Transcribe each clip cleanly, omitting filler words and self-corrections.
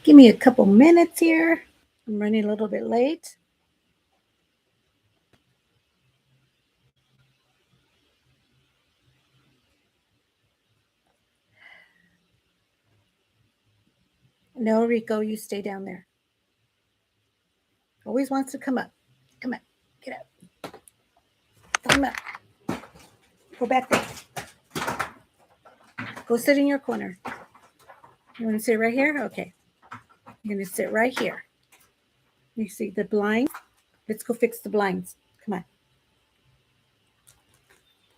Give me a couple minutes here. I'm running a little bit late. No, Rico, you stay down there. Always wants to come up. Come on, get up. Come up. Go back there. Go sit in your corner. You want to sit right here? Okay. You're going to sit right here. You see the blinds? Let's go fix the blinds. Come on.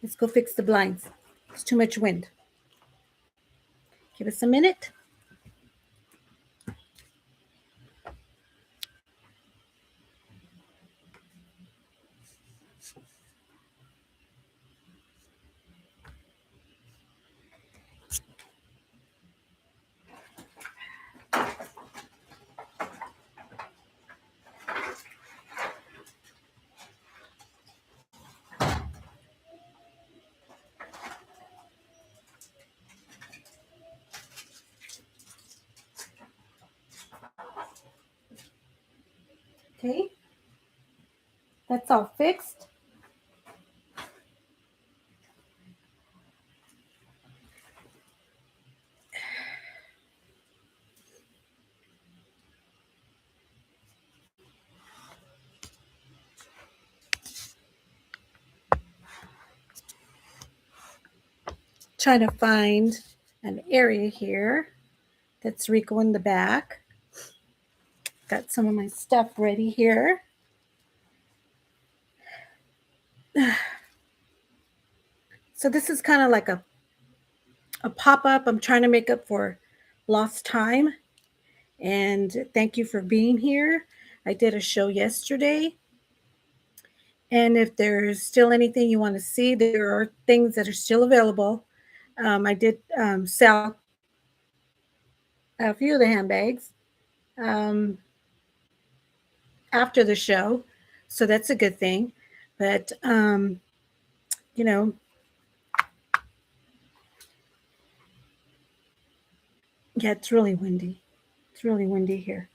Let's go fix the blinds. It's too much wind. Give us a minute. Okay. That's all fixed. Trying to find an area here that's Rico in the back. Got some of my stuff ready here. So this is kind of like a pop-up. I'm trying to make up for lost time. And thank you for being here. I did a show yesterday. And if there's still anything you want to see, there are things that are still available. I did sell a few of the handbags um, after the show. So that's a good thing. But, you know, yeah, it's really windy. It's really windy here.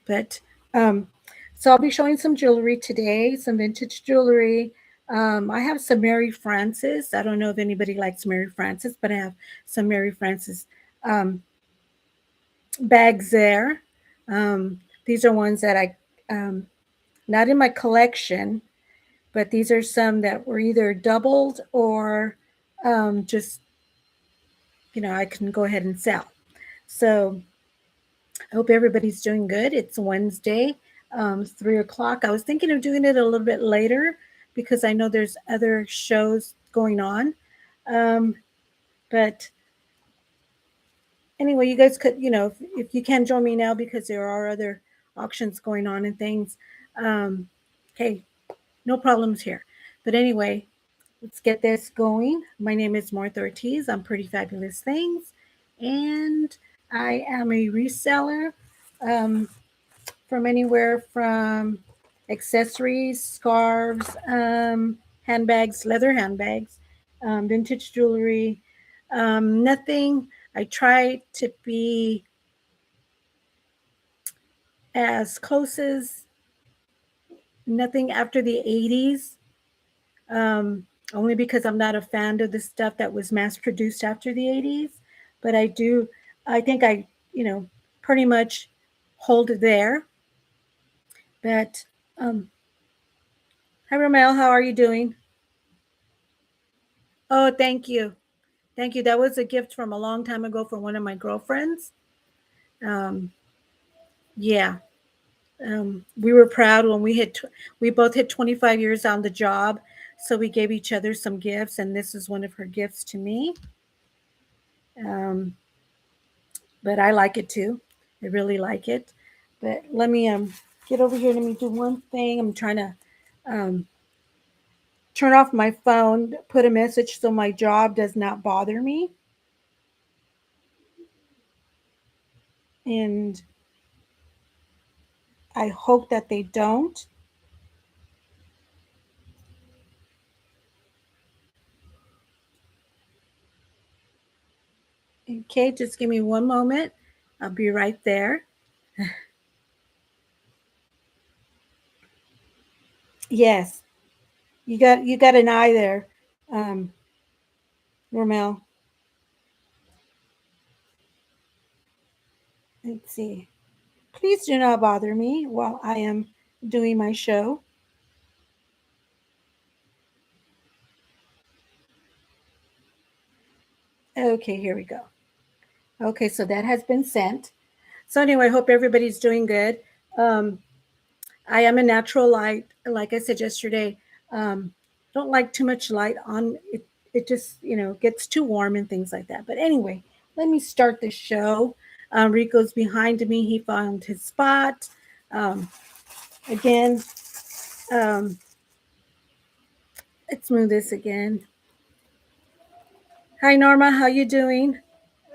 But so I'll be showing some jewelry today, some vintage jewelry. I have some Mary Frances. I don't know if anybody likes Mary Frances, but I have some Mary Frances um, bags there. These are ones that not in my collection, but these are some that were either doubled or just, I can go ahead and sell. So I hope everybody's doing good. It's Wednesday, 3 o'clock. I was thinking of doing it a little bit later because I know there's other shows going on. But anyway, you guys could, if you can join me now because there are other auctions going on and things. Okay, no problems here. But anyway, let's get this going. My name is Martha Ortiz. I'm Pretty Fabulous Things. And I am a reseller. From anywhere from accessories, scarves, handbags, leather handbags, vintage jewelry, nothing. I try to be as close as nothing after the 80s, only because I'm not a fan of the stuff that was mass produced after the 80s. But I think I, pretty much hold it there. But hi, Ramel, how are you doing? Oh, thank you. Thank you. That was a gift from a long time ago from one of my girlfriends. Um, yeah. We were proud when we both hit 25 years on the job. So we gave each other some gifts, and this is one of her gifts to me. Um, but I like it too. I really like it. But let me get over here. Let me do one thing. I'm trying to um, turn off my phone, put a message so my job does not bother me. And I hope that they don't. Okay, just give me one moment. I'll be right there. Yes, you got an eye there, um, Romel. Let's see. Please do not bother me while I am doing my show. Okay, here we go. Okay, so that has been sent. So anyway, I hope everybody's doing good. Um, I am a natural light. Like I said yesterday, um, don't like too much light on it. It just gets too warm and things like that. But anyway, let me start the show. Rico's behind me. He found his spot. Um, again, um, let's move this again. Hi Norma, how you doing?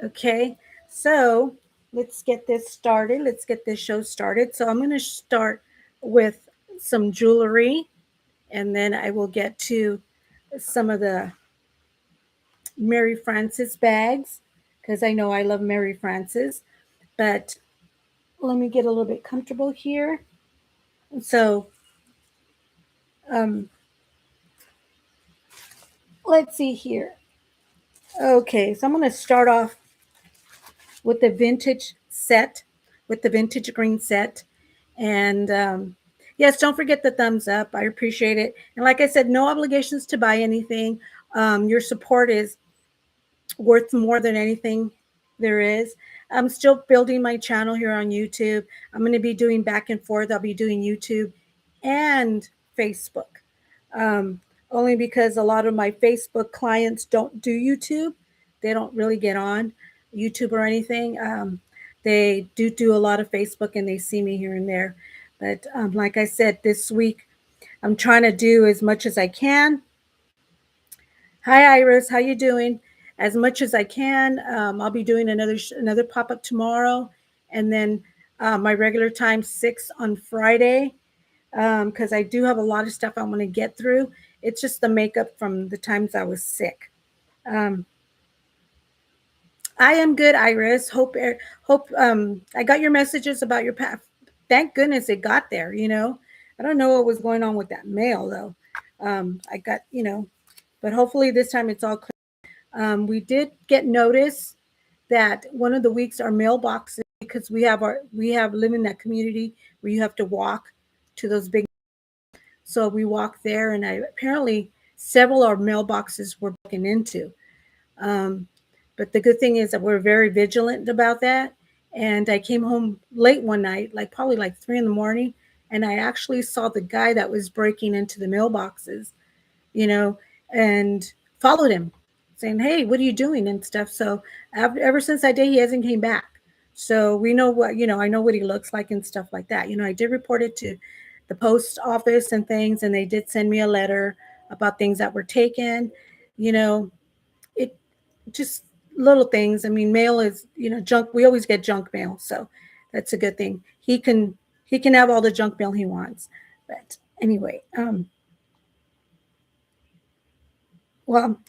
Okay, so let's get this started. Let's get this show started. So I'm going to start with some jewelry, and then I will get to some of the Mary Frances bags because I know I love Mary Frances. But let me get a little bit comfortable here. So um, let's see here. Okay, so I'm going to start off with the vintage set, with the vintage green set. And yes, don't forget the thumbs up. I appreciate it. And like I said, no obligations to buy anything. Your support is worth more than anything there is. I'm still building my channel here on YouTube. I'm going to be doing back and forth. I'll be doing YouTube and Facebook. Um, Only because a lot of my Facebook clients don't do YouTube. They don't really get on YouTube or anything. They do a lot of Facebook and they see me here and there. But like I said, this week I'm trying to do as much as I can. Hi Iris, how you doing? As much as I can. I'll be doing another pop up tomorrow, and then my regular time 6 on Friday because I do have a lot of stuff I want to get through. It's just the makeup from the times I was sick. Um, I am good, Iris. Hope I got your messages about your path. Thank goodness it got there. I don't know what was going on with that mail though. I got but hopefully this time it's all clear. We did get notice that one of the weeks our mailboxes because we have live in that community where you have to walk to those big. So we walked there, and apparently several of our mailboxes were broken into. Um, but the good thing is that we're very vigilant about that. And I came home late one night, like probably like 3 in the morning, and I actually saw the guy that was breaking into the mailboxes, you know, and followed him, saying, "Hey, what are you doing?" and stuff. So ever since that day, he hasn't came back. So we know I know what he looks like and stuff like that. I did report it to the post office and things, and they did send me a letter about things that were taken. You know, it just little things. I mean, mail is junk. We always get junk mail, so that's a good thing. He can have all the junk mail he wants. But anyway, well,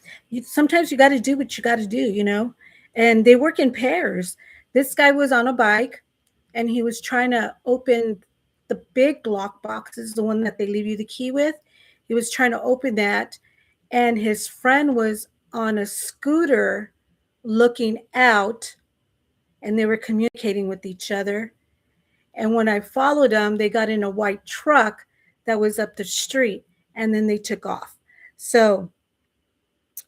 sometimes you got to do what you got to do. And they work in pairs. This guy was on a bike, and he was trying to open the big lock boxes, the one that they leave you the key with. He was trying to open that, and his friend was on a scooter looking out, and they were communicating with each other. And when I followed them, they got in a white truck that was up the street, and then they took off. So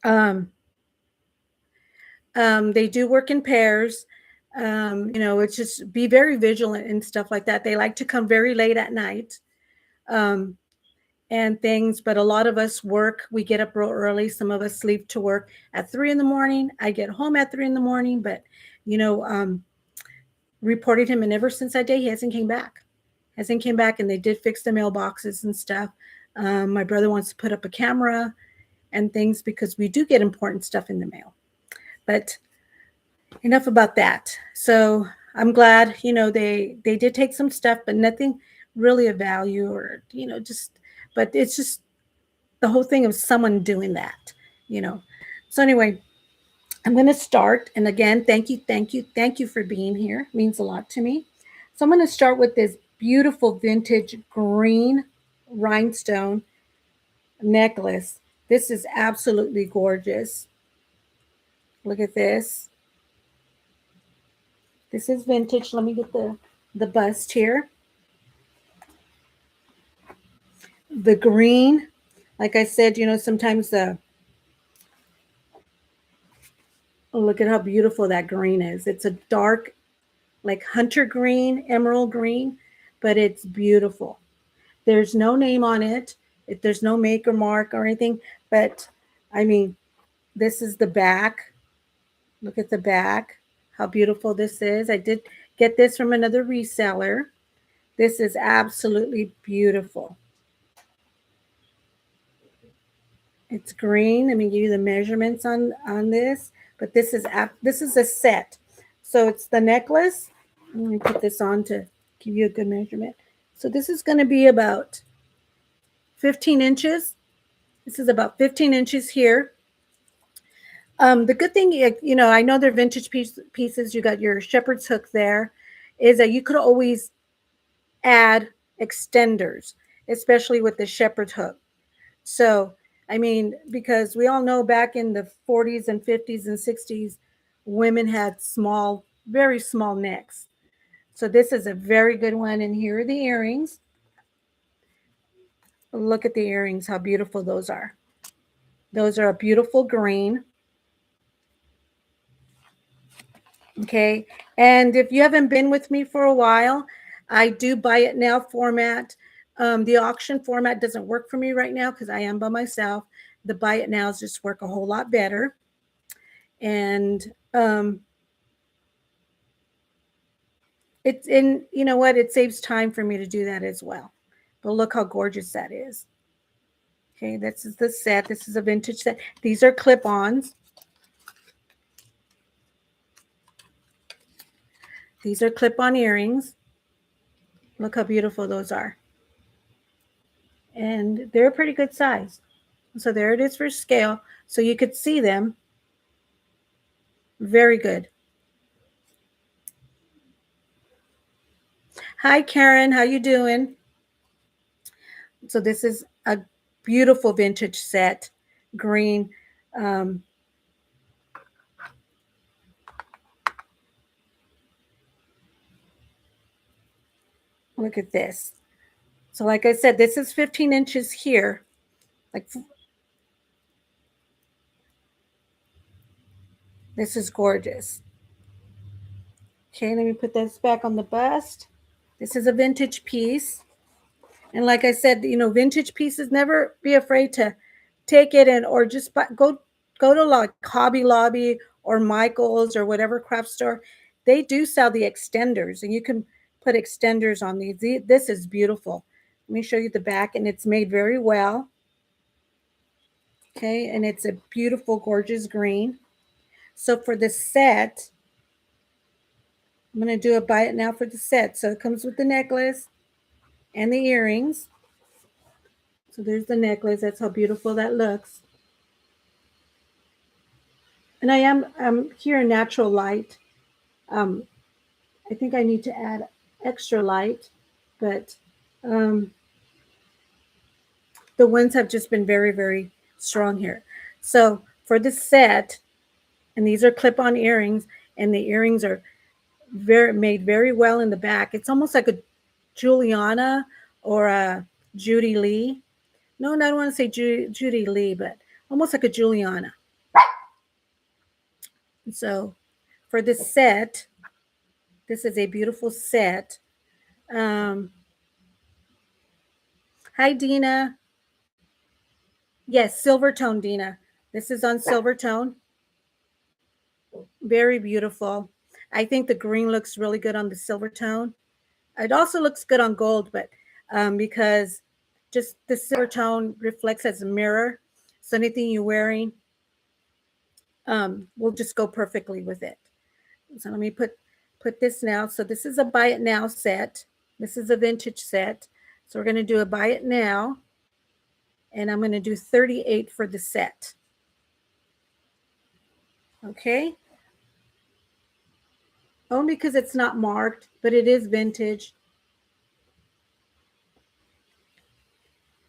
um, they do work in pairs. It's just be very vigilant and stuff like that. They like to come very late at night. Um, and things, but a lot of us work. We get up real early. Some of us leave to work at 3 in the morning. I get home at 3 in the morning, but you know, um, reported him, and ever since that day, he hasn't came back. Hasn't came back, and they did fix the mailboxes and stuff. My brother wants to put up a camera and things because we do get important stuff in the mail. But enough about that. So I'm glad, they did take some stuff, but nothing really of value or just. But it's just the whole thing of someone doing that, you know. So anyway, I'm going to start. And again, thank you for being here. It means a lot to me. So I'm going to start with this beautiful vintage green rhinestone necklace. This is absolutely gorgeous. Look at this. This is vintage. Let me get the bust here. The green, like I said, sometimes look at how beautiful that green is. It's a dark, like hunter green, emerald green, but it's beautiful. There's no name on it. There's no make or mark or anything, but I mean, this is the back. Look at the back, how beautiful this is. I did get this from another reseller. This is absolutely beautiful. It's green. Let me give you the measurements on this, but this is a set. So it's the necklace. Let me put this on to give you a good measurement. So this is going to be about 15 inches. This is about 15 inches here. The good thing, I know they're vintage pieces. You got your shepherd's hook there, is that you could always add extenders, especially with the shepherd's hook. So, I mean, because we all know back in the 40s and 50s and 60s, women had small, very small necks. So this is a very good one. And here are the earrings. Look at the earrings, how beautiful those are. Those are a beautiful green. Okay. And if you haven't been with me for a while, I do buy it now format. The auction format doesn't work for me right now because I am by myself. The buy it nows just work a whole lot better. And it's in, you know what, it saves time for me to do that as well. But look how gorgeous that is. Okay, this is the set. This is a vintage set. These are clip-ons. These are clip-on earrings. Look how beautiful those are. And they're a pretty good size. So there it is for scale. So you could see them. Very good. Hi, Karen. How you doing? So this is a beautiful vintage set. Green. Look at this. So like I said, this is 15 inches here. Like, this is gorgeous. Okay, let me put this back on the bust. This is a vintage piece. And like I said, vintage pieces, never be afraid to take it in, or just go to like Hobby Lobby or Michael's or whatever craft store. They do sell the extenders, and you can put extenders on these. This is beautiful. Let me show you the back, and it's made very well. Okay, and it's a beautiful, gorgeous green. So for the set, I'm going to do a buy it now for the set. So it comes with the necklace and the earrings. So there's the necklace. That's how beautiful that looks. And I'm here in natural light. I think I need to add extra light, but the winds have just been very, very strong here. So for the set, and these are clip-on earrings, and the earrings are made very well in the back. It's almost like a Juliana or a Judy Lee. No, I don't want to say Judy Lee, but almost like a Juliana. So for this set, this is a beautiful set. Hi, Dina. Yes, silver tone, Dina. This is on silver tone. Very beautiful. I think the green looks really good on the silver tone. It also looks good on gold, but because just the silver tone reflects as a mirror. So anything you're wearing will just go perfectly with it. So let me put this now. So this is a buy it now set. This is a vintage set. So we're going to do a buy it now. And I'm going to do 38 for the set. Okay. only because it's not marked, but it is vintage.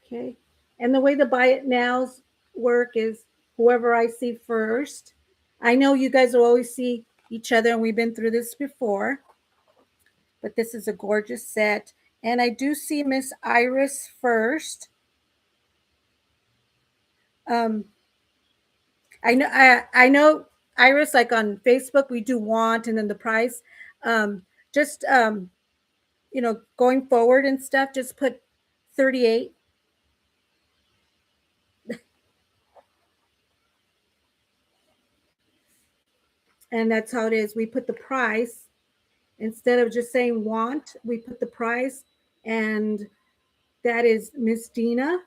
Okay. And the way the buy it nows work is whoever I see first. I know you guys will always see each other, and we've been through this before, but this is a gorgeous set. And I do see Miss Iris first. Um, I know Iris, like on Facebook, we do want and then the price. Um, just going forward and stuff, just put 38. And that's how it is. We put the price instead of just saying want, we put the price, and that is Miss Dina.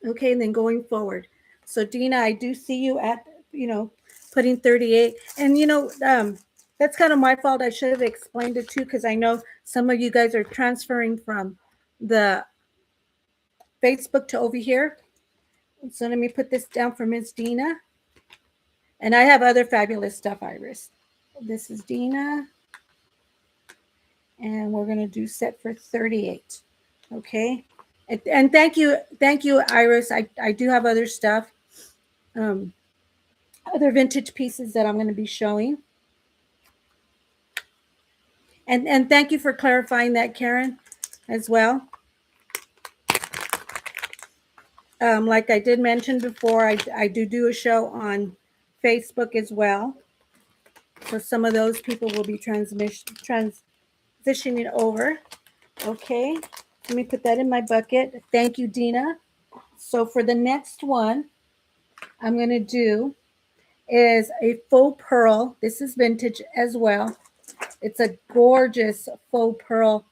Okay, and then going forward. So Dina, I do see you at putting 38, and that's kind of my fault. I should have explained it too, because I know some of you guys are transferring from the Facebook to over here. So let me put this down for Miss Dina, and I have other fabulous stuff, Iris. This is Dina, and we're going to do set for 38. Okay. And thank you, Iris. I do have other stuff, um, other vintage pieces that I'm going to be showing. And thank you for clarifying that, Karen, as well. Like I did mention before, I do a show on Facebook as well. So some of those people will be transitioning over. Okay, let me put that in my bucket. Thank you, Dina. So for the next one, I'm going to do is a faux pearl. This is vintage as well. It's a gorgeous faux pearl,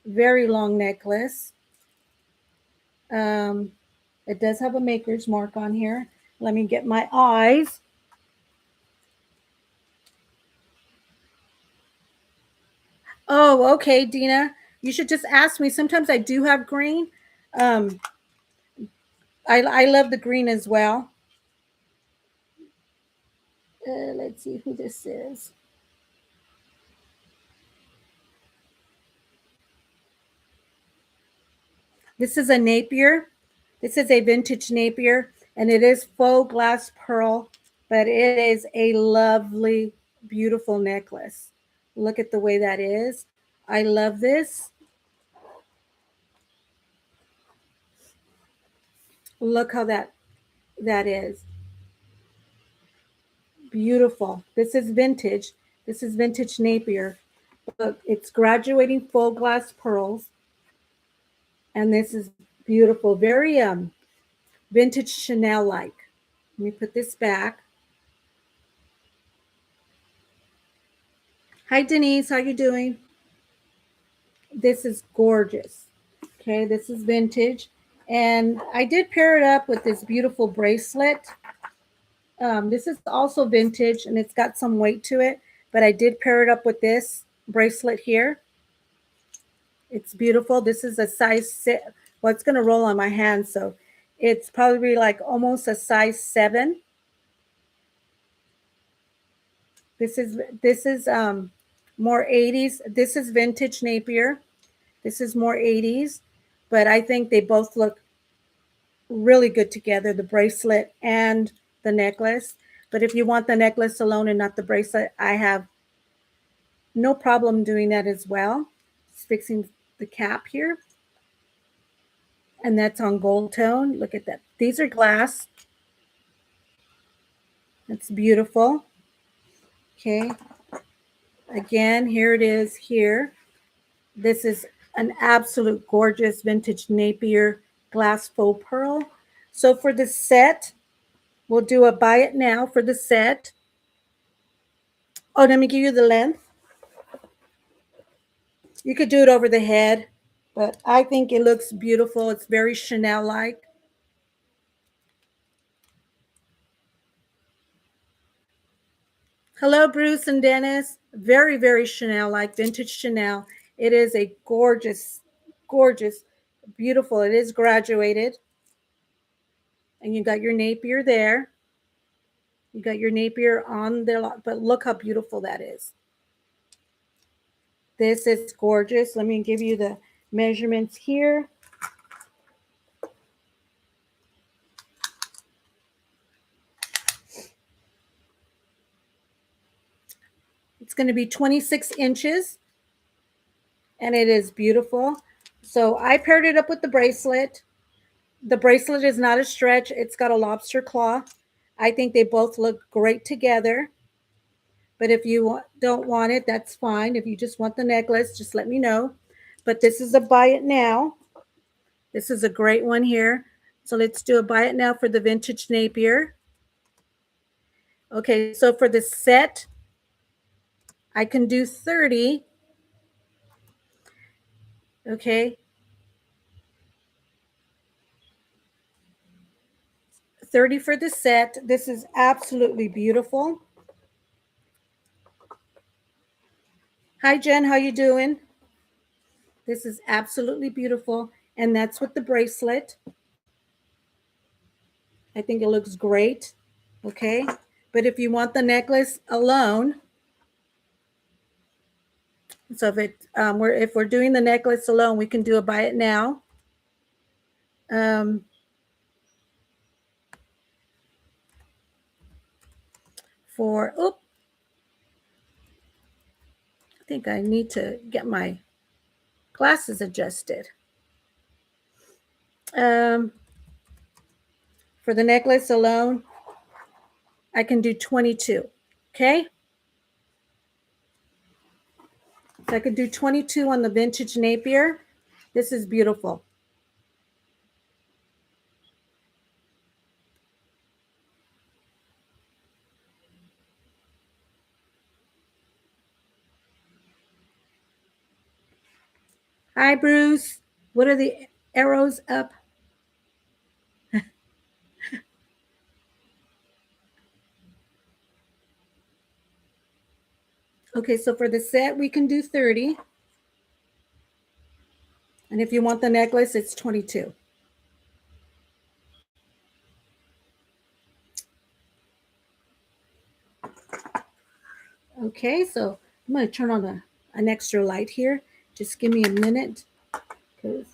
very long necklace. Um, it does have a maker's mark on here. Let me get my eyes. Oh, okay, Dina. You should just ask me. Sometimes I do have green. Um, I love the green as well. Let's see who this is. This is a Napier. This is a vintage Napier, and it is faux glass pearl, but it is a lovely, beautiful necklace. Look at the way that is. I love this. Look how that is. Beautiful. This is vintage. This is vintage Napier. Look, it's graduating full glass pearls, and this is beautiful. Very vintage Chanel like. Let me put this back. Hi Denise, how you doing? This is gorgeous. Okay, this is vintage. And I did pair it up with this beautiful bracelet. This is also vintage and it's got some weight to it, but I did pair it up with this bracelet here. It's beautiful. This is a size six. Well, it's going to roll on my hand, so it's probably like almost a size 7. This is more 80s. This is vintage Napier. This is more 80s, but I think they both look really good together, the bracelet and the necklace. But if you want the necklace alone and not the bracelet, I have no problem doing that as well. Just fixing the cap here. And that's on gold tone. Look at that. These are glass. That's beautiful. Okay. Again, here it is here. This is an absolute gorgeous vintage Napier glass faux pearl. So for the set, we'll do a buy it now for the set. Oh, let me give you the length. You could do it over the head, but I think it looks beautiful. It's very Chanel-like. Hello, Bruce and Dennis. Very, very Chanel-like, vintage Chanel. It is a gorgeous, gorgeous, beautiful. It is graduated. and you got your napier there. You got your napier on there, but look how beautiful that is. This is gorgeous. Let me give you the measurements here. It's going to be 26 inches, and it is beautiful. So I paired it up with the bracelet. The bracelet is not a stretch. It's got a lobster claw. I think they both look great together. But if you don't want it, that's fine. If you just want the necklace, just let me know. But this is a buy it now. This is a great one here. So let's do a buy it now for the vintage Napier. Okay, so for the set, I can do 30. Okay. 30 for the set. This is absolutely beautiful. Hi, Jen. How you doing? This is absolutely beautiful. And that's with the bracelet. I think it looks great. Okay. But if you want the necklace alone, so if we're doing the necklace alone, we can do a buy it now. I think I need to get my glasses adjusted. For the necklace alone, I can do 22. Okay. So I could do 22 on the vintage Napier. This is beautiful. Hi, Bruce. What are the arrows up? Okay, so for the set, we can do 30. And if you want the necklace, it's 22. Okay, so I'm going to turn on an extra light here. Just give me a minute. Because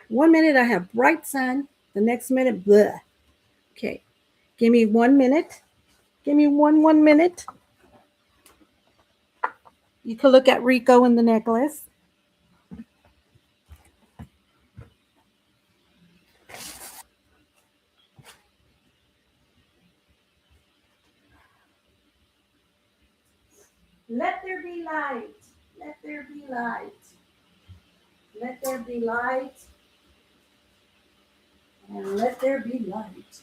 1 minute I have bright sun, the next minute, blah. Okay, give me 1 minute. Give me one minute. You can look at Rico in the necklace. Let there be light. Let there be light. Let there be light. And let there be light.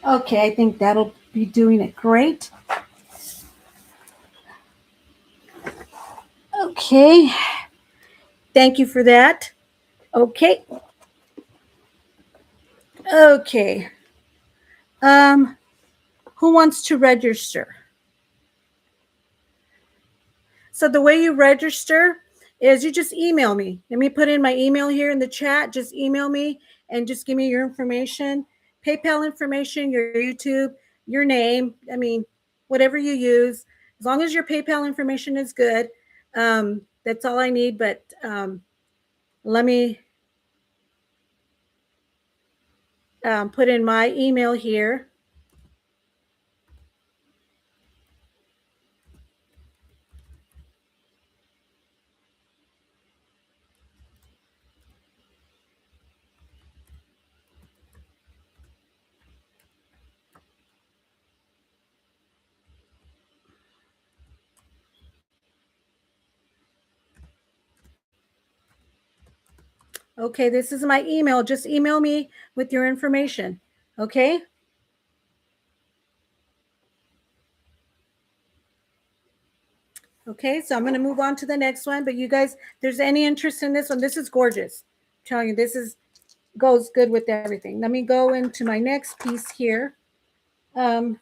Okay, I think that'll be doing it great. Okay. Thank you for that. Okay. Okay. Who wants to register? So the way you register is you just email me. Let me put in my email here in the chat. Just email me and just give me your information, PayPal information, your YouTube, your name. I mean, whatever you use, as long as your PayPal information is good. That's all I need. But let me put in my email here. Okay, this is my email. Just email me with your information. Okay. Okay, so I'm going to move on to the next one. But you guys, if there's any interest in this one, this is gorgeous. I'm telling you, goes good with everything. Let me go into my next piece here. So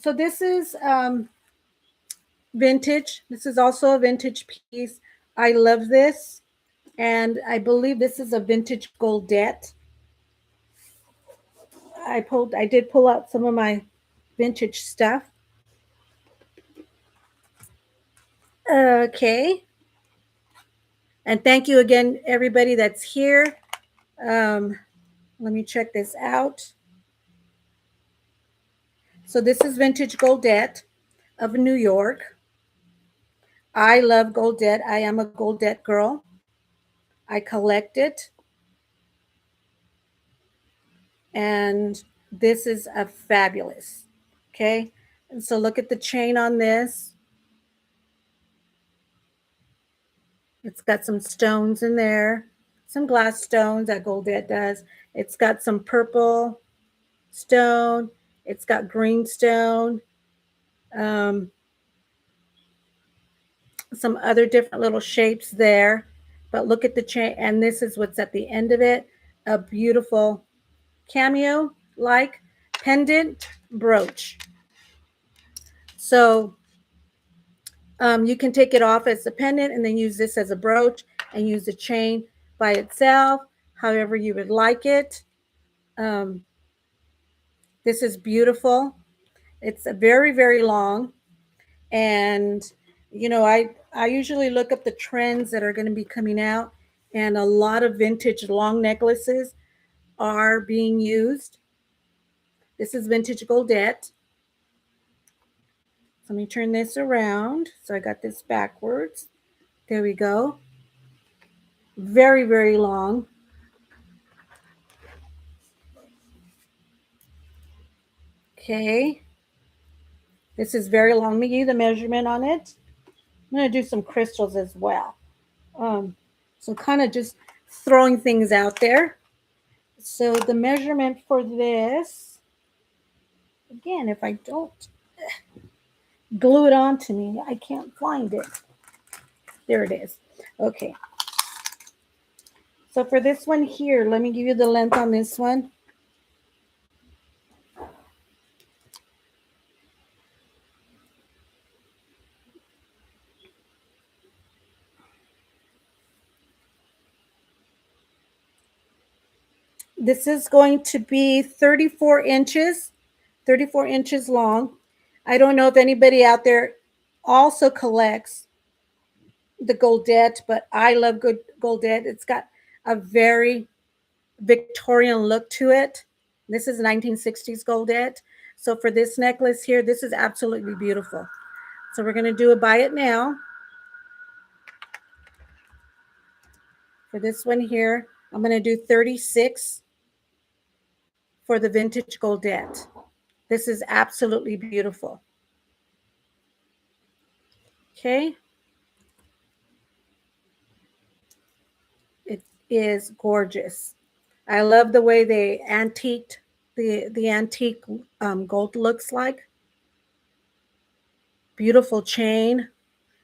So this is vintage. This is also a vintage piece. I love this. And I believe this is a vintage goldette. I did pull out some of my vintage stuff. Okay. And thank you again, everybody that's here. Let me check this out. So this is vintage goldette of New York. I love goldette. I am a goldette girl. I collect it. And this is a fabulous. Okay. And so look at the chain on this. It's got some stones in there, some glass stones that goldette does. It's got some purple stone. It's got green stone. Um, some other different little shapes there. But look at the chain, and this is what's at the end of it, a beautiful cameo like pendant brooch. So you can take it off as a pendant and then use this as a brooch and use the chain by itself, however you would like it. This is beautiful. It's a very, very long. And, you know, I usually look up the trends that are going to be coming out, and a lot of vintage long necklaces are being used. This is vintage goldette. Let me turn this around. So I got this backwards. There we go. Very, very long. Okay. This is very long. Let me give you the measurement on it. I'm going to do some crystals as well. So kind of just throwing things out there. So the measurement for this, again, if I don't glue it onto me, I can't find it. There it is. Okay. So for this one here, let me give you the length on this one. This is going to be 34 inches, 34 inches long. I don't know if anybody out there also collects the goldette, but I love good goldette. It's got a very Victorian look to it. This is 1960s goldette. So for this necklace here, this is absolutely beautiful. So we're going to do a buy it now. For this one here, I'm going to do 36 for the vintage goldette. This is absolutely beautiful. Okay. It is gorgeous. I love the way they antiqued the antique gold looks like. Beautiful chain.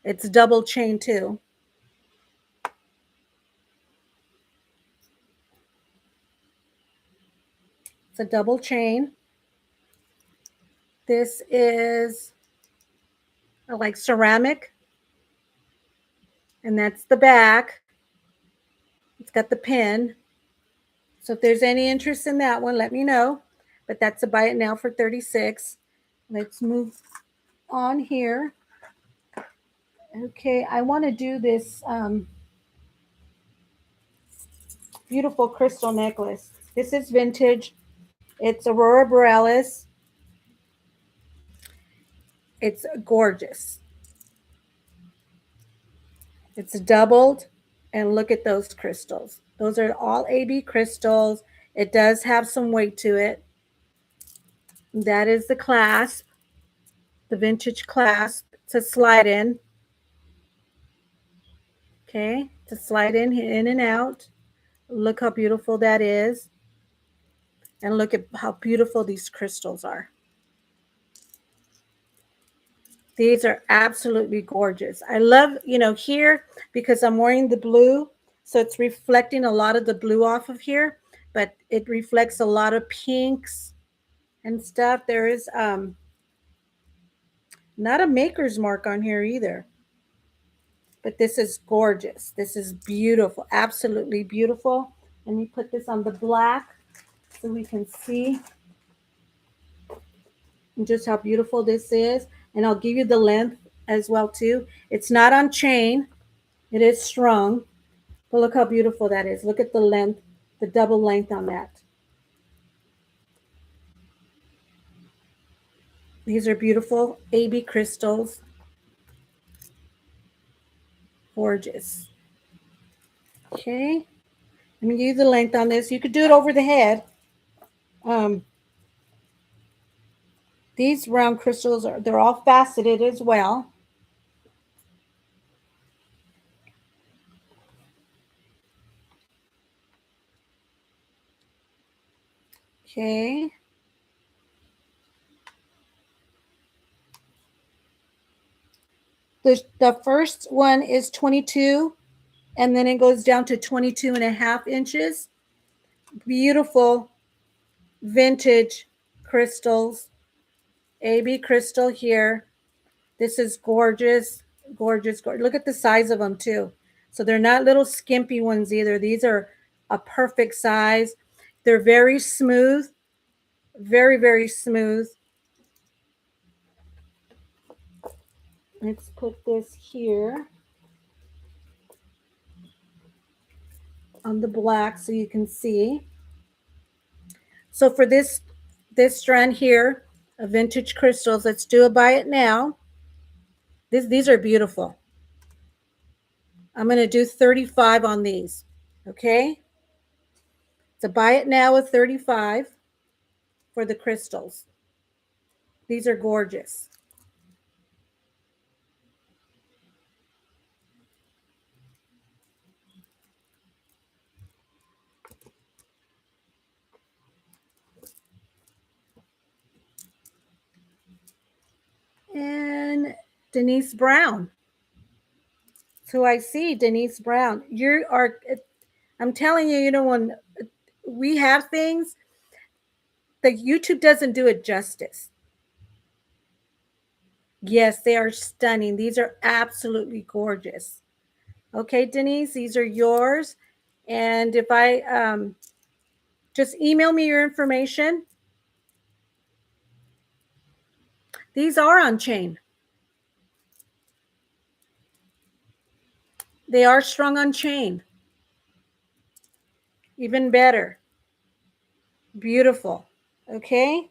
It's double chain too. It's a double chain. This is like ceramic. And that's the back. It's got the pin. So if there's any interest in that one, let me know. But that's a buy it now for 36. Let's move on here. Okay, I want to do this beautiful crystal necklace. This is vintage. It's Aurora Borealis. It's gorgeous. It's doubled. And look at those crystals. Those are all AB crystals. It does have some weight to it. That is the clasp, the vintage clasp. It's a slide in. Okay, to slide in and out. Look how beautiful that is. And look at how beautiful these crystals are. These are absolutely gorgeous. I love, you know, here, because I'm wearing the blue, so it's reflecting a lot of the blue off of here, but it reflects a lot of pinks and stuff. There is Not a maker's mark on here either. But this is gorgeous. This is beautiful. Absolutely beautiful. Let me put this on the black so we can see just how beautiful this is. And I'll give you the length as well too. It's not on chain. It is strung. But look how beautiful that is. Look at the length, the double length on that. These are beautiful AB crystals. Gorgeous. Okay. Let me give you the length on this. You could do it over the head. Um, these round crystals they're all faceted as well. Okay. The first one is 22, and then it goes down to 22 and a half inches. Beautiful vintage crystals. AB crystal here. This is gorgeous, gorgeous, gorgeous. Look at the size of them too. So they're not little skimpy ones either. These are a perfect size. They're very smooth, very, very smooth. Let's put this here on the black so you can see. So for this strand here of vintage crystals, let's do a buy it now. These are beautiful. I'm going to do 35 on these. Okay. So buy it now with 35 for the crystals. These are gorgeous. And Denise Brown. So I see Denise Brown. You are, I'm telling you, when we have things, the YouTube doesn't do it justice. Yes, they are stunning. These are absolutely gorgeous. Okay, Denise, these are yours. And if I just email me your information, these are on chain. They are strung on chain. Even better. Beautiful. Okay.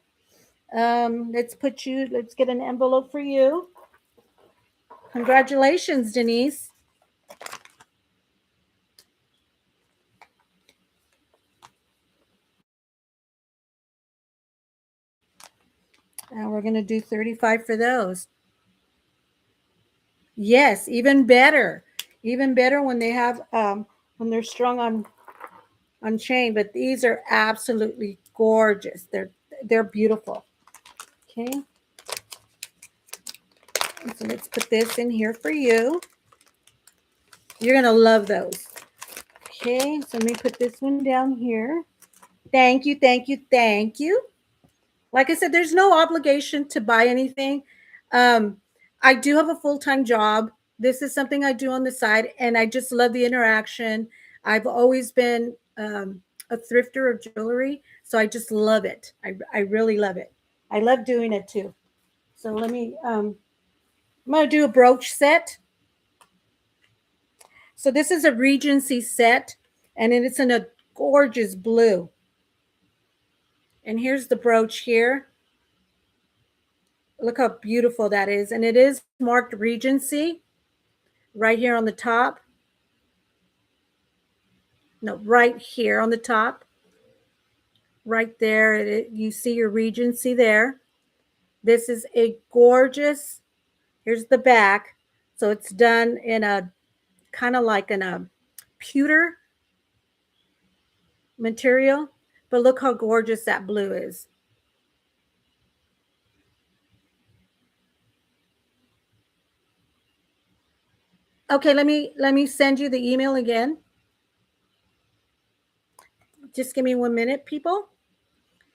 Let's get an envelope for you. Congratulations, Denise. And we're going to do 35 for those. Yes, even better. Even better when they have when they're strung on chain, but these are absolutely gorgeous. They're beautiful. Okay. So let's put this in here for you. You're going to love those. Okay, so let me put this one down here. Thank you, thank you, thank you. Like I said, there's no obligation to buy anything. Um, I do have a full-time job. This is something I do on the side, and I just love the interaction. I've always been a thrifter of jewelry, so I just love it. I really love it. I love doing it too. So let me, I'm going to do a brooch set. So this is a Regency set, and it's in a gorgeous blue. And here's the brooch here. Look how beautiful that is. And it is marked Regency right here on the top. No, right here on the top. Right there. You see your Regency there. This is a gorgeous, here's the back. So it's done in a kind of like in a pewter material. But look how gorgeous that blue is. Okay, let me send you the email again. Just give me 1 minute, people.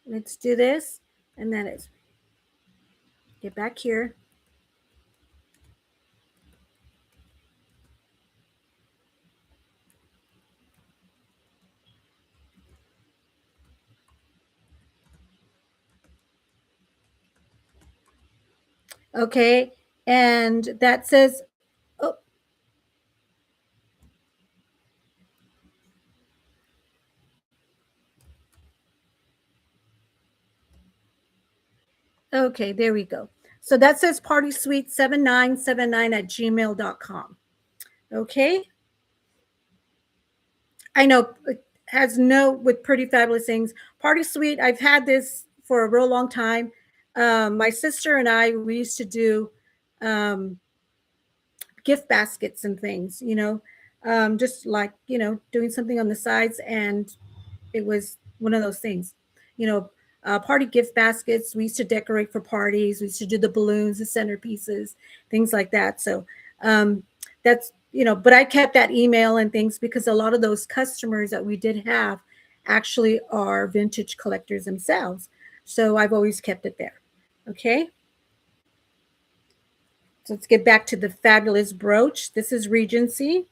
Let's do this. And then it's get back here. Okay. And that says, oh, okay, there we go. So that says party suite 7979 at gmail.com. Okay. I know it has no with pretty fabulous things. Party suite. I've had this for a real long time. My sister and I, we used to do um, gift baskets and things, just like, doing something on the sides. And it was one of those things, you know, party gift baskets. We used to decorate for parties. We used to do the balloons, the centerpieces, things like that. So um, that's, but I kept that email and things because a lot of those customers that we did have actually are vintage collectors themselves. So I've always kept it there. Okay. So let's get back to the fabulous brooch. This is Regency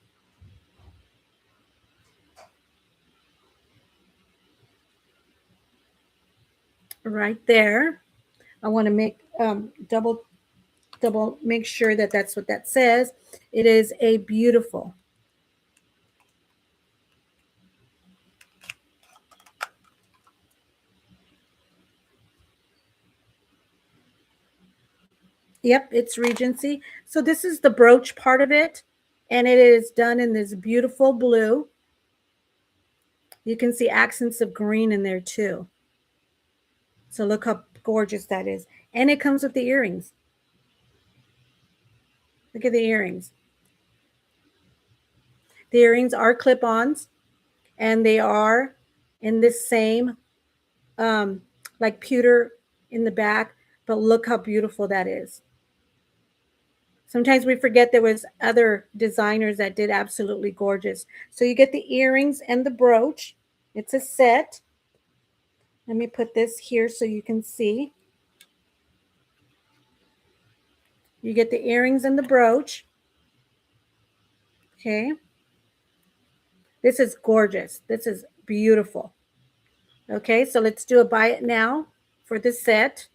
right there. I want to make double make sure that that's what that says. It is a beautiful. Yep, it's Regency. So this is the brooch part of it, and it is done in this beautiful blue. You can see accents of green in there too. So look how gorgeous that is. And it comes with the earrings. Look at the earrings. The earrings are clip-ons, and they are in this same like pewter in the back, but look how beautiful that is. Sometimes we forget there was other designers that did absolutely gorgeous. So you get the earrings and the brooch. It's a set. Let me put this here so you can see. You get the earrings and the brooch. Okay. This is gorgeous. This is beautiful. Okay, so let's do a buy it now for the set.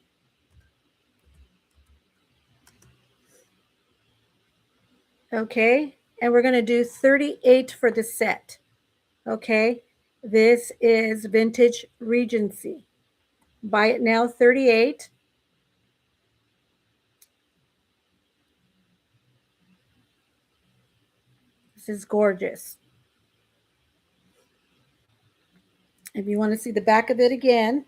Okay, and we're going to do 38 for the set. Okay, this is Vintage Regency. Buy it now, 38. This is gorgeous. If you want to see the back of it again,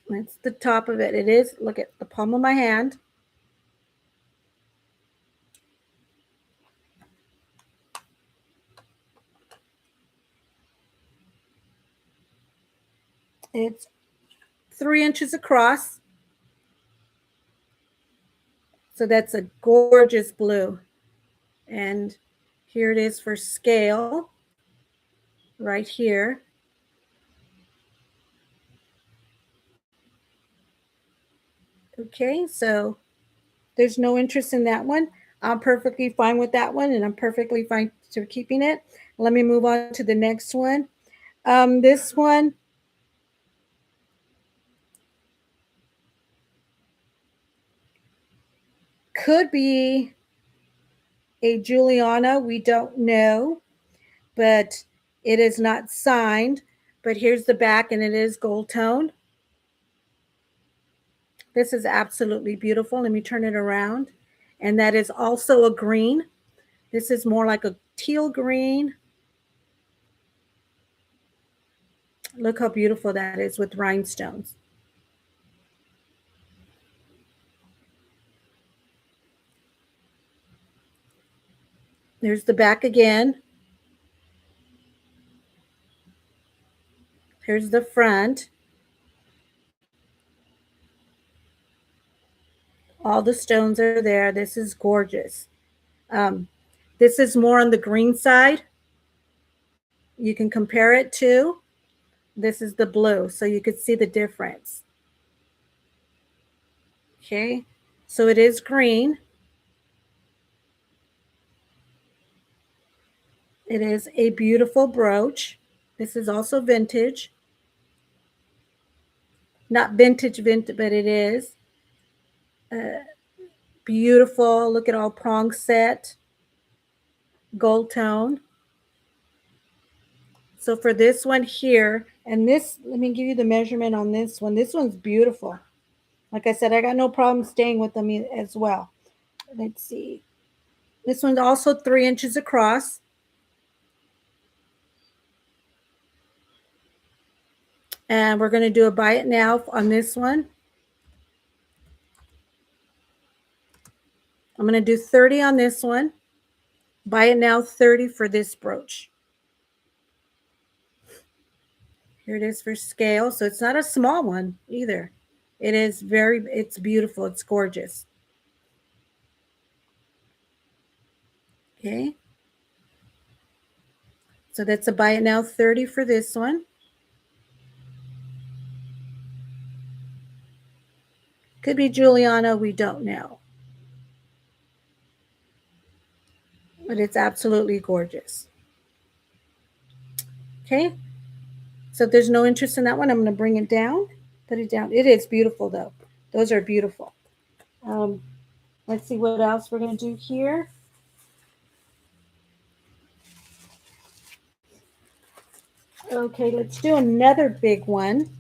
that's the top of it. It is, look at the palm of my hand. It's 3 inches across. So that's a gorgeous blue. And here it is for scale right here. Okay, so there's no interest in that one. I'm perfectly fine with that one, and I'm perfectly fine to keeping it. Let me move on to the next one. This one, could be a Juliana. We don't know, but it is not signed. But here's the back, and it is gold tone. This is absolutely beautiful. Let me turn it around. And that is also a green. This is more like a teal green. Look how beautiful that is with rhinestones. There's the back again. Here's the front. All the stones are there. This is gorgeous. Um, this is more on the green side. You can compare it to. This is the blue, so you could see the difference. Okay, so it is green. It is a beautiful brooch. This is also vintage. Not vintage, but it is. Beautiful. Look at all prong set, gold tone. So for this one here, and this, let me give you the measurement on this one. This one's beautiful. Like I said, I got no problem staying with them as well. Let's see. This one's also 3 inches across. And we're going to do a buy it now on this one. I'm going to do 30 on this one. Buy it now 30 for this brooch. Here it is for scale. So it's not a small one either. It is it's beautiful. It's gorgeous. Okay. So that's a buy it now 30 for this one. Could be Juliana, we don't know. But it's absolutely gorgeous. Okay. So if there's no interest in that one, I'm going to bring it down. Put it down. It is beautiful though. Those are beautiful. Let's see what else we're going to do here. Okay, let's do another big one.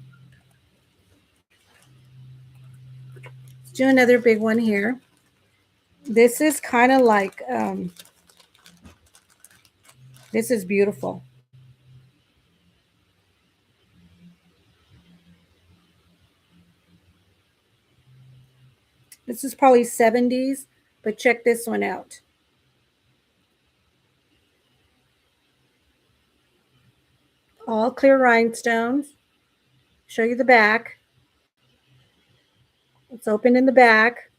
Let's do another big one here. This is kind of like, this is beautiful. This is probably 70s, but check this one out. All clear rhinestones. Show you the back. It's open in the back.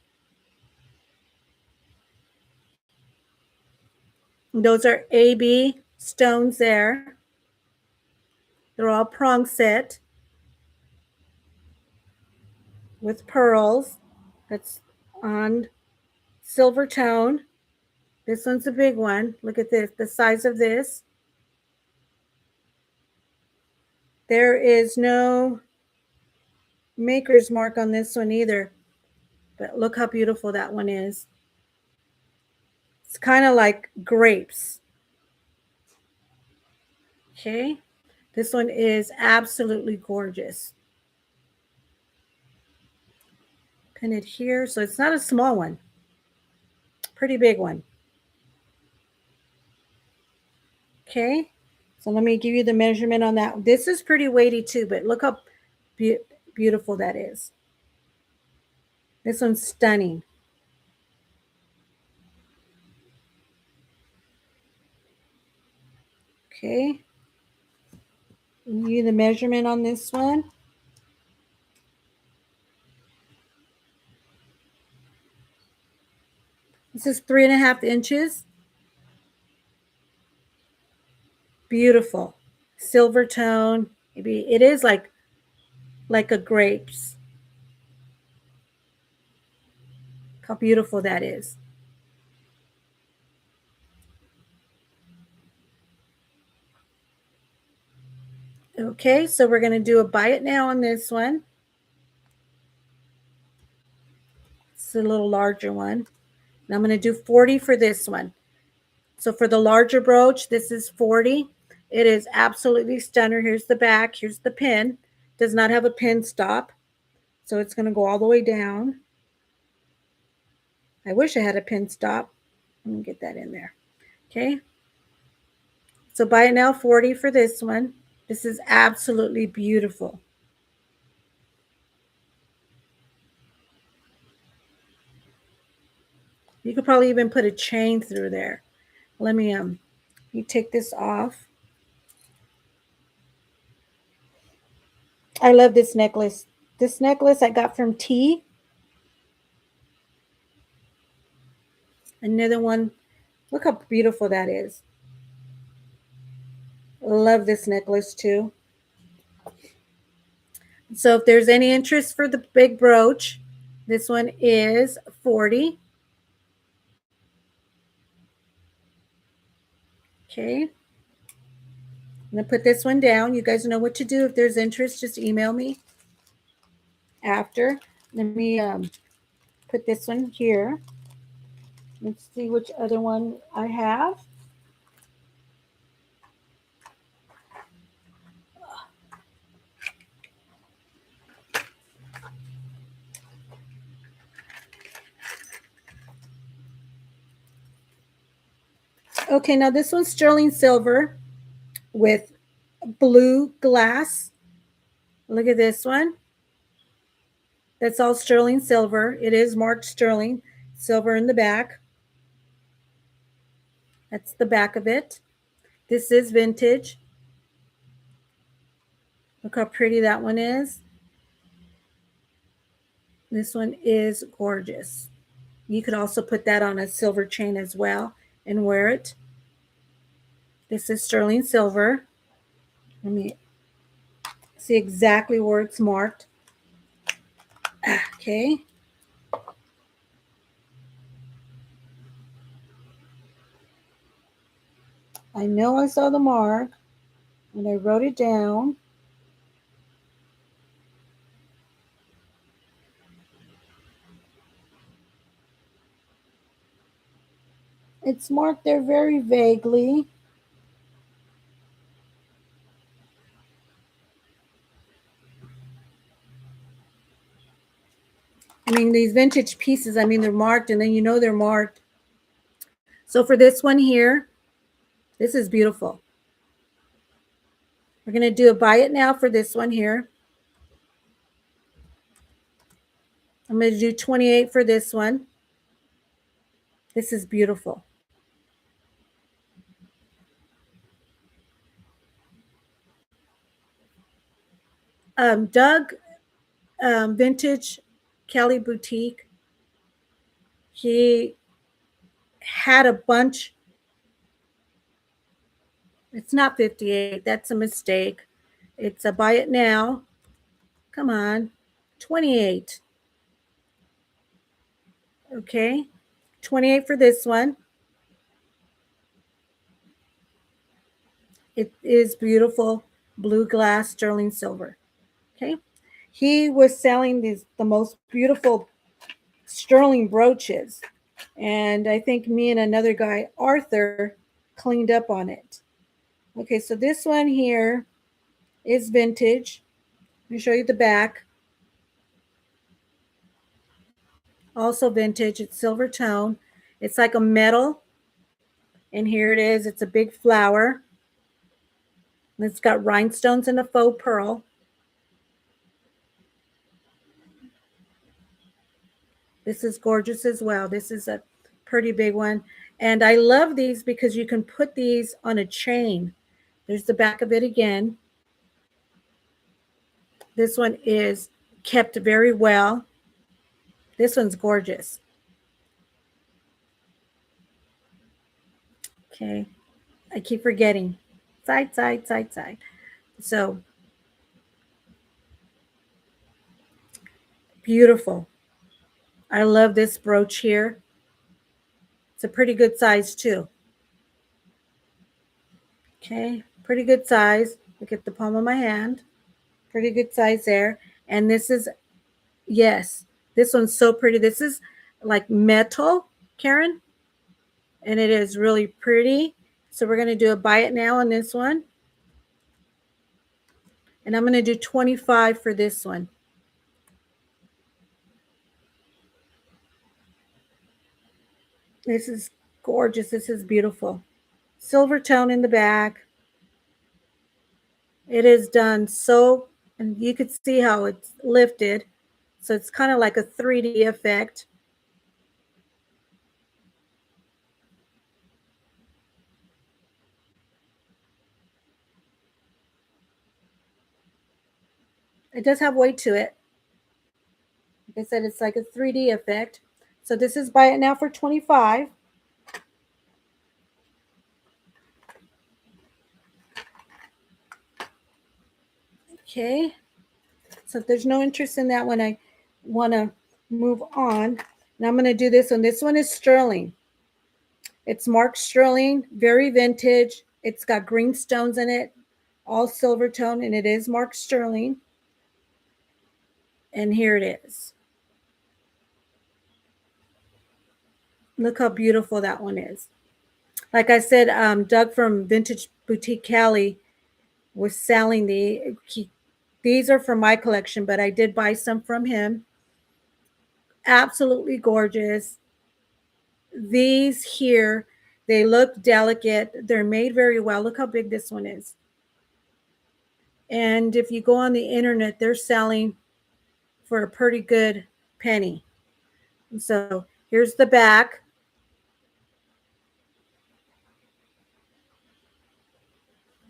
Those are AB stones there. They're all prong set with pearls. That's on silver tone. This one's a big one. Look at this, the size of this. There is no maker's mark on this one either, but look how beautiful that one is. It's kind of like grapes. Okay, this one is absolutely gorgeous. Pin it here. So it's not a small one, pretty big one. Okay, so let me give you the measurement on that. This is pretty weighty too, but look how beautiful that is. This one's stunning. Okay, give you the measurement on this one. This is 3.5 inches. Beautiful. Silver tone. Maybe it is like a grapes. How beautiful that is. Okay, so we're going to do a buy it now on this one. It's a little larger one. And I'm going to do 40 for this one. So for the larger brooch, this is 40. It is absolutely stunning. Here's the back. Here's the pin. Does not have a pin stop. So it's going to go all the way down. I wish I had a pin stop. Let me get that in there. Okay. So buy it now 40 for this one. This is absolutely beautiful. You could probably even put a chain through there. Let me you take this off. I love this necklace. This necklace I got from T. Another one. Look how beautiful that is. Love this necklace too. So if there's any interest for the big brooch, this one is 40. Okay. I'm going to put this one down. You guys know what to do. If there's interest, just email me. after. Let me put this one here. Let's see which other one I have. Okay, now this one's sterling silver with blue glass. Look at this one. That's all sterling silver. It is marked sterling silver in the back. That's the back of it. This is vintage. Look how pretty that one is. This one is gorgeous. You could also put that on a silver chain as well and wear it. This is sterling silver. Let me see exactly where it's marked. Okay. I know I saw the mark and I wrote it down. It's marked there very vaguely. I mean, these vintage pieces, I mean, they're marked and then you know they're marked. So for this one here, this is beautiful. We're going to do a buy it now for this one here. I'm going to do 28 for this one. This is beautiful. Doug, Vintage Kelly Boutique, he had a bunch. It's not 58. That's a mistake. It's a buy it now. Come on. 28. Okay. 28 for this one. It is beautiful blue glass sterling silver. Okay. He was selling the most beautiful sterling brooches. And I think me and another guy, Arthur, cleaned up on it. Okay, so this one here is vintage. Let me show you the back. Also vintage. It's silver tone. It's like a metal. And here it is. It's a big flower. And it's got rhinestones and a faux pearl. This is gorgeous as well. This is a pretty big one. And I love these because you can put these on a chain. There's the back of it again. This one is kept very well. This one's gorgeous. Okay. I keep forgetting. Side, side, side, side. So beautiful. I love this brooch here. It's a pretty good size too. Okay, pretty good size. Look at the palm of my hand. Pretty good size there. And this is, yes, this one's so pretty. This is like metal, Karen. And it is really pretty. So we're going to do a buy it now on this one. And I'm going to do 25 for this one. This is gorgeous. This is beautiful. Silver tone in the back. It is done so, and you could see how it's lifted. So it's kind of like a 3D effect. It does have weight to it. Like I said, it's like a 3D effect. So this is buy it now for 25. Okay. So if there's no interest in that one, I want to move on. And I'm going to do this one. This one is sterling. It's marked sterling, very vintage. It's got green stones in it, all silver tone, and it is marked sterling. And here it is. Look how beautiful that one is. Like I said, Doug from Vintage Boutique Cali was selling these are from my collection, but I did buy some from him. Absolutely gorgeous. These here, they look delicate. They're made very well. Look how big this one is. And if you go on the internet, they're selling for a pretty good penny. And so here's the back.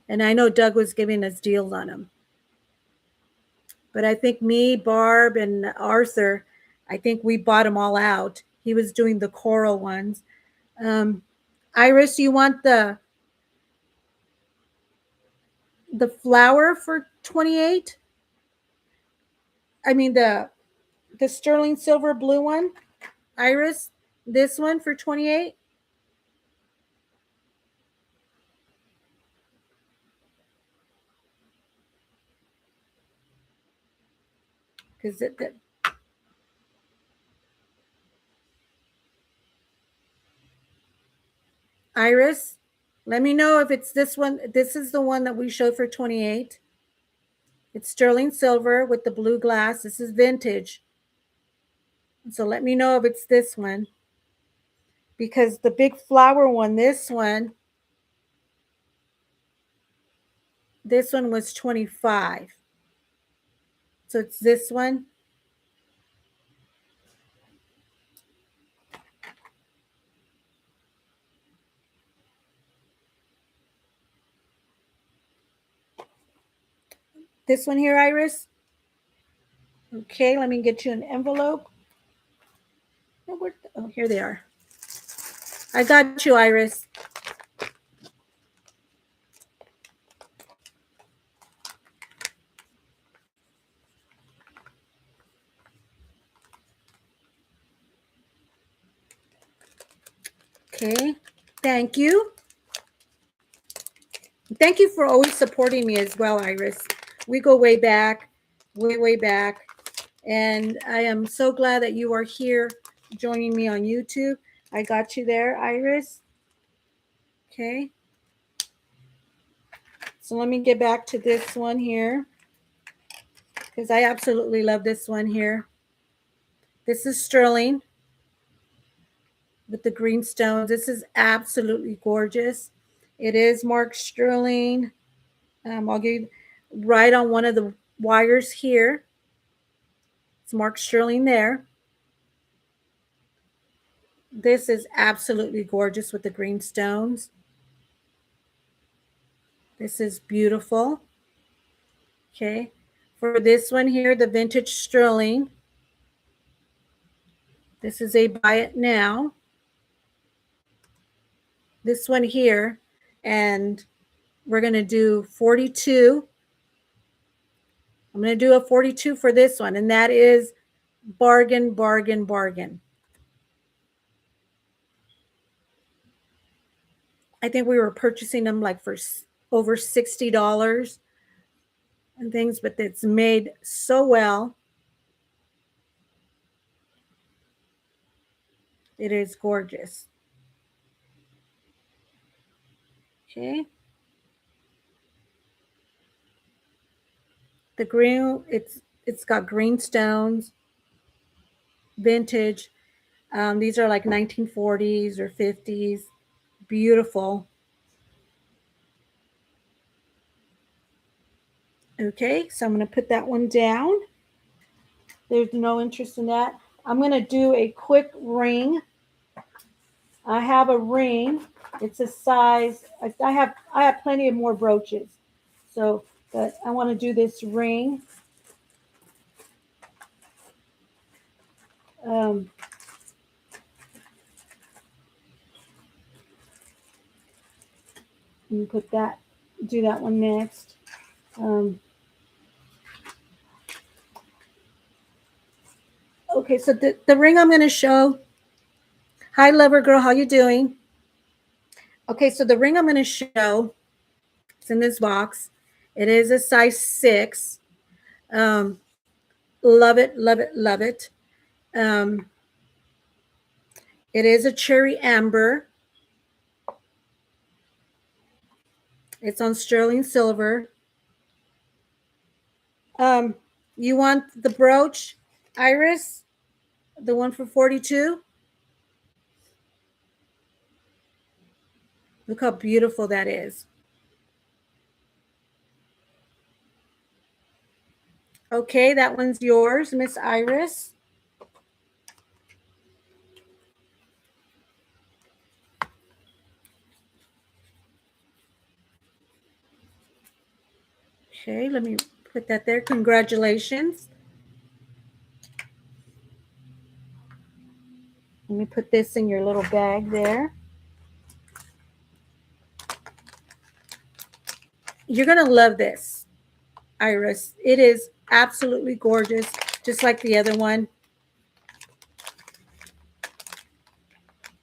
And I know Doug was giving us deals on them. But I think me, Barb, and Arthur, I think we bought them all out. He was doing the coral ones. Iris, you want the flower for 28? I mean the sterling silver blue one. Iris, this one for 28? Because Iris, let me know if it's this one. This is the one that we showed for 28. It's sterling silver with the blue glass. This is vintage. So let me know if it's this one. Because the big flower one, this one was 25. So it's this one. This one here, Iris. Okay, let me get you an envelope. Oh, here they are. I got you, Iris. Okay, thank you. Thank you for always supporting me as well, Iris. We go way back, way back. And I am so glad that you are here joining me on YouTube. I got you there, Iris. Okay. So let me get back to this one here because I absolutely love this one here. This is sterling with the green stones. This is absolutely gorgeous. It is marked sterling. I'll give you right on one of the wires here. It's marked sterling there. This is absolutely gorgeous with the green stones. This is beautiful. Okay. For this one here, the vintage sterling. This is a buy it now. This one here, and we're going to do 42. I'm going to do a 42 for this one, and that is bargain, bargain, bargain. I think we were purchasing them like for over $60 and things, but it's made so well. It is gorgeous. Okay. The green, it's got green stones, vintage. These are like 1940s or 50s. Beautiful. Okay, so I'm going to put that one down. There's no interest in that. I'm going to do a quick ring. I have a ring. It's a size. I have plenty of more brooches. So, but I want to do this ring. Um, and put that. Do that one next. Okay, so the ring I'm going to show. Hi, lover girl. How you doing? Okay, so the ring I'm going to show. It's in this box. It is a size 6. Love it, love it, love it. Um, it is a cherry amber. It's on sterling silver. Um, you want the brooch, Iris? The one for 42? Look how beautiful that is. Okay, that one's yours, Miss Iris. Okay, let me put that there. Congratulations. Let me put this in your little bag there. You're going to love this, Iris. It is absolutely gorgeous, just like the other one.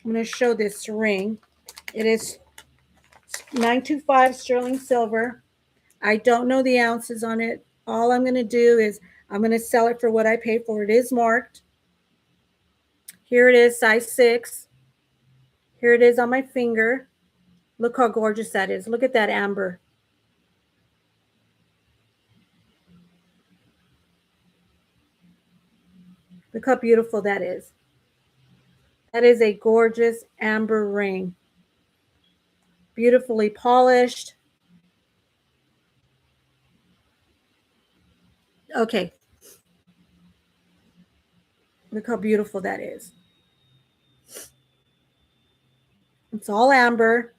I'm going to show this ring. It is 925 sterling silver. I don't know the ounces on it. All I'm going to do is I'm going to sell it for what I paid for. It is marked. Here it is, size 6. Here it is on my finger. Look how gorgeous that is. Look at that amber. Look how beautiful that is. That is a gorgeous amber ring. Beautifully polished. Okay. Look how beautiful that is. It's all amber.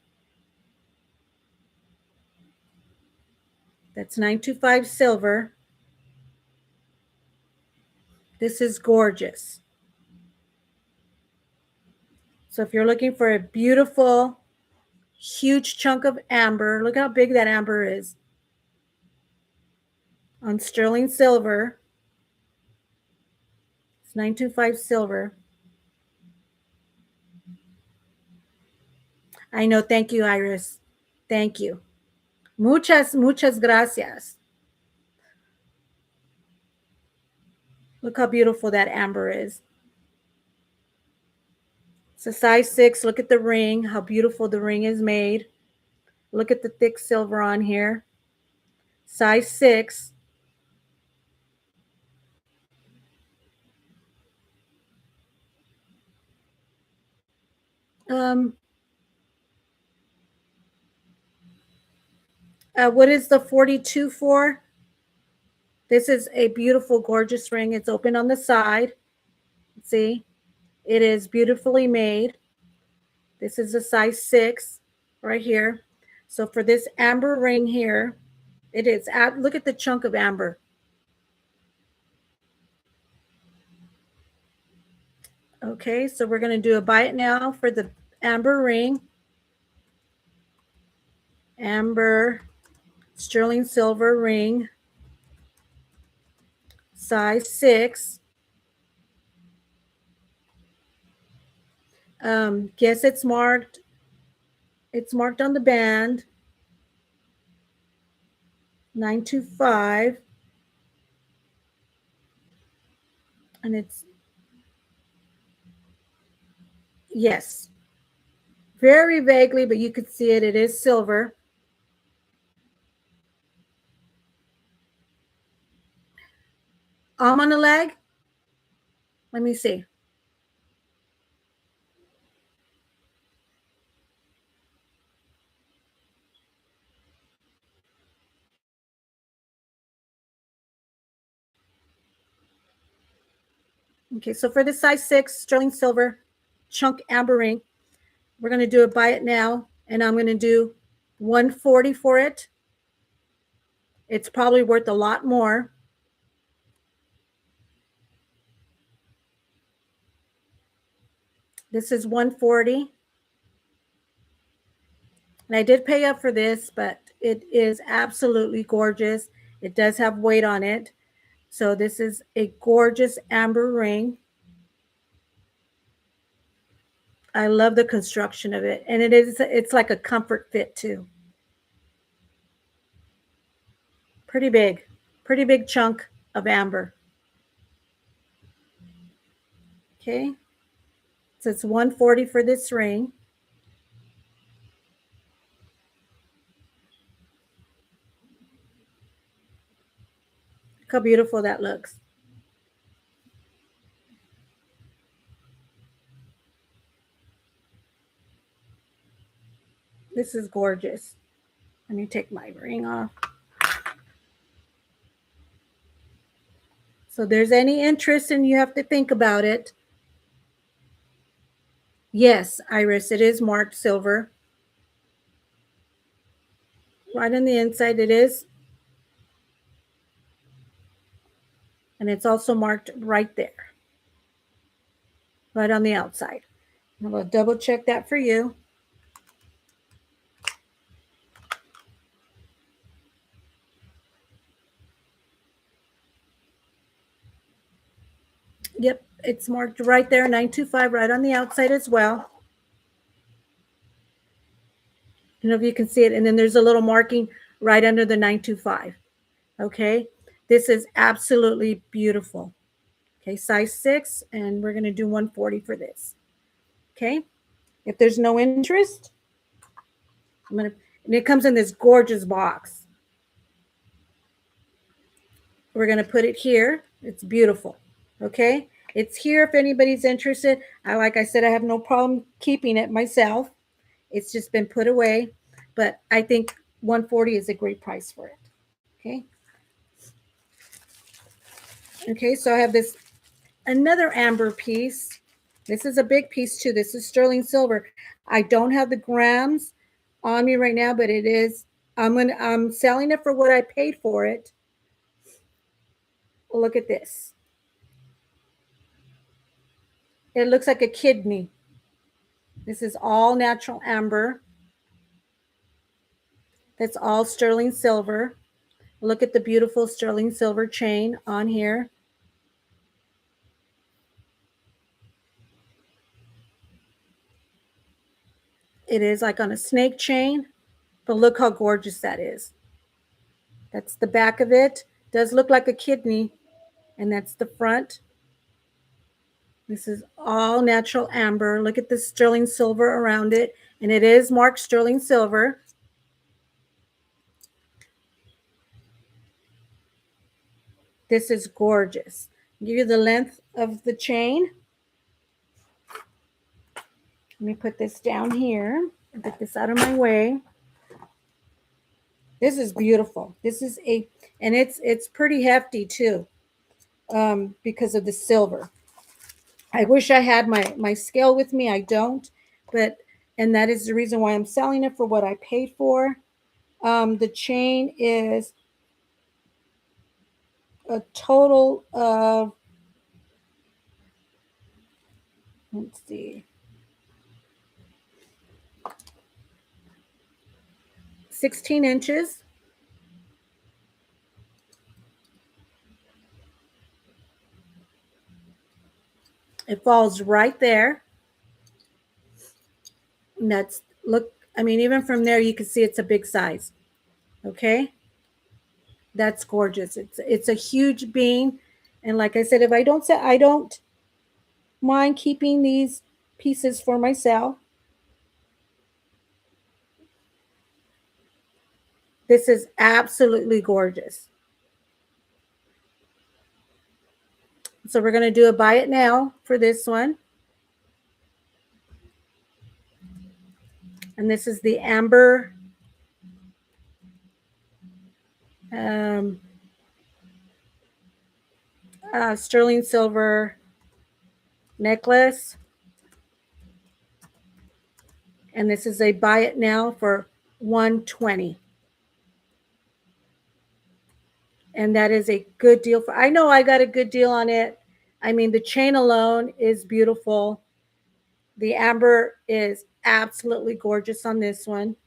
That's 925 silver. This is gorgeous. So if you're looking for a beautiful, huge chunk of amber, look how big that amber is. On sterling silver. It's 925 silver. I know. Thank you, Iris. Thank you. Muchas gracias. Look how beautiful that amber is. It's a size 6. Look at the ring, how beautiful the ring is made. Look at the thick silver on here. Size 6. What is the 42 for? This is a beautiful, gorgeous ring. It's open on the side. See, it is beautifully made. This is a size 6 right here. So for this amber ring here, it is, look at the chunk of amber. Okay, so we're going to do a buy it now for the amber ring. Amber sterling silver ring, size 6. Yes, it's marked. It's marked on the band. 925. And it's, yes, very vaguely, but you could see it. It is silver. Arm on the leg? Let me see. Okay, so for the size 6 sterling silver chunk amber ring, we're going to do a buy it now, and I'm going to do 140 for it. It's probably worth a lot more. This is 140. And I did pay up for this, but it is absolutely gorgeous. It does have weight on it. So this is a gorgeous amber ring. I love the construction of it. And it's like a comfort fit too. Pretty big chunk of amber. Okay. So it's 140 for this ring. Look how beautiful that looks. This is gorgeous. Let me take my ring off. So there's any interest and you have to think about it. Yes, Iris, it is marked silver. Right on the inside it is. And it's also marked right there. Right on the outside. I'm going to double check that for you. Yep, it's marked right there, 925, right on the outside as well. I don't know if you can see it. And then there's a little marking right under the 925. Okay, this is absolutely beautiful. Okay, size 6, and we're going to do 140 for this. Okay, if there's no interest, and it comes in this gorgeous box. We're going to put it here. It's beautiful. Okay, it's here if anybody's interested. Like I said, I have no problem keeping it myself. It's just been put away, but I think 140 is a great price for it. Okay. Okay, so I have this another amber piece. This is a big piece too. This is sterling silver. I don't have the grams on me right now, but it is. I'm selling it for what I paid for it. Look at this. It looks like a kidney. This is all natural amber. That's all sterling silver. Look at the beautiful sterling silver chain on here. It is like on a snake chain, but look how gorgeous that is. That's the back of it. Does look like a kidney, and that's the front. This is all natural amber. Look at the sterling silver around it, and it is marked sterling silver. This is gorgeous. I'll give you the length of the chain. Let me put this down here. Get this out of my way. This is beautiful. This is and it's pretty hefty too, because of the silver. I wish I had my scale with me. I don't, and that is the reason why I'm selling it for what I paid for. The chain is a total of, let's see, 16 inches. It falls right there. And that's, look, I mean, even from there, you can see it's a big size. Okay. That's gorgeous. It's a huge bean. And like I said, if I don't say, I don't mind keeping these pieces for myself. This is absolutely gorgeous. So we're going to do a buy it now for this one. And this is the amber sterling silver necklace. And this is a buy it now for 120. And that is a good deal for, I know I got a good deal on it. I mean, the chain alone is beautiful. The amber is absolutely gorgeous on this one.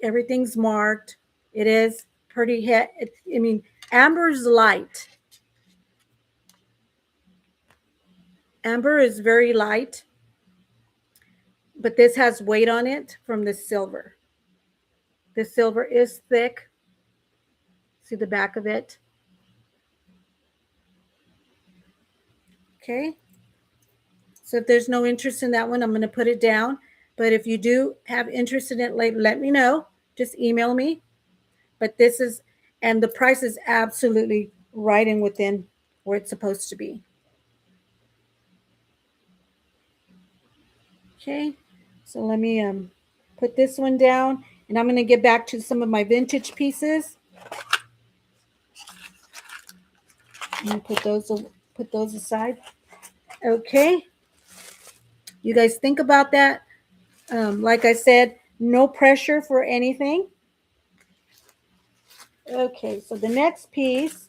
Everything's marked. It is pretty, I mean, amber's light. Amber is very light, but this has weight on it from the silver. The silver is thick. See the back of it? Okay. So if there's no interest in that one, I'm going to put it down. But if you do have interest in it, let me know. Just email me. But this is, and the price is absolutely right in within where it's supposed to be. Okay. So let me put this one down, and I'm going to get back to some of my vintage pieces. And put those aside. Okay. You guys think about that. Like I said, no pressure for anything. Okay, so the next piece,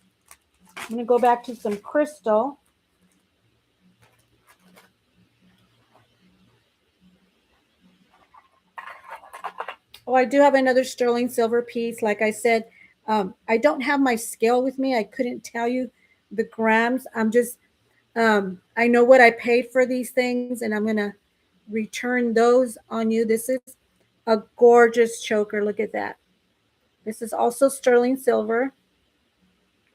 I'm going to go back to some crystal. Oh, I do have another sterling silver piece. Like I said, I don't have my scale with me. I couldn't tell you the grams. I know what I paid for these things, and I'm going to return those on you. This is a gorgeous choker. Look at that. This is also sterling silver.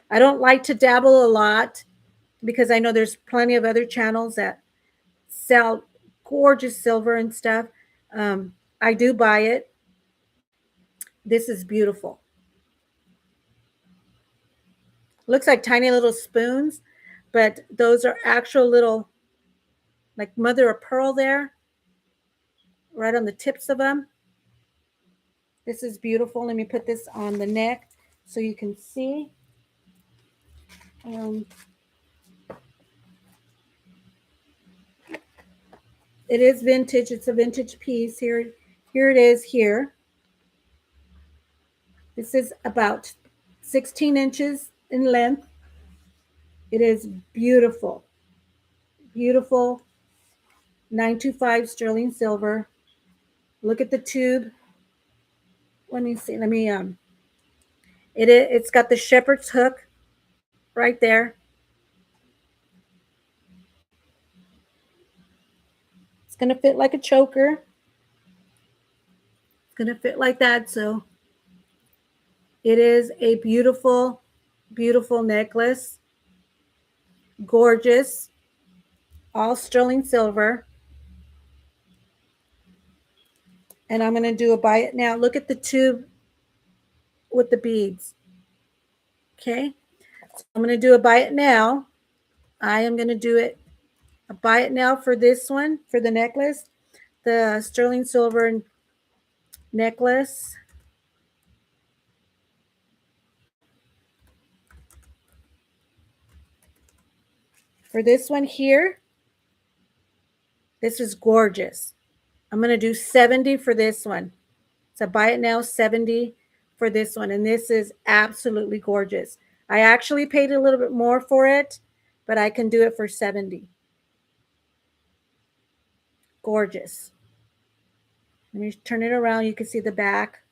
I don't like to dabble a lot because I know there's plenty of other channels that sell gorgeous silver and stuff. I do buy it. This is beautiful. Looks like tiny little spoons, but those are actual little, like mother of pearl there, right on the tips of them. This is beautiful. Let me put this on the neck so you can see. It is vintage. It's a vintage piece. Here it is here. This is about 16 inches in length. It is beautiful. Beautiful 925 sterling silver. Look at the tube. Let me see. It's got the shepherd's hook right there. It's going to fit like a choker. It's going to fit like that. So it is a beautiful, beautiful necklace. Gorgeous. All sterling silver. And I'm going to do a buy it now. Look at the tube with the beads. Okay. So I'm going to do a buy it now. I am going to do it. A buy it now for this one, for the necklace. The sterling silver necklace. For this one here, this is gorgeous. I'm going to do 70 for this one. So buy it now, 70 for this one. And this is absolutely gorgeous. I actually paid a little bit more for it, but I can do it for 70. Gorgeous. Let me turn it around. You can see the back.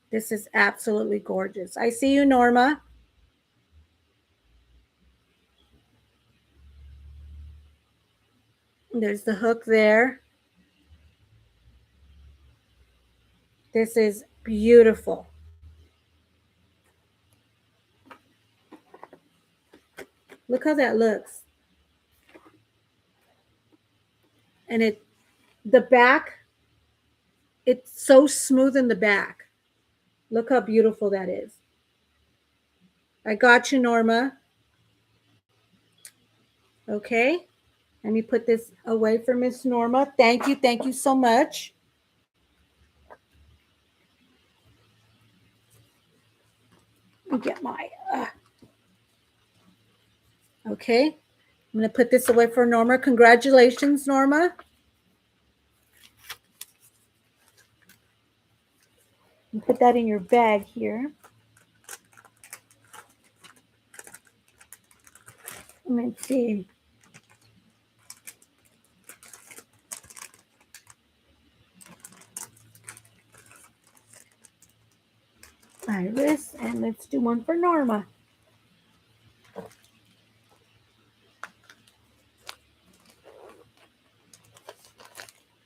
This is absolutely gorgeous. I see you, Norma. There's the hook there. This is beautiful. Look how that looks. And the back, it's so smooth in the back. Look how beautiful that is. I got you, Norma. Okay. Let me put this away for Miss Norma. Thank you. Thank you so much. Let me get my, okay. I'm going to put this away for Norma. Congratulations, Norma. Put that in your bag here. Let's see. Iris, and let's do one for Norma.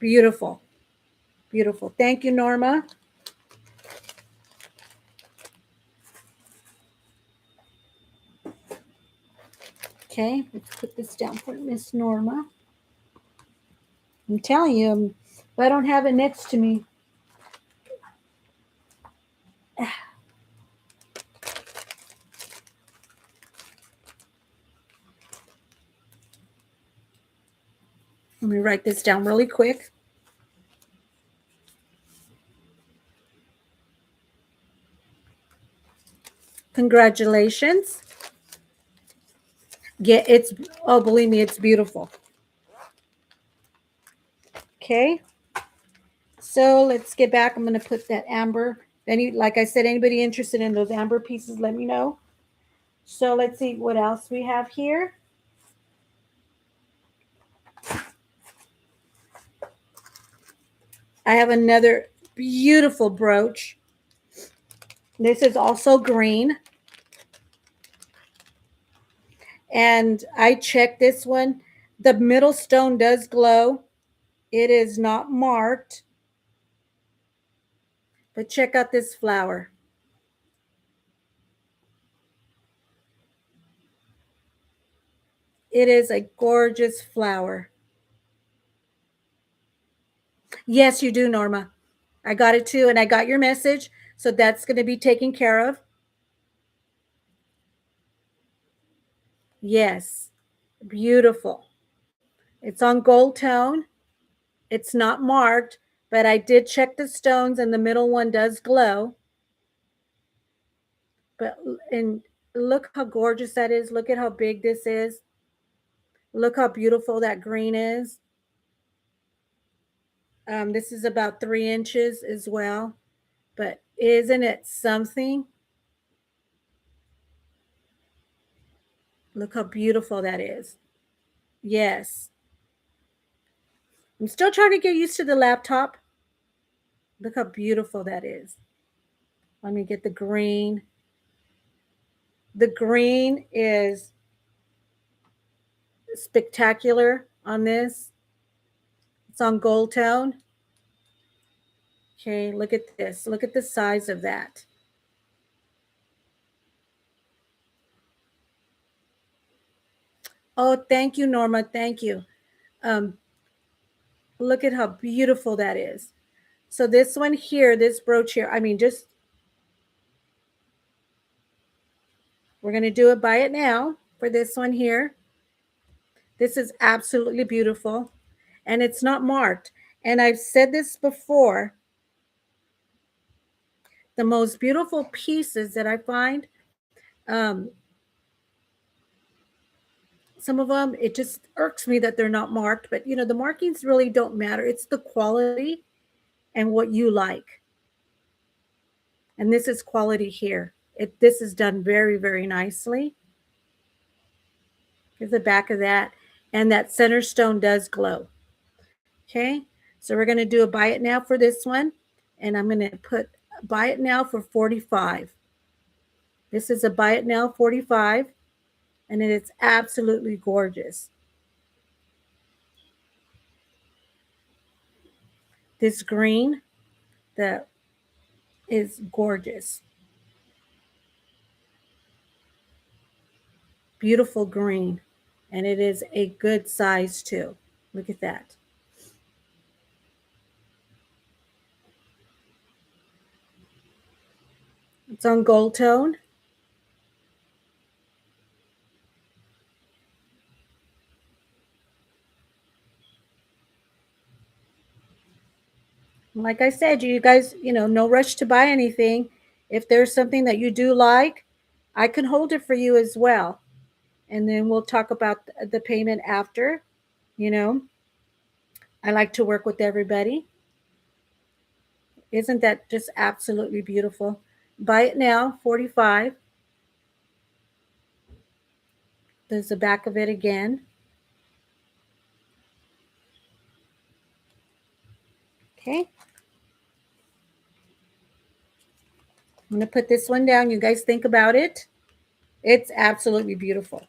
Beautiful. Beautiful. Thank you, Norma. Okay, let's put this down for Miss Norma. I'm telling you, if I don't have it next to me. Let me write this down really quick. Congratulations. Yeah, it's, oh, believe me, it's beautiful. Okay. So let's get back. I'm going to put that amber. Like I said, anybody interested in those amber pieces, let me know. So let's see what else we have here. I have another beautiful brooch. This is also green. And I checked this one. The middle stone does glow. It is not marked. But check out this flower. It is a gorgeous flower. Yes, you do, Norma. I got it too, and I got your message. So that's going to be taken care of. Yes, beautiful. It's on gold tone. It's not marked, but I did check the stones, and the middle one does glow. But and look how gorgeous that is. Look at how big this is. Look how beautiful that green is. This is about 3 inches as well. But isn't it something? Look how beautiful that is. Yes. I'm still trying to get used to the laptop. Look how beautiful that is. Let me get the green. The green is spectacular on this. It's on gold tone. Okay, look at this. Look at the size of that. Oh, thank you, Norma. Thank you. Um, look at how beautiful that is. So this one here, this brooch here, I mean, just we're going to do it by it now for this one here. This is absolutely beautiful, and it's not marked. And I've said this before, the most beautiful pieces that I find, um, some of them, it just irks me that they're not marked, but the markings really don't matter. It's the quality and what you like. And this is quality here. This is done very, very nicely. Here's the back of that. And that center stone does glow. Okay, so we're going to do a buy it now for this one. And I'm going to put buy it now for 45. This is a buy it now 45. And it's absolutely gorgeous. This green that is gorgeous. Beautiful green. And it is a good size too. Look at that. It's on gold tone. Like I said, you guys, no rush to buy anything. If there's something that you do like, I can hold it for you as well. And then we'll talk about the payment after. You know, I like to work with everybody. Isn't that just absolutely beautiful? Buy it now, 45. There's the back of it again. Okay. I'm going to put this one down. You guys think about it. It's absolutely beautiful.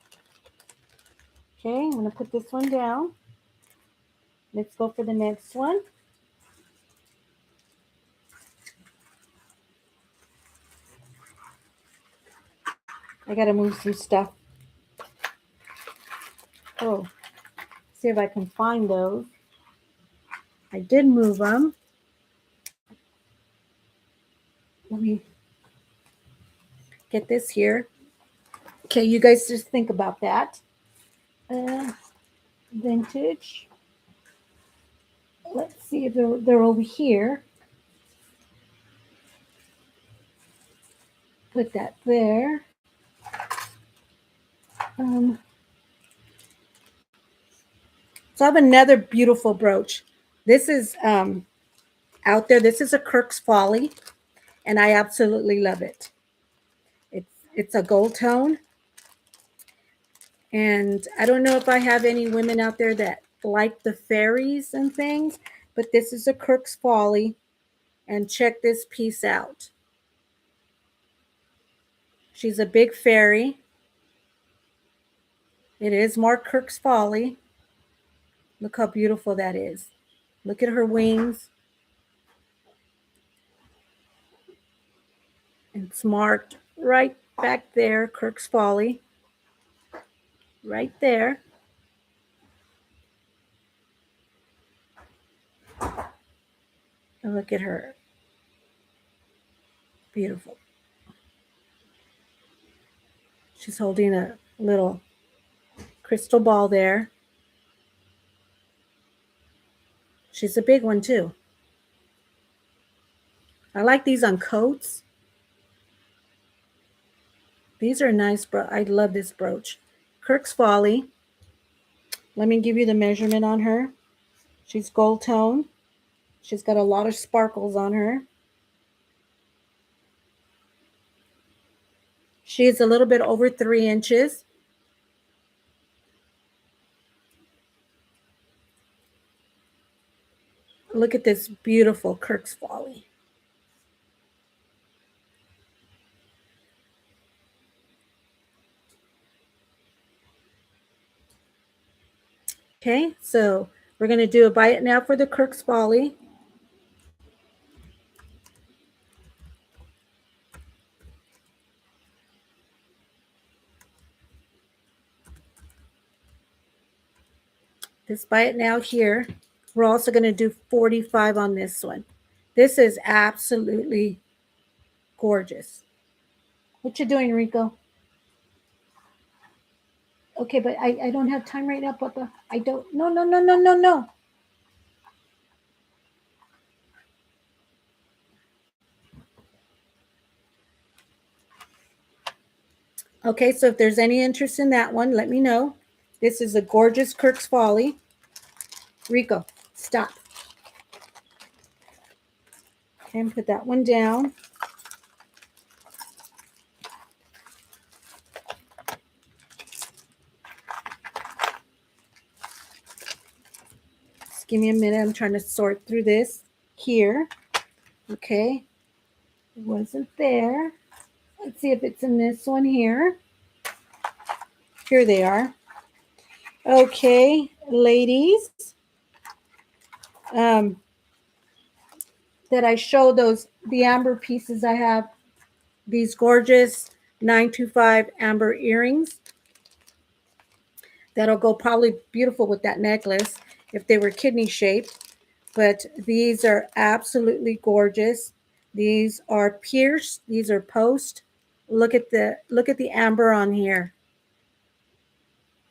Okay, I'm going to put this one down. Let's go for the next one. I gotta move some stuff. Oh, see if I can find those. I did move them. Let me get this here. Okay, you guys just think about that. Vintage. Let's see if they're over here. Put that there. Um, so I have another beautiful brooch. This is out there. This is a Kirk's Folly, and I absolutely love it. It's a gold tone, and I don't know if I have any women out there that like the fairies and things, but this is a Kirk's Folly, and check this piece out. She's a big fairy. It is more Kirk's Folly. Look how beautiful that is. Look at her wings. It's marked right back there, Kirk's Folly. Right there. And look at her. Beautiful. She's holding a little crystal ball there. She's a big one too. I like these on coats. These are nice, I love this brooch. Kirk's Folly. Let me give you the measurement on her. She's gold tone. She's got a lot of sparkles on her. She's a little bit over 3 inches. Look at this beautiful Kirk's Folly. Okay, so we're going to do a buy it now for the Kirk's Folly. This buy it now here. We're also going to do 45 on this one. This is absolutely gorgeous. What you doing, Rico? Okay, but I don't have time right now, Papa. I don't. No, no, no, no, no, no. Okay, so if there's any interest in that one, let me know. This is a gorgeous Kirk's Folly. Rico, stop. Okay, and put that one down. Just give me a minute. I'm trying to sort through this here. Okay, it wasn't there. Let's see if it's in this one here. Here they are. Okay, ladies. That I show the amber pieces I have. These gorgeous 925 amber earrings. That'll go probably beautiful with that necklace if they were kidney shaped. But these are absolutely gorgeous. These are pierced. These are post. Look at the amber on here.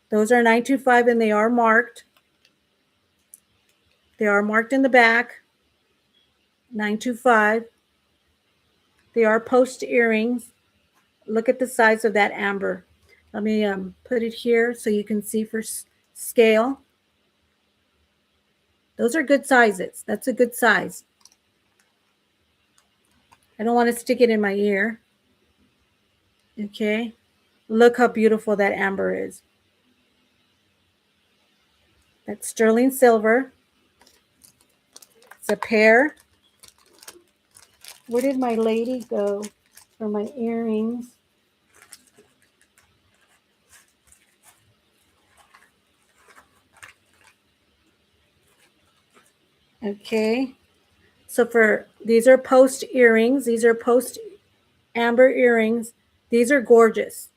Those are 925 and they are marked. They are marked in the back. 925. They are post earrings. Look at the size of that amber. Let me put it here so you can see for scale. Those are good sizes. That's a good size. I don't want to stick it in my ear. Okay. Look how beautiful that amber is. That's sterling silver. It's a pair. Where did my lady go for my earrings? Okay. So for these are post earrings. These are post amber earrings. These are gorgeous.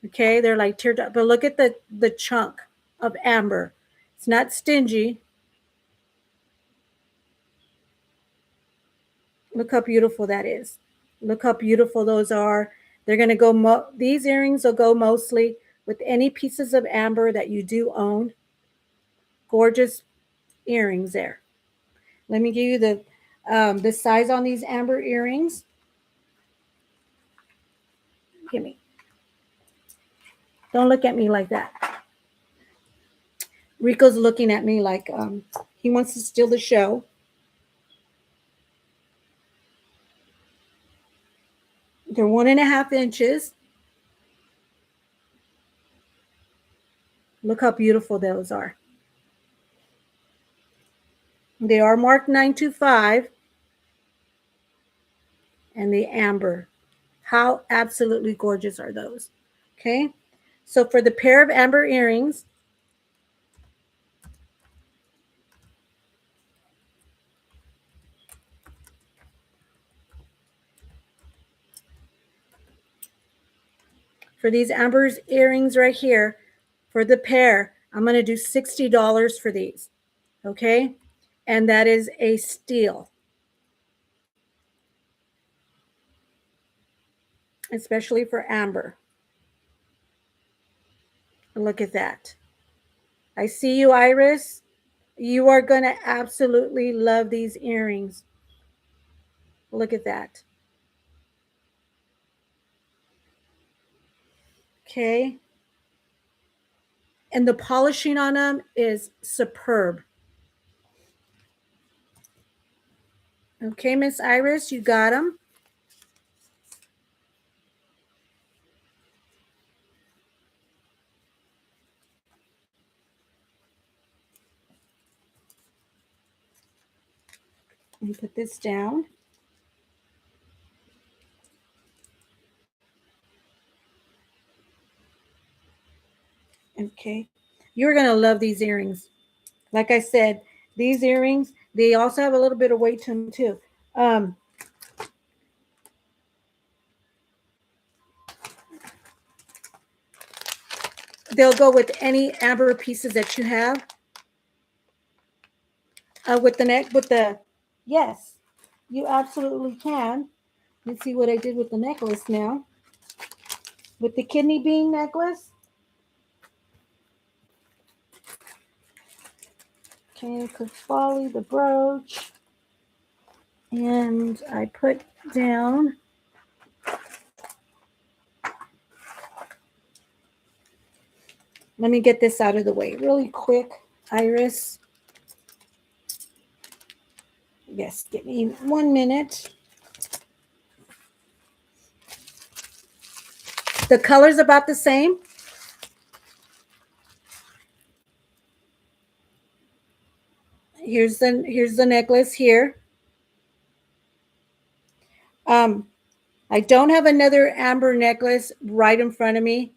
Okay, they're like teared up, but look at the chunk of amber. It's not stingy. Look how beautiful that is. Look how beautiful those are. They're going to go, these earrings will go mostly with any pieces of amber that you do own. Gorgeous earrings there. Let me give you the size on these amber earrings. Give me. Don't look at me like that. Rico's looking at me like he wants to steal the show. They're 1.5 inches. Look how beautiful those are. They are marked 925. And the amber. How absolutely gorgeous are those? Okay. So for the pair of amber earrings, for these amber earrings right here, for the pair, I'm going to do $60 for these. Okay. And that is a steal. Especially for amber. Look at that. I see you, Iris. You are going to absolutely love these earrings. Look at that. Okay. And the polishing on them is superb. Okay, Miss Iris, you got them. Let me put this down. Okay. You're going to love these earrings. Like I said, these earrings, they also have a little bit of weight to them too. They'll go with any amber pieces that you have. With the neck, yes, you absolutely can. Let's see what I did with the necklace now. With the kidney bean necklace. Okay, Kafali, the brooch. And I put down let me get this out of the way really quick, Iris. Yes, give me 1 minute. The color's about the same. Here's the necklace here. I don't have another amber necklace right in front of me,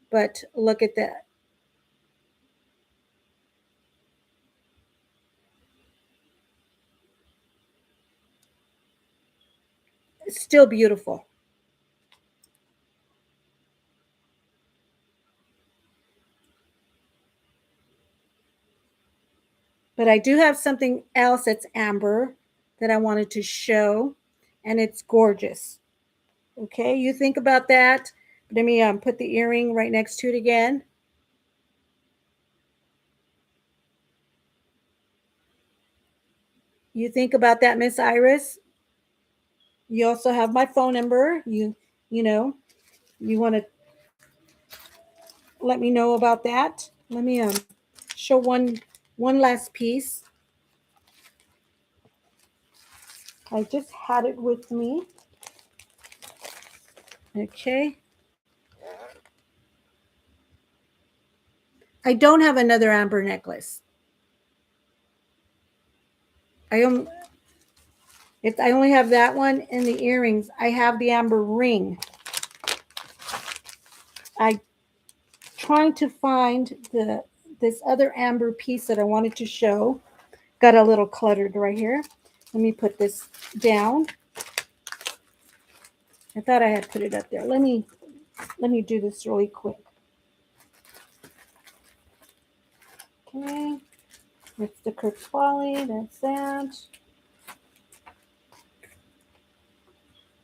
but look at that. It's still beautiful. But I do have something else that's amber that I wanted to show, and it's gorgeous. Okay, you think about that. Let me put the earring right next to it again. You think about that, Miss Iris. You also have my phone number. You know, you want to let me know about that. Let me show one last piece. I just had it with me. Okay. I don't have another amber necklace. I only have that one and the earrings. I have the amber ring. I trying to find this other amber piece that I wanted to show. got a little cluttered right here. Let me put this down. I thought I had put it up there. Let me do this really quick. Okay, that's the Kirk Folly. That's that.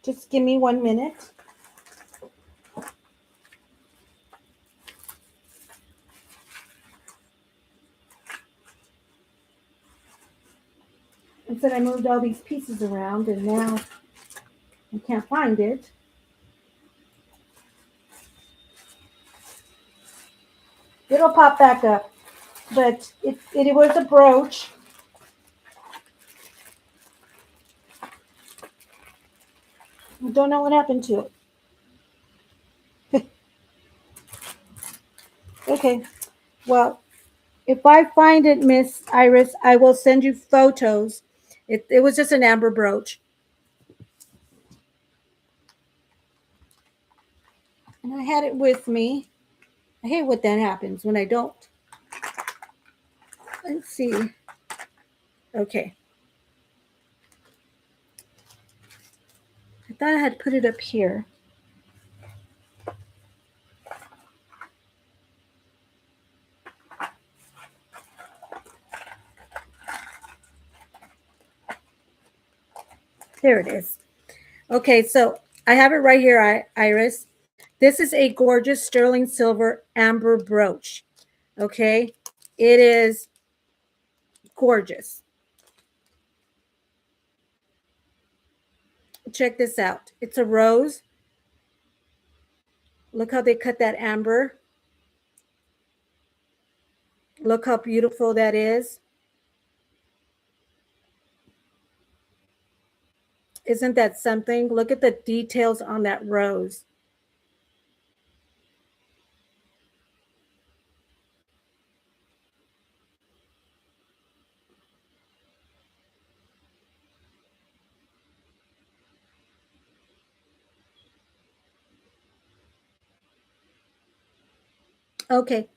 Just give me 1 minute. I said I moved all these pieces around and now I can't find it. It'll pop back up, but it was a brooch. I don't know what happened to it. Okay, well, if I find it, Miss Iris, I will send you photos. It was just an amber brooch. And I had it with me. I hate what that happens when I don't. Let's see. Okay. I thought I had put it up here. There it is. Okay, so I have it right here, Iris. This is a gorgeous sterling silver amber brooch. Okay, it is gorgeous. Check this out. It's a rose. Look how they cut that amber. Look how beautiful that is. Isn't that something? Look at the details on that rose. Okay.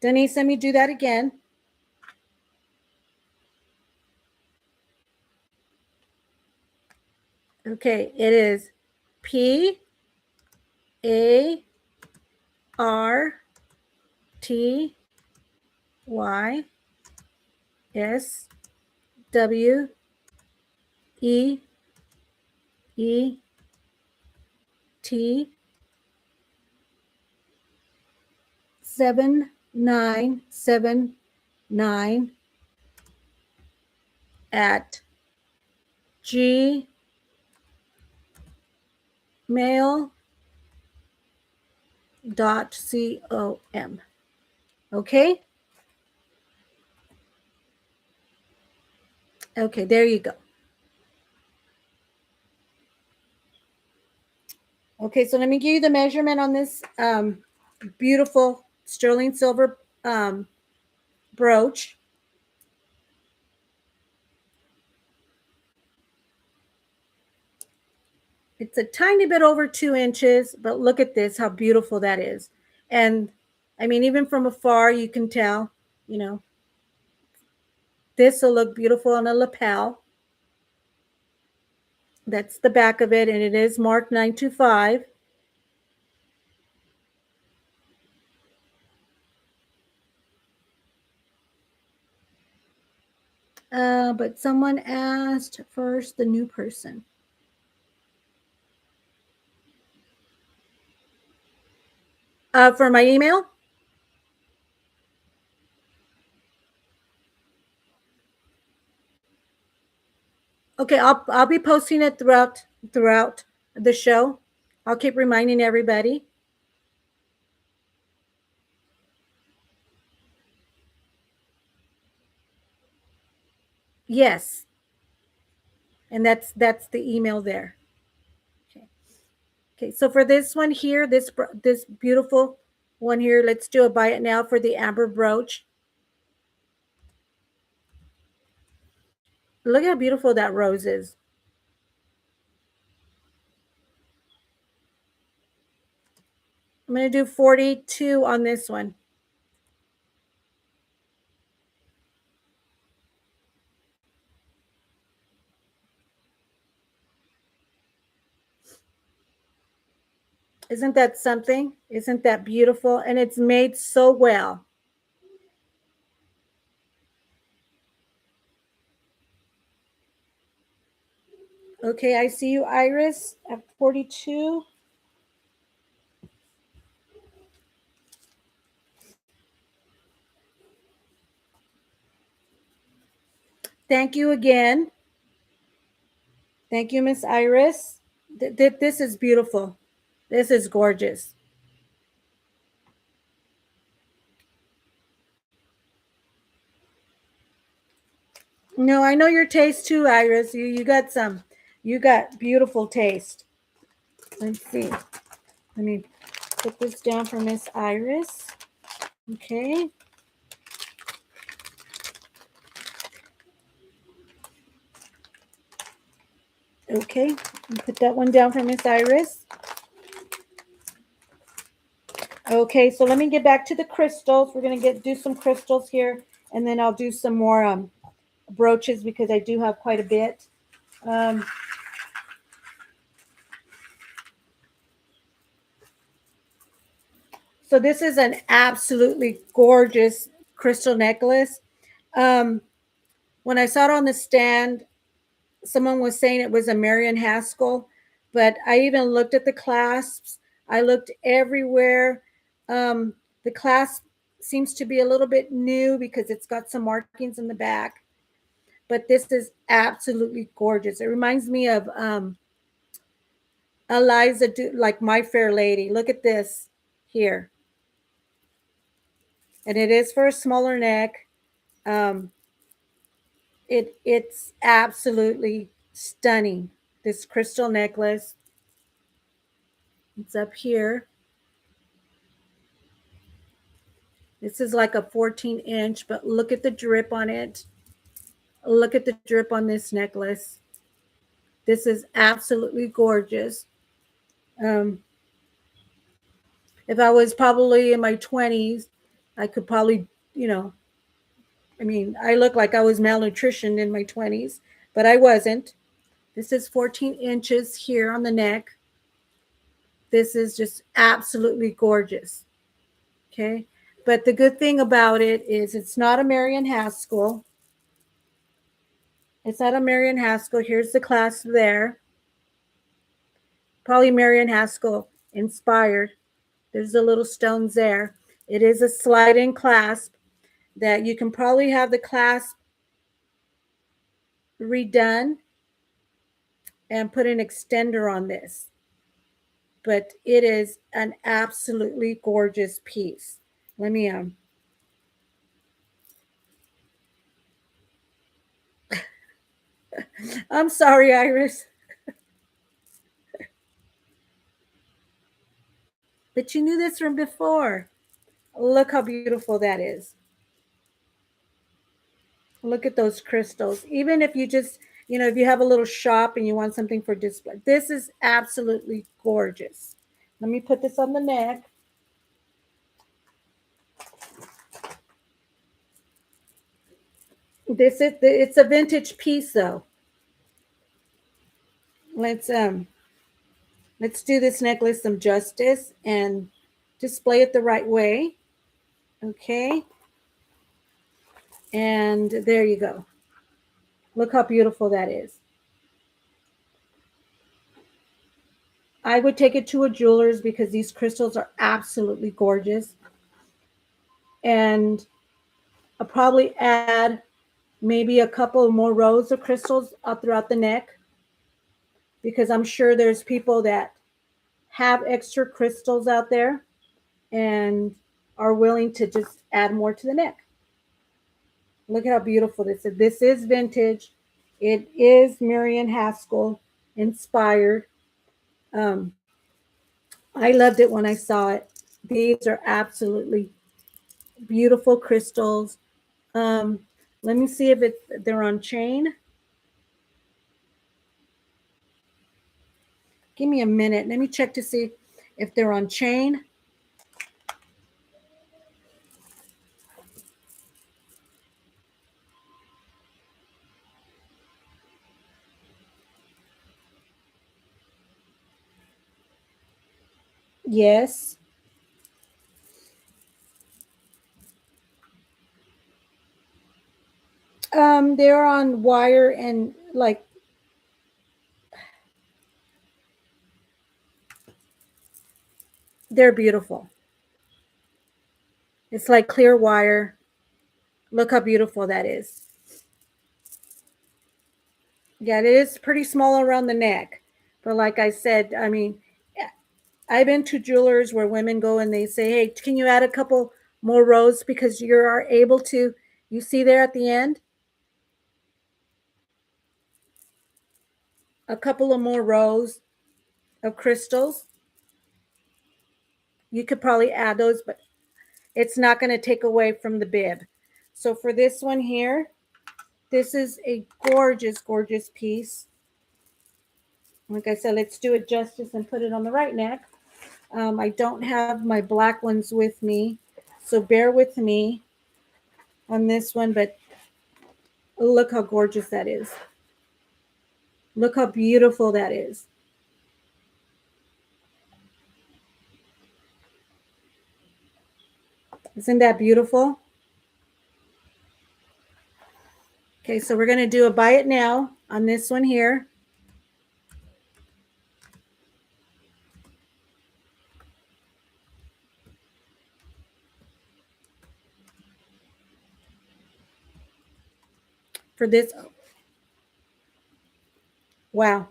Denise, let me do that again. Okay, it is P A R T Y S W E E T 7979 at gmail.com. Okay? Okay, there you go. Okay, so let me give you the measurement on this beautiful sterling silver brooch. It's a tiny bit over 2 inches, but look at this, how beautiful that is. And I mean, even from afar, you can tell, you know, this will look beautiful on a lapel. That's the back of it, and it is marked 925. But someone asked first, the new person. For my email? Okay, I'll be posting it throughout the show. I'll keep reminding everybody. Yes. And that's the email there. Okay. Okay, so for this one here, this beautiful one here, let's do a buy it now for the amber brooch. Look how beautiful that rose is. I'm going to do 42 on this one. Isn't that something? Isn't that beautiful? And it's made so well. Okay, I see you, Iris, at 42. Thank you again. Thank you, Miss Iris. This is beautiful. This is gorgeous. No, I know your taste too, Iris. You got some. You got beautiful taste. Let's see. Let me put this down for Miss Iris. Okay. Okay. Put that one down for Miss Iris. Okay, so let me get back to the crystals. We're gonna do some crystals here, and then I'll do some more brooches because I do have quite a bit. Um, so this is an absolutely gorgeous crystal necklace. Um, when I saw it on the stand, someone was saying it was a Marian Haskell, but I even looked at the clasps. I looked everywhere. Um, the clasp seems to be a little bit new because it's got some markings in the back, but this is absolutely gorgeous. It reminds me of Eliza, like My Fair Lady. Look at this here, and it is for a smaller neck. Um, it's absolutely stunning. This crystal necklace. It's up here. This is like a 14-inch, but look at the drip on it. Look at the drip on this necklace. This is absolutely gorgeous. Um, if I was probably in my 20s, I could probably, I mean, I look like I was malnutritioned in my 20s, but I wasn't. This is 14 inches here on the neck. This is just absolutely gorgeous. Okay. But the good thing about it is it's not a Marian Haskell. It's not a Marian Haskell. Here's the clasp there. Probably Marian Haskell inspired. There's the little stones there. It is a slide-in clasp that you can probably have the clasp redone and put an extender on this. But it is an absolutely gorgeous piece. Let me I'm sorry, Iris, but you knew this from before. Look how beautiful that is. Look at those crystals. Even if you just, if you have a little shop and you want something for display, this is absolutely gorgeous. Let me put this on the neck. It's a vintage piece though. Let's let's do this necklace some justice and display it the right way. Okay. And there you go. Look how beautiful that is. I would take it to a jeweler's because these crystals are absolutely gorgeous. And I'll probably add maybe a couple more rows of crystals up throughout the neck because I'm sure there's people that have extra crystals out there and are willing to just add more to the neck. Look at how beautiful this is. This is vintage. It is Marian Haskell inspired. Um, I loved it when I saw it. These are absolutely beautiful crystals. Um, let me see if they're on chain. Give me a minute. Let me check to see if they're on chain. Yes. They're on wire and like they're beautiful. It's like clear wire. Look how beautiful that is. Yeah, it is pretty small around the neck. But like I said, I mean, I've been to jewelers where women go and they say, "Hey, can you add a couple more rows because you are able to?" You see there at the end, a couple of more rows of crystals. You could probably add those, but it's not going to take away from the bib. So for this one here, this is a gorgeous, gorgeous piece. Like I said, let's do it justice and put it on the right neck. I don't have my black ones with me, so bear with me on this one, but look how gorgeous that is. Look how beautiful that is. Isn't that beautiful? Okay, so we're going to do a buy it now on this one here. For this, wow.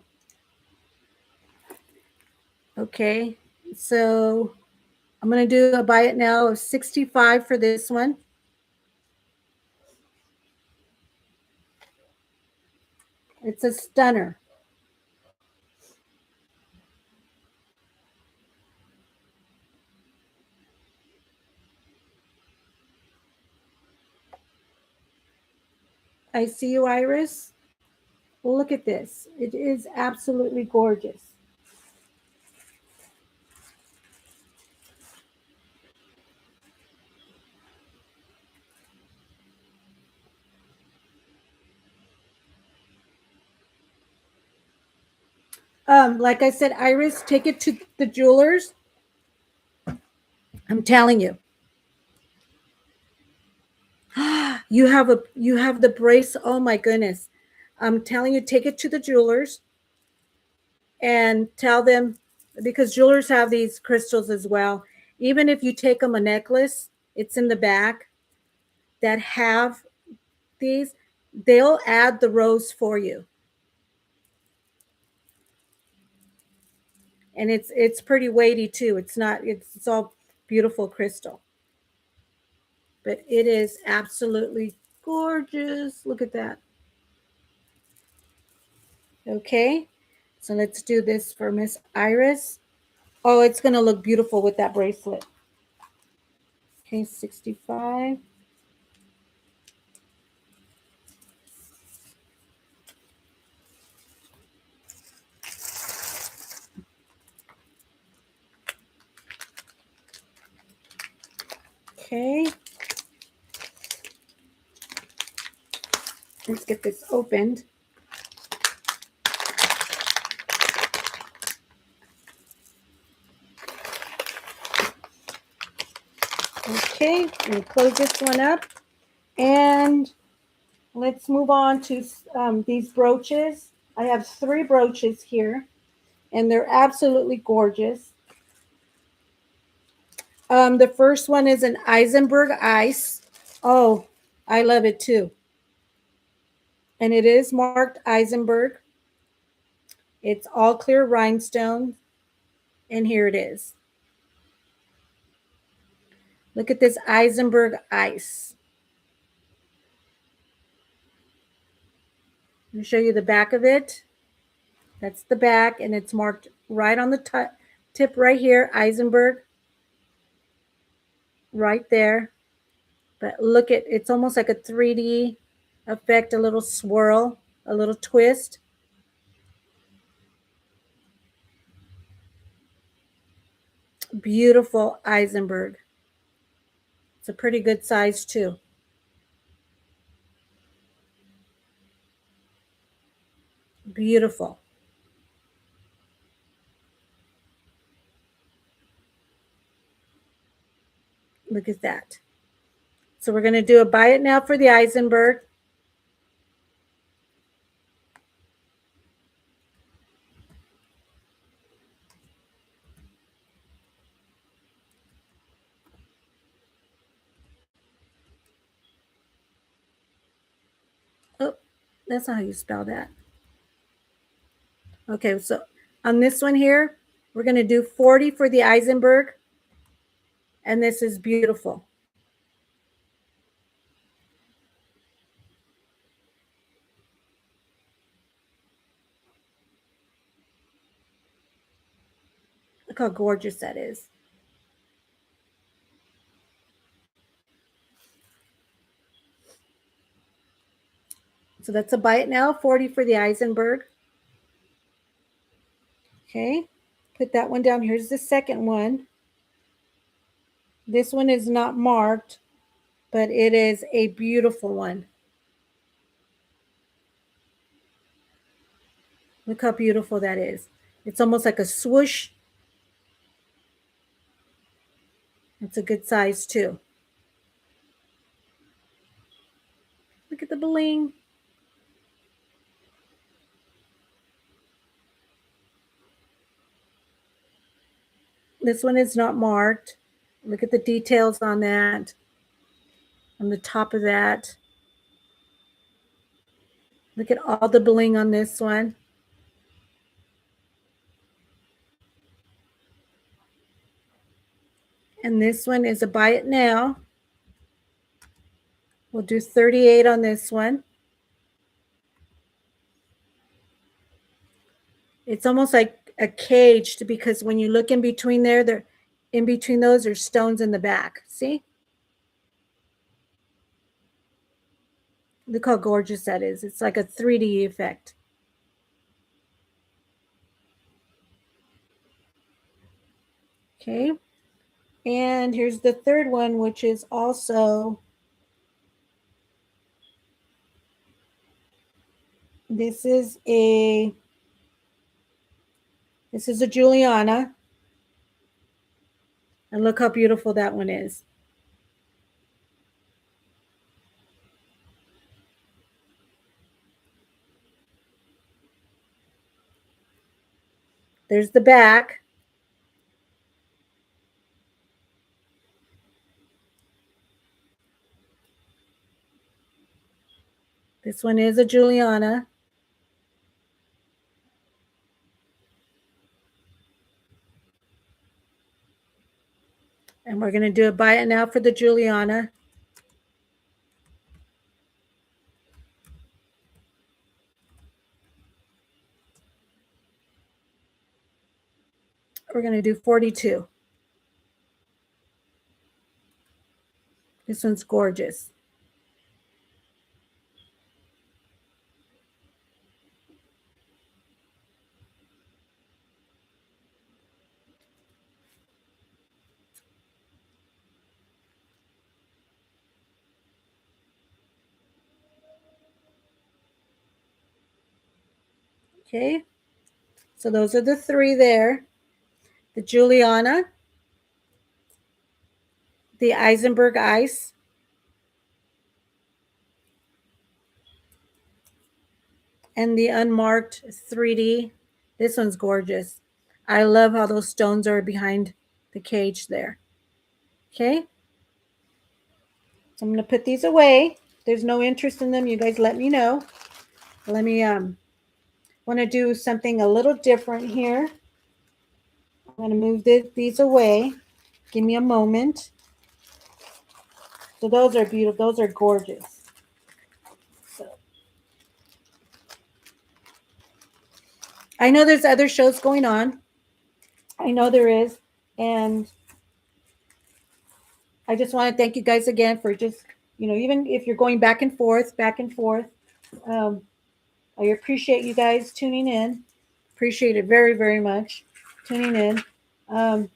Okay, so I'm going to do a buy it now of 65 for this one. It's a stunner. I see you, Iris. Well, look at this. It is absolutely gorgeous. Like I said, Iris, take it to the jewelers. I'm telling you. You have the brace. Oh my goodness. I'm telling you, take it to the jewelers and tell them because jewelers have these crystals as well. Even if you take them a necklace, it's in the back that have these, they'll add the rose for you. And it's pretty weighty too. It's not it's all beautiful crystal. But it is absolutely gorgeous. Look at that. Okay. So let's do this for Miss Iris. Oh, it's going to look beautiful with that bracelet. Okay, 65. Okay. Let's get this opened. Okay, and close this one up. And let's move on to these brooches. I have 3 brooches here, and they're absolutely gorgeous. The first one is an Eisenberg ice. Oh, I love it too. And it is marked Eisenberg. It's all clear rhinestone. And here it is. Look at this Eisenberg ice. Let me show you the back of it. That's the back, and it's marked right on the tip right here, Eisenberg, right there. But look at it's almost like a 3D effect, a little swirl, a little twist. Beautiful Eisenberg. It's a pretty good size too. Beautiful. Look at that. So we're going to do a buy it now for the Eisenberg. Oh, that's not how you spell that. Okay, so on this one here, we're going to do 40 for the Eisenberg. And this is beautiful. Look how gorgeous that is. So that's a buy it now, 40 for the Eisenberg. Okay, put that one down. Here's the second one. This one is not marked, but it is a beautiful one. Look how beautiful that is. It's almost like a swoosh. It's a good size too. Look at the bling. This one is not marked. Look at the details on that. On the top of that. Look at all the bling on this one. And this one is a buy it now. We'll do 38 on this one. It's almost like a caged because when you look in between there, in between those, there's stones in the back. See? Look how gorgeous that is. It's like a 3D effect. Okay. And here's the third one, which is also, this is a Juliana. And look how beautiful that one is. There's the back. This one is a Juliana. And we're going to do a buy it now for the Juliana. We're going to do 42. This one's gorgeous. Okay. So those are the three there. The Juliana, the Eisenberg Ice, and the unmarked 3D. This one's gorgeous. I love how those stones are behind the cage there. Okay. So I'm going to put these away. There's no interest in them. You guys let me know. Let me want to do something a little different here. I'm going to move these away. Give me a moment. So those are beautiful. Those are gorgeous. So I know there's other shows going on. I know there is. And I just want to thank you guys again for just, even if you're going back and forth. I appreciate you guys tuning in. Appreciate it very, very much. Tuning in. I'm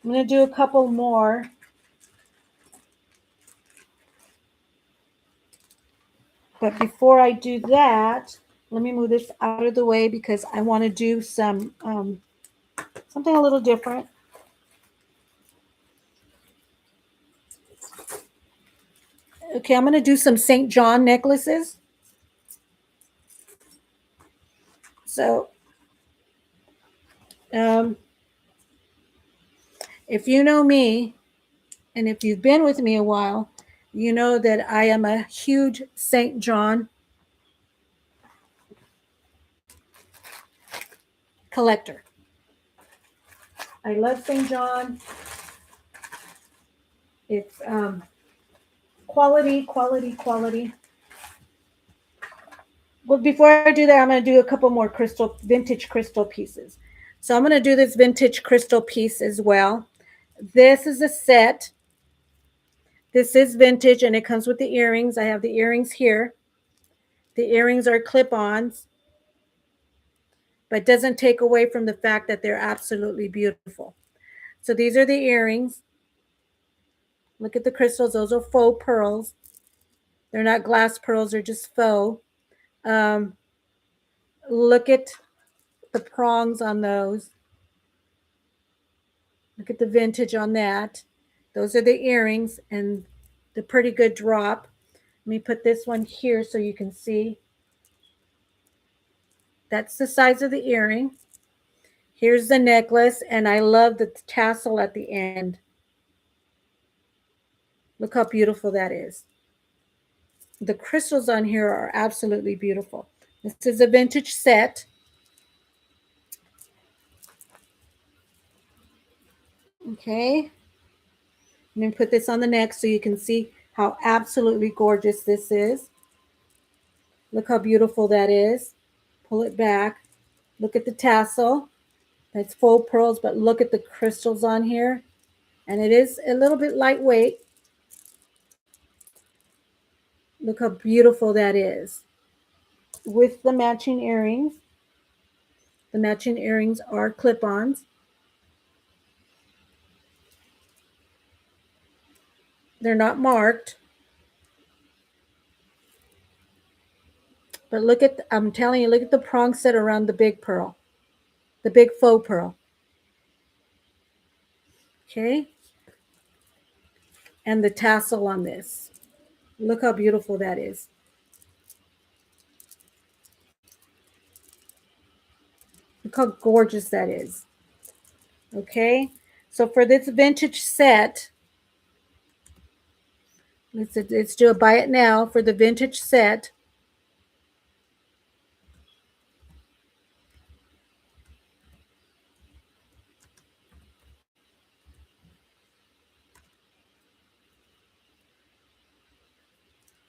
going to do a couple more. But before I do that, let me move this out of the way because I want to do some something a little different. Okay, I'm going to do some St. John necklaces. So, um, if you know me, and if you've been with me a while, you know that I am a huge St. John collector. I love St. John. It's quality, quality, quality. Well, before I do that, I'm going to do a couple more vintage crystal pieces. So I'm going to do this vintage crystal piece as well. This is a set. This is vintage and it comes with the earrings. I have the earrings here. The earrings are clip-ons, but doesn't take away from the fact that they're absolutely beautiful. So these are the earrings. Look at the crystals. Those are faux pearls. They're not glass pearls. They're just faux. Um, Look at the prongs on those. Look at the vintage on that. Those are the earrings and the pretty good drop. Let me put this one here so you can see. That's the size of the earring. Here's the necklace, and I love the tassel at the end. Look how beautiful that is. The crystals on here are absolutely beautiful. This is a vintage set. Okay. I'm going to put this on the neck so you can see how absolutely gorgeous this is. Look how beautiful that is. Pull it back. Look at the tassel. That's faux pearls, but look at the crystals on here. And it is a little bit lightweight. Look how beautiful that is. With the matching earrings. The matching earrings are clip-ons. They're not marked. But look at, I'm telling you, look at the prong set around the big pearl. The big faux pearl. Okay. And the tassel on this. Look how beautiful that is. Look how gorgeous that is. Okay. So for this vintage set, let's do a buy it now for the vintage set.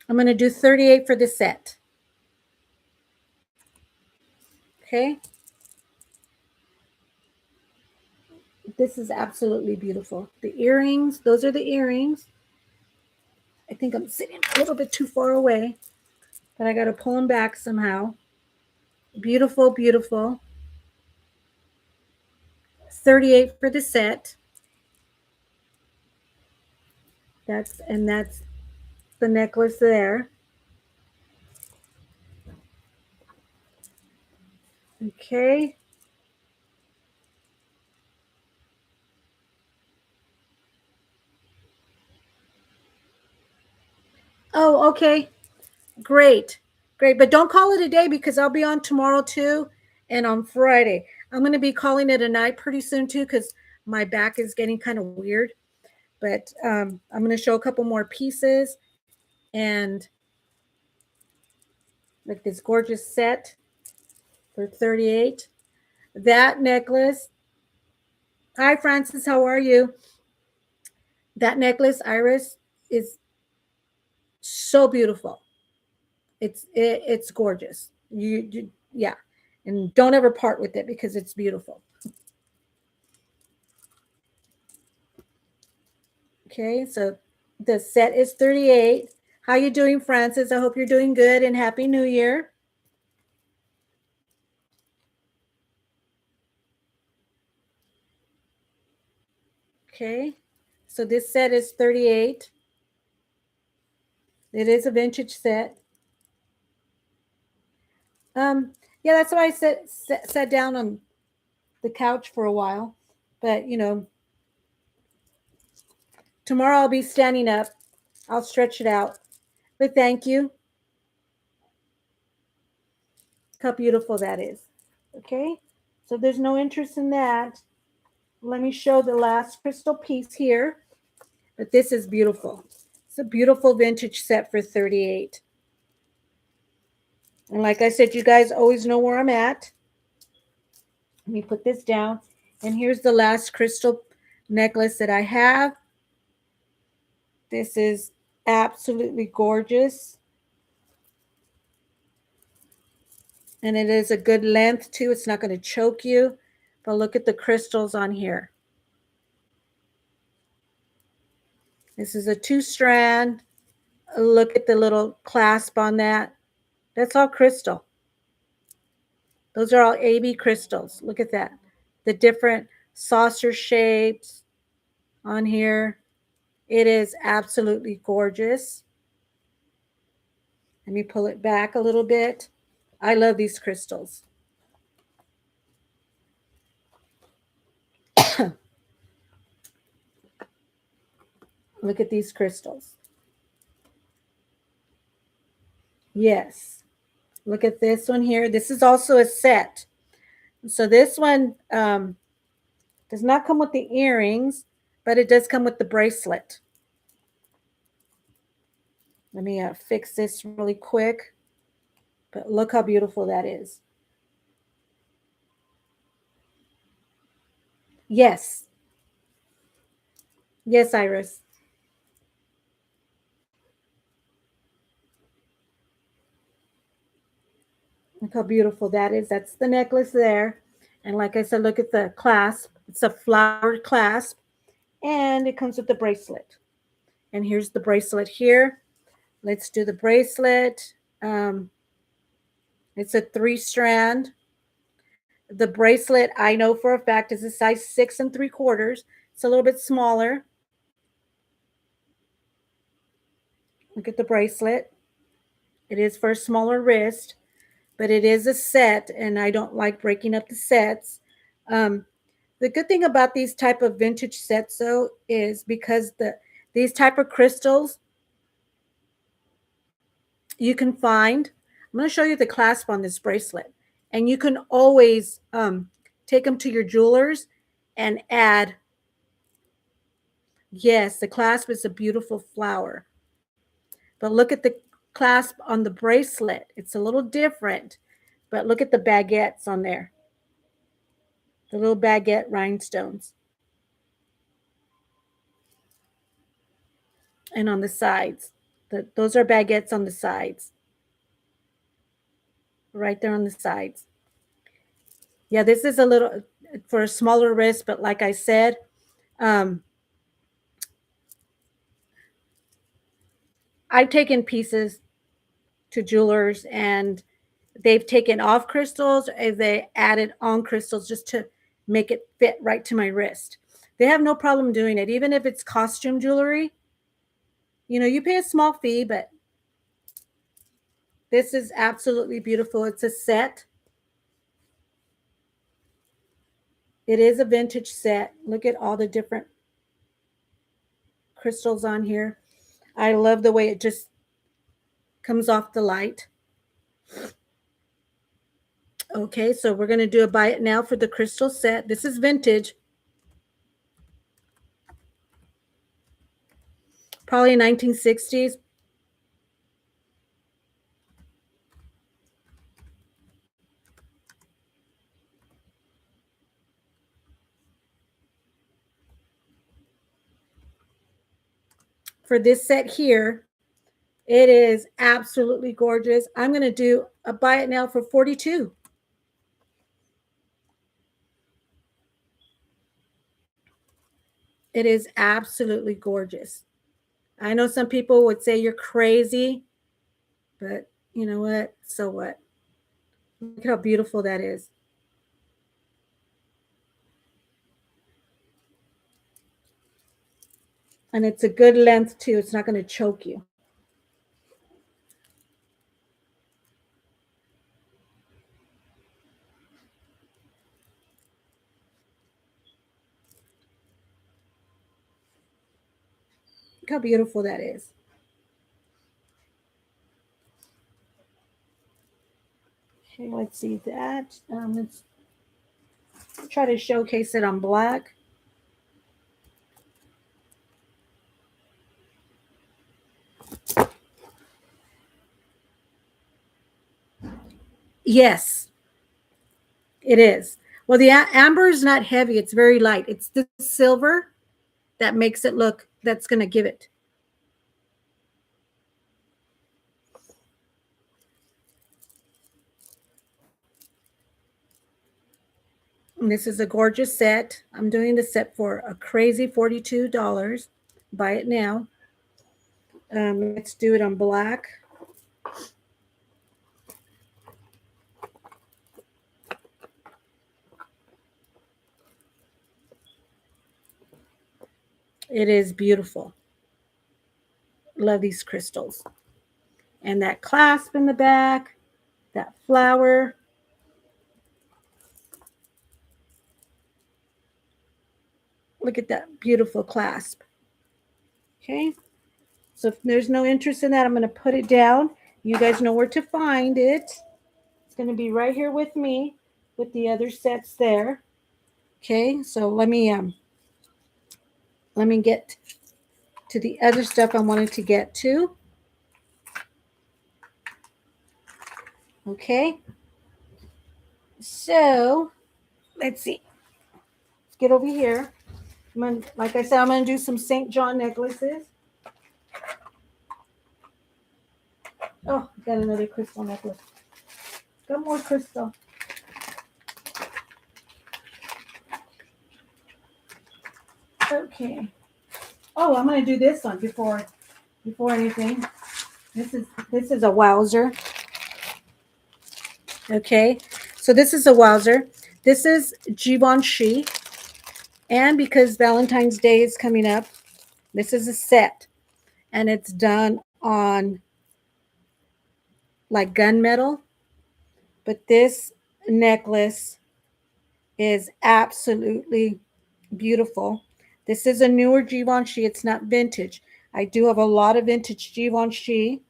I'm going to do 38 for the set. Okay. This is absolutely beautiful. The earrings, those are the earrings. I think I'm sitting a little bit too far away, but I got to pull them back somehow. Beautiful, beautiful. 38 for the set. That's the necklace there. Okay. Oh, okay. Great. Great. But don't call it a day because I'll be on tomorrow too and on Friday. I'm going to be calling it a night pretty soon too because my back is getting kind of weird. But I'm going to show a couple more pieces and like this gorgeous set for 38. That necklace. Hi, Francis. How are you? That necklace, Iris, is so beautiful. It's gorgeous. Yeah, and don't ever part with it because it's beautiful. Okay, so the set is 38. How you doing, Francis? I hope you're doing good and happy New Year. Okay, so this set is 38. It is a vintage set. Yeah, that's why I sat down on the couch for a while. But tomorrow I'll be standing up. I'll stretch it out. But thank you. Look how beautiful that is. Okay, so there's no interest in that. Let me show the last crystal piece here. But this is beautiful. It's a beautiful vintage set for 38. And like I said, you guys always know where I'm at. Let me put this down. And here's the last crystal necklace that I have. This is absolutely gorgeous. And it is a good length too. It's not going to choke you. But look at the crystals on here. This is a 2-strand. Look at the little clasp on that. That's all crystal. Those are all AB crystals. Look at that. The different saucer shapes on here. It is absolutely gorgeous. Let me pull it back a little bit. I love these crystals. Look at these crystals. Yes. Look at this one here. This is also a set. So this one does not come with the earrings, but it does come with the bracelet. Let me fix this really quick. But look how beautiful that is. Yes. Yes, Iris. Look how beautiful that is. That's the necklace there. And like I said, look at the clasp. It's a flower clasp. And it comes with the bracelet. And here's the bracelet here. Let's do the bracelet. It's a 3-strand. The bracelet, I know for a fact, is a size 6 3/4. It's a little bit smaller. Look at the bracelet. It is for a smaller wrist, but it is a set, and I don't like breaking up the sets. The good thing about these type of vintage sets, though, is because these type of crystals you can find. I'm going to show you the clasp on this bracelet, and you can always take them to your jewelers and add. Yes, the clasp is a beautiful flower, but look at the clasp on the bracelet. It's a little different, but look at the baguettes on there, the little baguette rhinestones, and on the sides. Those are baguettes on the sides, right there on the sides. Yeah, this is a little for a smaller wrist, but like I said, I've taken pieces to jewelers and they've taken off crystals and they added on crystals just to make it fit right to my wrist. They have no problem doing it, even if it's costume jewelry. You know, you pay a small fee, but this is absolutely beautiful. It's a set. It is a vintage set. Look at all the different crystals on here. I love the way it just comes off the light. Okay, so we're going to do a buy it now for the crystal set. This is vintage. Probably 1960s. For this set here, it is absolutely gorgeous. I'm going to do a buy it now for 42. It is absolutely gorgeous. I know some people would say you're crazy, but you know what? So what? Look how beautiful that is. And it's a good length too. It's not going to choke you. Look how beautiful that is. Okay, let's see that. Let's try to showcase it on black. Yes, it is. Well, the amber is not heavy. It's very light. It's the silver that makes it look, that's going to give it. And this is a gorgeous set. I'm doing the set for a crazy $42. Buy it now. Let's do it on black. It is beautiful. Love these crystals. And that clasp in the back, that flower. Look at that beautiful clasp. Okay. So if there's no interest in that, I'm going to put it down. You guys know where to find it. It's going to be right here with me with the other sets there. Okay. So let me get to the other stuff I wanted to get to. Okay. So let's see. Let's get over here. Like I said, I'm going to do some St. John necklaces. Oh, got another crystal necklace. Got more crystal. Okay. Oh, I'm going to do this one before anything. This is a wowzer. Okay. So this is a wowzer. This is Givenchy. And because Valentine's Day is coming up, this is a set. And it's done on like gunmetal. But this necklace is absolutely beautiful. This is a newer Givenchy. It's not vintage. I do have a lot of vintage Givenchy,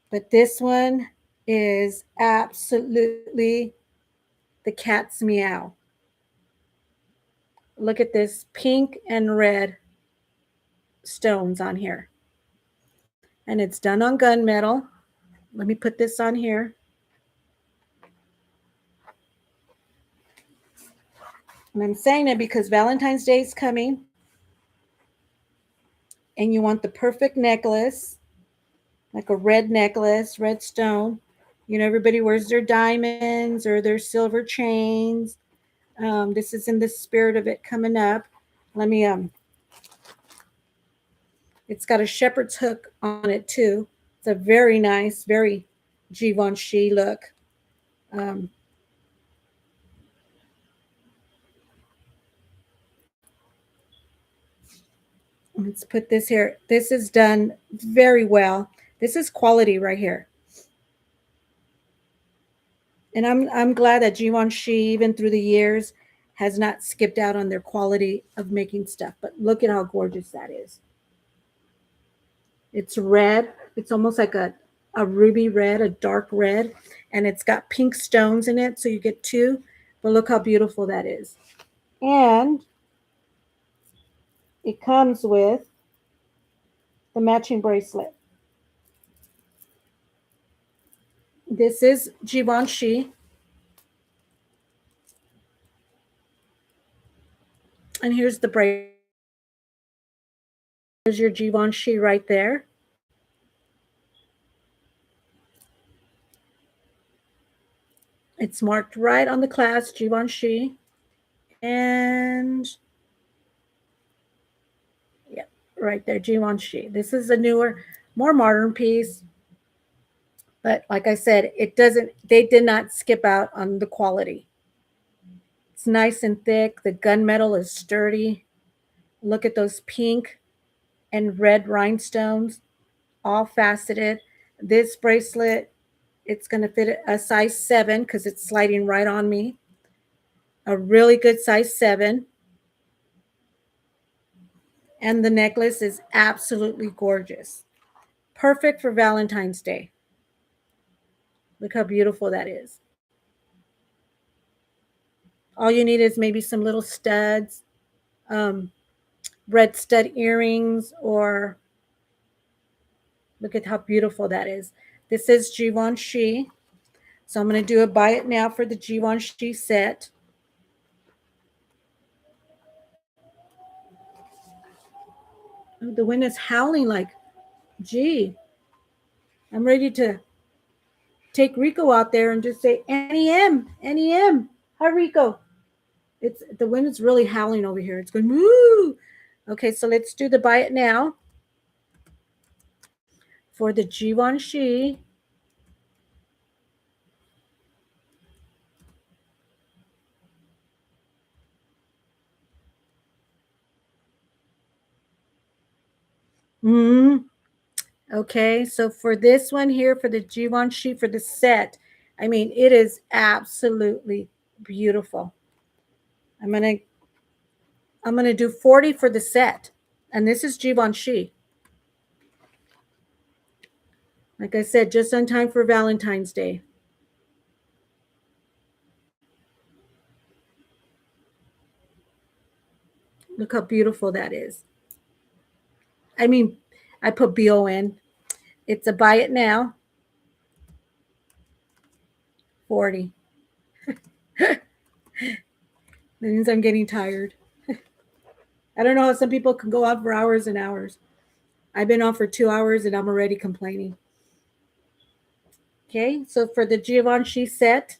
but this one is absolutely the cat's meow. Look at this pink and red stones on here. And it's done on gunmetal. Let me put this on here. And I'm saying it because Valentine's Day is coming and you want the perfect necklace, like a red necklace, red stone. You know, everybody wears their diamonds or their silver chains. This is in the spirit of it coming up. Let me, it's got a shepherd's hook on it too. It's a very nice, very Givenchy look. Um, let's put this here. This is done very well. This is quality right here. And I'm glad that Givenchy, even through the years, has not skipped out on their quality of making stuff. But look at how gorgeous that is. It's red. It's almost like a ruby red, a dark red. And it's got pink stones in it. So you get two. But look how beautiful that is. And it comes with the matching bracelet. This is Givenchy. And here's the bracelet. There's your Givenchy right there. It's marked right on the clasp, Givenchy. And yeah, right there, Givenchy. This is a newer, more modern piece. But like I said, they did not skip out on the quality. It's nice and thick. The gunmetal is sturdy. Look at those pink and red rhinestones, all faceted. This bracelet, it's going to fit a size 7 because it's sliding right on me. A really good size 7. And the necklace is absolutely gorgeous. Perfect for Valentine's Day. Look how beautiful that is. All you need is maybe some little studs, um, red stud earrings, or look at how beautiful that is. This is Givenchy. So I'm going to do a buy it now for the Givenchy set. Oh, the wind is howling like, gee, I'm ready to take Rico out there and just say, NEM, NEM. Hi, Rico. It's the wind is really howling over here. It's going, woo. Okay, so let's do the buy it now for the Givenchy. Mm, okay, so for this one here, for the Givenchy, for the set, I mean, it is absolutely beautiful. I'm gonna I'm gonna do 40 for the set, and this is Givenchy. Like I said, just on time for Valentine's Day. Look how beautiful that is. I mean, I put BON. It's a buy it now. 40. That means I'm getting tired. I don't know how some people can go out for hours and hours. I've been on for 2 hours and I'm already complaining. Okay, so for the Givenchy set,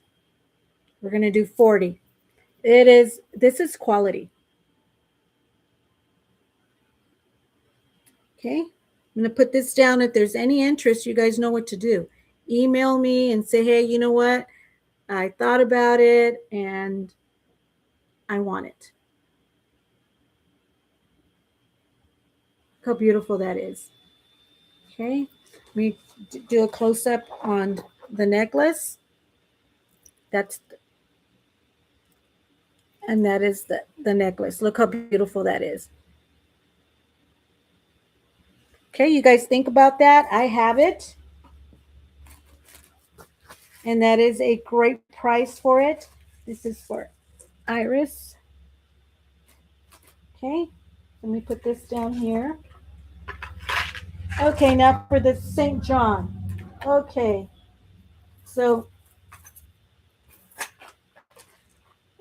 we're going to do 40. This is quality. Okay, I'm going to put this down. If there's any interest, you guys know what to do. Email me and say, hey, you know what? I thought about it and I want it. Look how beautiful that is. Okay, let me do a close up on the necklace. That's and that is the necklace. Look how beautiful that is. Okay, you guys think about that. I have it. And that is a great price for it. This is for Iris. Okay, let me put this down here. Okay, now for the St. John. Okay, so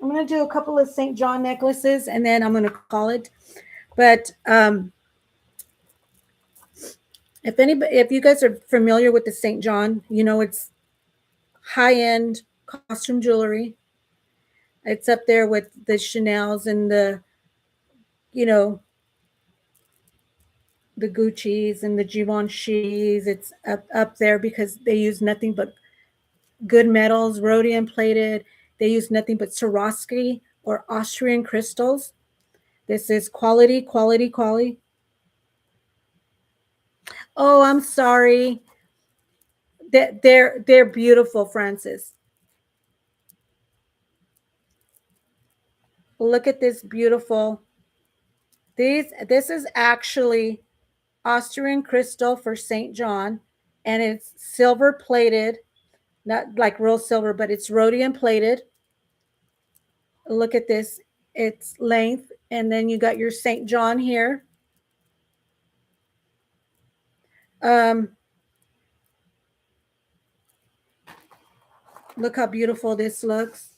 I'm going to do a couple of St. John necklaces and then I'm going to call it. But if you guys are familiar with the St. John, you know it's high-end costume jewelry. It's up there with the Chanels and you know, the Gucci's and the Givenchy's. It's up there because they use nothing but good metals, rhodium plated. They use nothing but Swarovski or Austrian crystals. This is quality, quality, quality. Oh, I'm sorry. They're beautiful, Francis. Look at this beautiful. This is actually Austrian crystal for St. John, and it's silver plated, not like real silver, but it's rhodium plated. Look at this. It's length, and then you got your St. John here. Um, Look how beautiful this looks.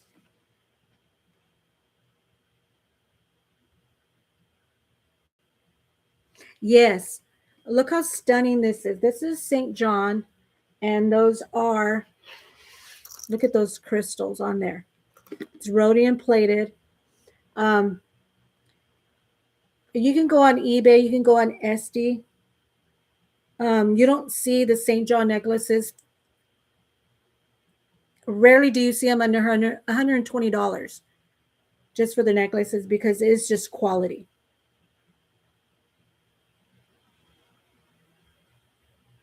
Yes. Look how stunning this is. This is St. John, and those are, look at those crystals on there. It's rhodium plated. Um, you can go on eBay, you can go on Etsy. You don't see the St. John necklaces. Rarely do you see them under $120 just for the necklaces because it's just quality.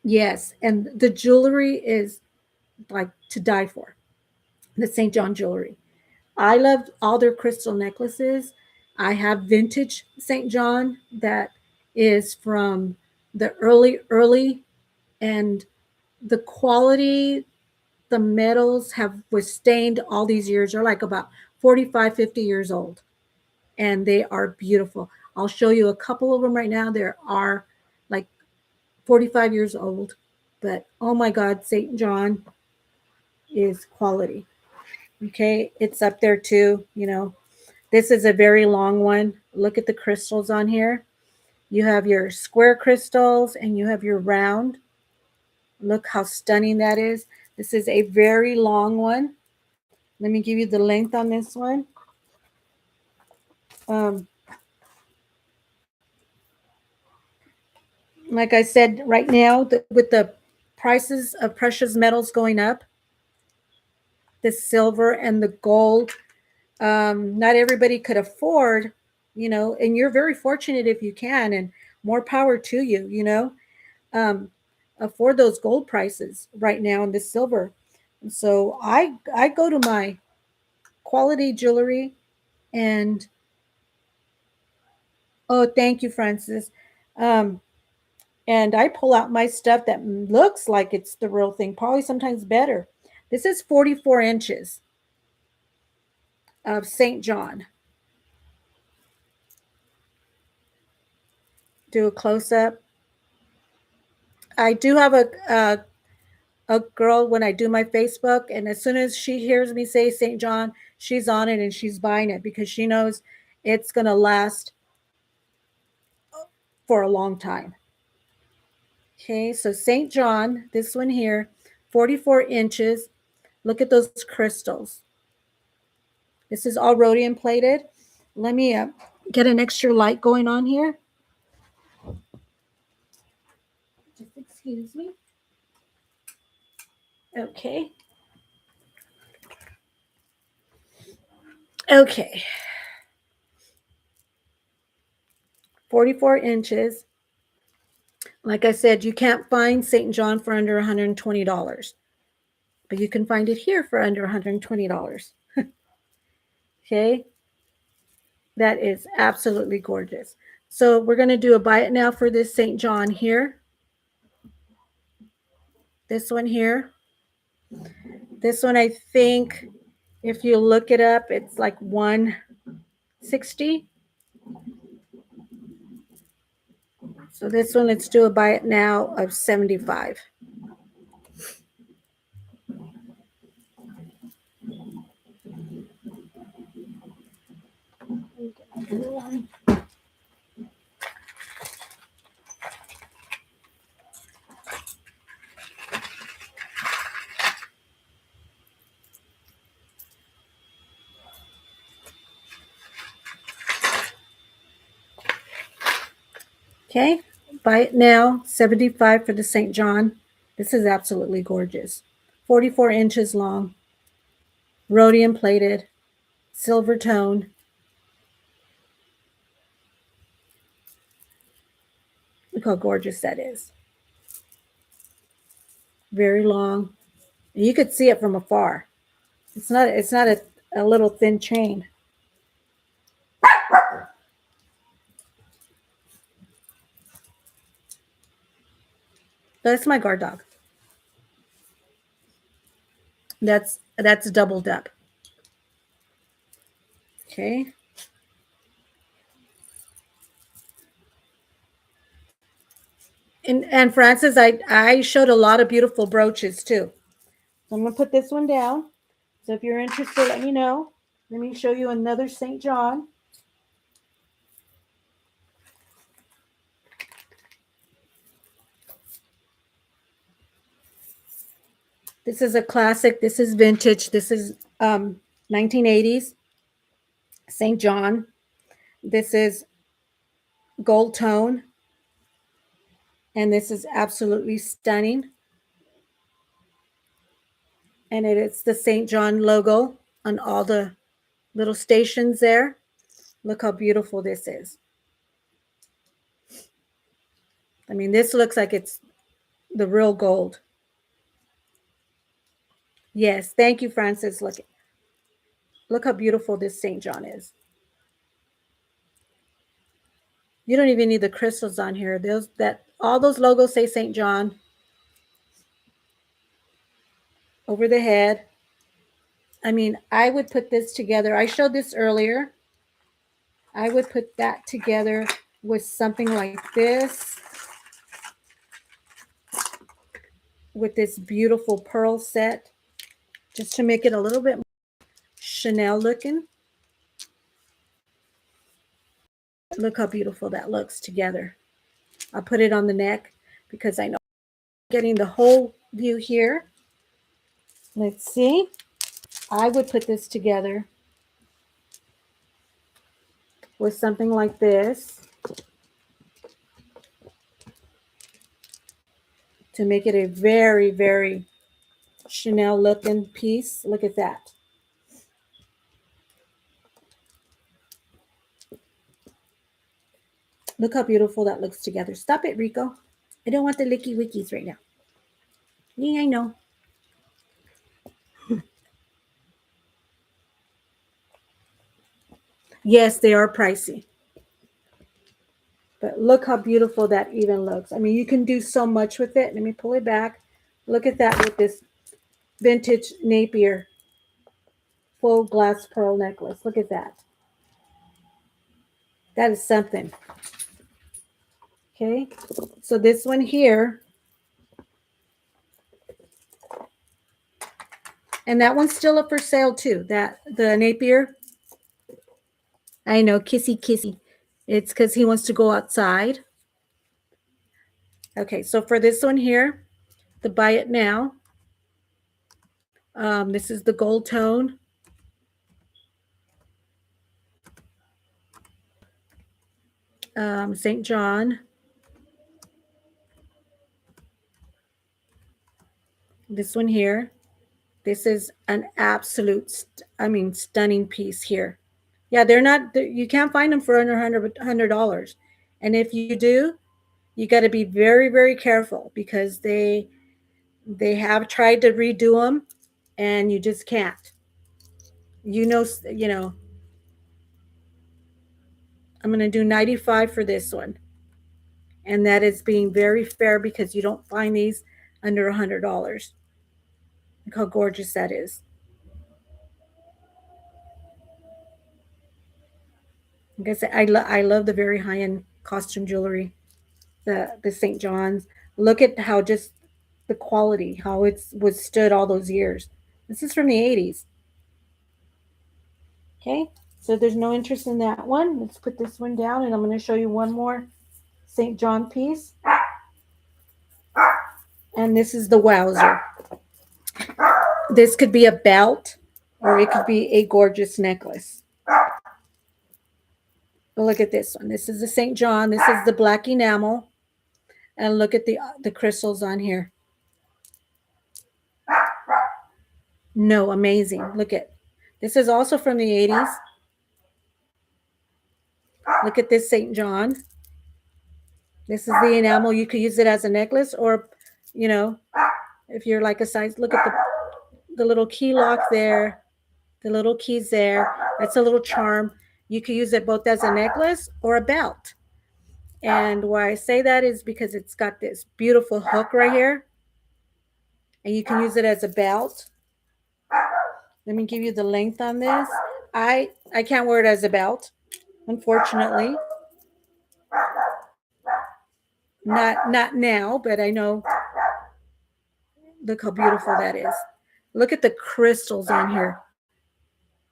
Yes, and the jewelry is like to die for. The St. John jewelry. I loved all their crystal necklaces. I have vintage St. John that is from the early, and the quality. the metals have withstood all these years. They're like about 45, 50 years old, and they are beautiful. I'll show you a couple of them right now. There are like 45 years old, but oh my God, St. John is quality. Okay, it's up there too. This is a very long one. Look at the crystals on here. You have your square crystals and you have your round. Look how stunning that is. This is a very long one. Let me give you the length on this one. Um, like I said, right now, with the prices of precious metals going up, the silver and the gold, not everybody could afford, and you're very fortunate if you can, and more power to you, um, afford those gold prices right now and the silver. And so I go to my quality jewelry and oh, thank you, Francis. Um, and I pull out my stuff that looks like it's the real thing, probably sometimes better. This is 44 inches of St. John. Do a close up. I do have a girl when I do my Facebook, and as soon as she hears me say St. John, she's on it and she's buying it because she knows it's going to last for a long time. Okay, so St. John, this one here, 44 inches. Look at those crystals. This is all rhodium plated. Let me get an extra light going on here. Just excuse me. Okay. Okay. 44 inches. Like I said, you can't find St. John for under $120, but you can find it here for under $120. Okay. That is absolutely gorgeous. So we're going to do a buy it now for this St. John here. This one here. This one, I think, if you look it up, it's like 160. So this one, let's do a buy it now of 75. Okay, buy it now, 75 for the St. John. This is absolutely gorgeous. 44 inches long, rhodium plated, silver tone. Look how gorgeous that is. Very long. You could see it from afar. It's not a little thin chain. That's my guard dog. That's doubled up. Okay. And Francis, I showed a lot of beautiful brooches too. So I'm gonna put this one down. So if you're interested, let me know. Let me show you another St. John. This is a classic. This is vintage. This is 1980s St. John. This is gold tone. And this is absolutely stunning. And it's the St. John logo on all the little stations there. Look how beautiful this is. I mean, this looks like it's the real gold. Yes, thank you, Francis. Look how beautiful this St. John is. You don't even need the crystals on here. All those logos say St. John. over the head. I mean, I would put this together. I showed this earlier. I would put that together with something like this, with this beautiful pearl set, just to make it a little bit more Chanel looking. Look how beautiful that looks together. I'll put it on the neck because I know I'm getting the whole view here. Let's see. I would put this together with something like this to make it a very, very Chanel looking piece. Look at that. Look how beautiful that looks together. Stop it, Rico. I don't want the licky wickies right now. Yeah, I know. Yes, they are pricey. But look how beautiful that even looks. I mean, you can do so much with it. Let me pull it back. Look at that with this vintage Napier full glass pearl necklace. Look at that. That is something. Okay. So this one here, and that one's still up for sale too. That the Napier. I know, kissy kissy. It's because he wants to go outside. Okay, so for this one here, the buy it now. This is the gold tone. St. John. This one here. This is an absolute, stunning piece here. Yeah, they're not, you can't find them for under $100. And if you do, you got to be very, very careful because they have tried to redo them and you just can't. You know, I'm going to do 95 for this one. And that is being very fair because you don't find these under $100. Look how gorgeous that is. Like I said, I love the very high end costume jewelry, the St. John's. Look at how just the quality, how it's withstood all those years. This is from the 80s. Okay, so there's no interest in that one. Let's put this one down, and I'm going to show you one more St. John piece. And this is the Wowzer. This could be a belt, or it could be a gorgeous necklace. But look at this one. This is the St. John. This is the black enamel. And look at the crystals on here. No, amazing. Look at this is also from the 80s. Look at this St. John. This is the enamel. You could use it as a necklace, or, you know, if you're like a size, look at the little key lock there, the little keys there. That's a little charm. You could use it both as a necklace or a belt. And why I say that is because it's got this beautiful hook right here. And you can use it as a belt. Let me give you the length on this. I can't wear it as a belt, unfortunately. Not now, but I know. Look how beautiful that is. Look at the crystals on here.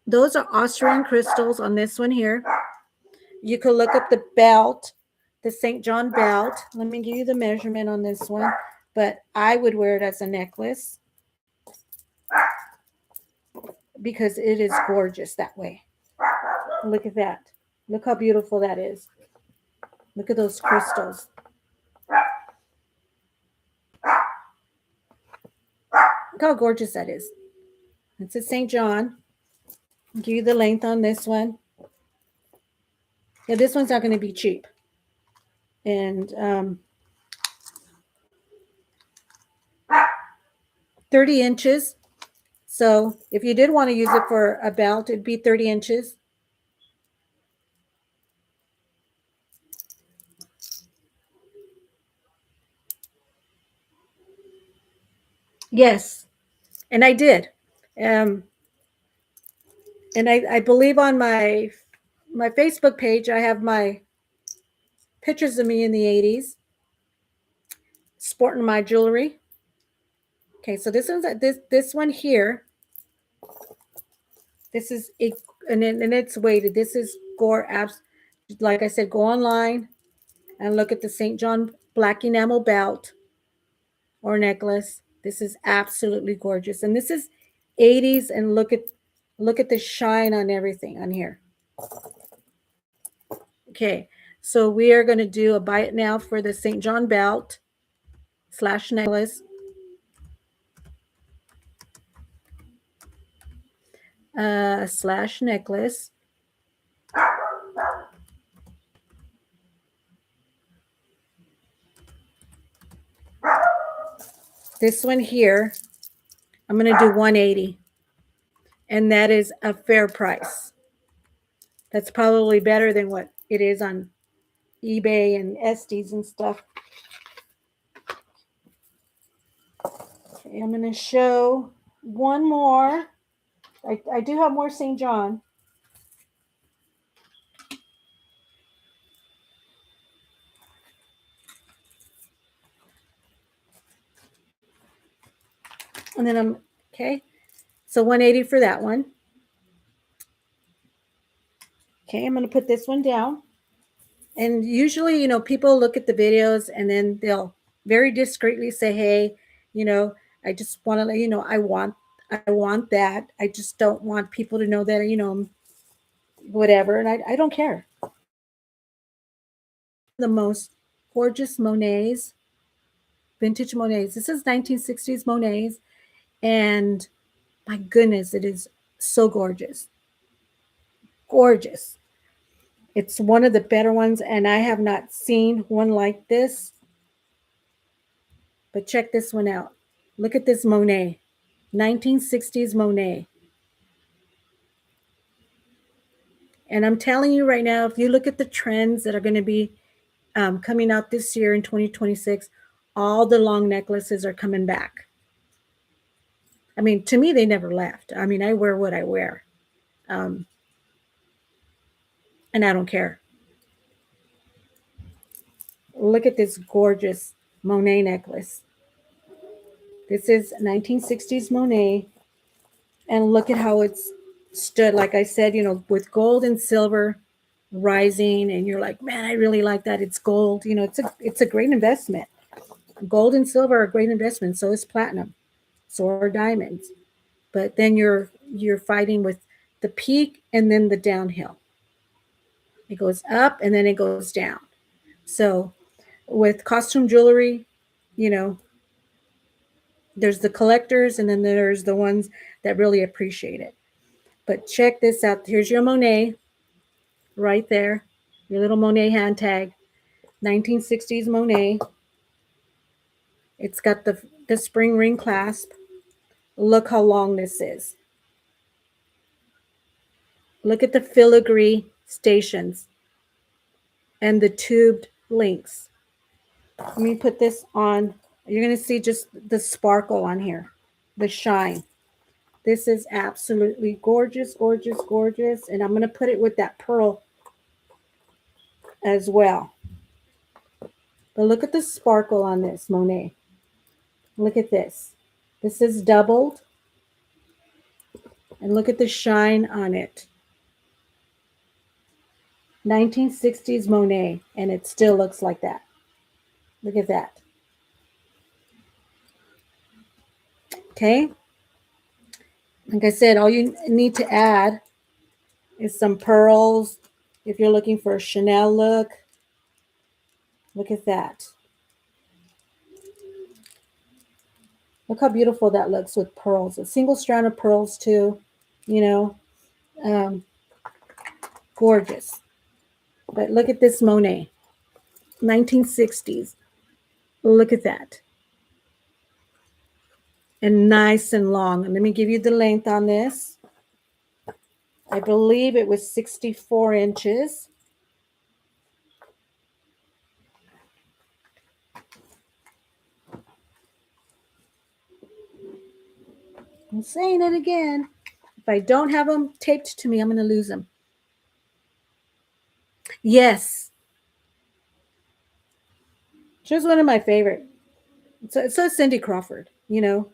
Those are Austrian crystals on this one here. You could look up the belt, the St. John belt. Let me give you the measurement on this one, but I would wear it as a necklace because it is gorgeous that way. Look at that. Look how beautiful that is. Look at those crystals. Look how gorgeous that is. It's a St. John. I'll give you the length on this one. Yeah, this one's not going to be cheap. And 30 inches. So if you did want to use it for a belt, it'd be 30 inches. Yes. And I did. Um, and I believe on my Facebook page, I have my pictures of me in the 80s sporting my jewelry. Okay, so this one here. This is it, and it's weighted. This is gore abs. Like I said, go online and look at the St. John black enamel belt or necklace. This is absolutely gorgeous, and this is 80s. And look at the shine on everything on here. Okay, so we are going to do a buy it now for the St. John belt / necklace. / necklace. This one here, I'm going to do 180, and that is a fair price. That's probably better than what it is on eBay and Estes and stuff. Okay, I'm going to show one more. I do have more St. John. And then okay. So 180 for that one. Okay, I'm going to put this one down. And usually, people look at the videos and then they'll very discreetly say, "Hey, I just want to let you know I want that. I just don't want people to know that, whatever." And I don't care. The most gorgeous Monets, vintage Monets. This is 1960s Monets, and my goodness, it is so gorgeous. Gorgeous. It's one of the better ones, and I have not seen one like this. But check this one out. Look at this Monet, 1960s Monet. And I'm telling you right now, if you look at the trends that are going to be coming out this year in 2026, all the long necklaces are coming back. I mean, to me, they never left. I mean, I wear what I wear. And I don't care. Look at this gorgeous Monet necklace. This is 1960s Monet. And look at how it's stood. Like I said, with gold and silver rising, and you're like, man, I really like that. It's gold. It's a great investment. Gold and silver are a great investment. So is platinum. So are diamonds. But then you're fighting with the peak and then the downhill. It goes up and then it goes down. So with costume jewelry, you know, there's the collectors and then there's the ones that really appreciate it. But check this out. Here's your Monet right there. Your little Monet hand tag. 1960s Monet. It's got the spring ring clasp. Look how long this is. Look at the filigree stations and the tubed links. Let me put this on. You're going to see just the sparkle on here, the shine. This is absolutely gorgeous, gorgeous, gorgeous. And I'm going to put it with that pearl as well. But look at the sparkle on this Monet. Look at this. This is doubled. And look at the shine on it. 1960s Monet. And it still looks like that. Look at that. Okay. Like I said, all you need to add is some pearls. If you're looking for a Chanel look, look at that. Look how beautiful that looks with pearls. A single strand of pearls too, you know, gorgeous. But look at this Monet, 1960s. Look at that. And nice and long. And let me give you the length on this. I believe it was 64 inches. I'm saying it again. If I don't have them taped to me, I'm going to lose them. Yes. She was one of my favorite. So Cindy Crawford, you know.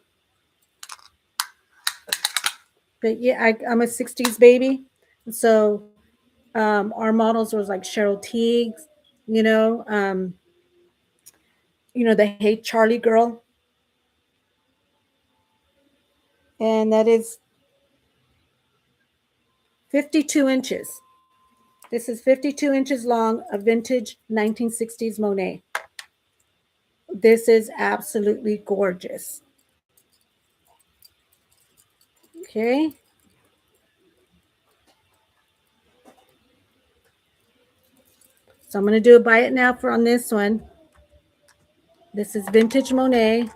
But yeah, I'm a 60s baby. So our models was like Cheryl Teagues, you know, the Hey Charlie girl. And that is 52 inches. This is 52 inches long, a vintage 1960s Monet. This is absolutely gorgeous. Okay. So I'm going to do a buy it now for on this one. This is vintage Monet.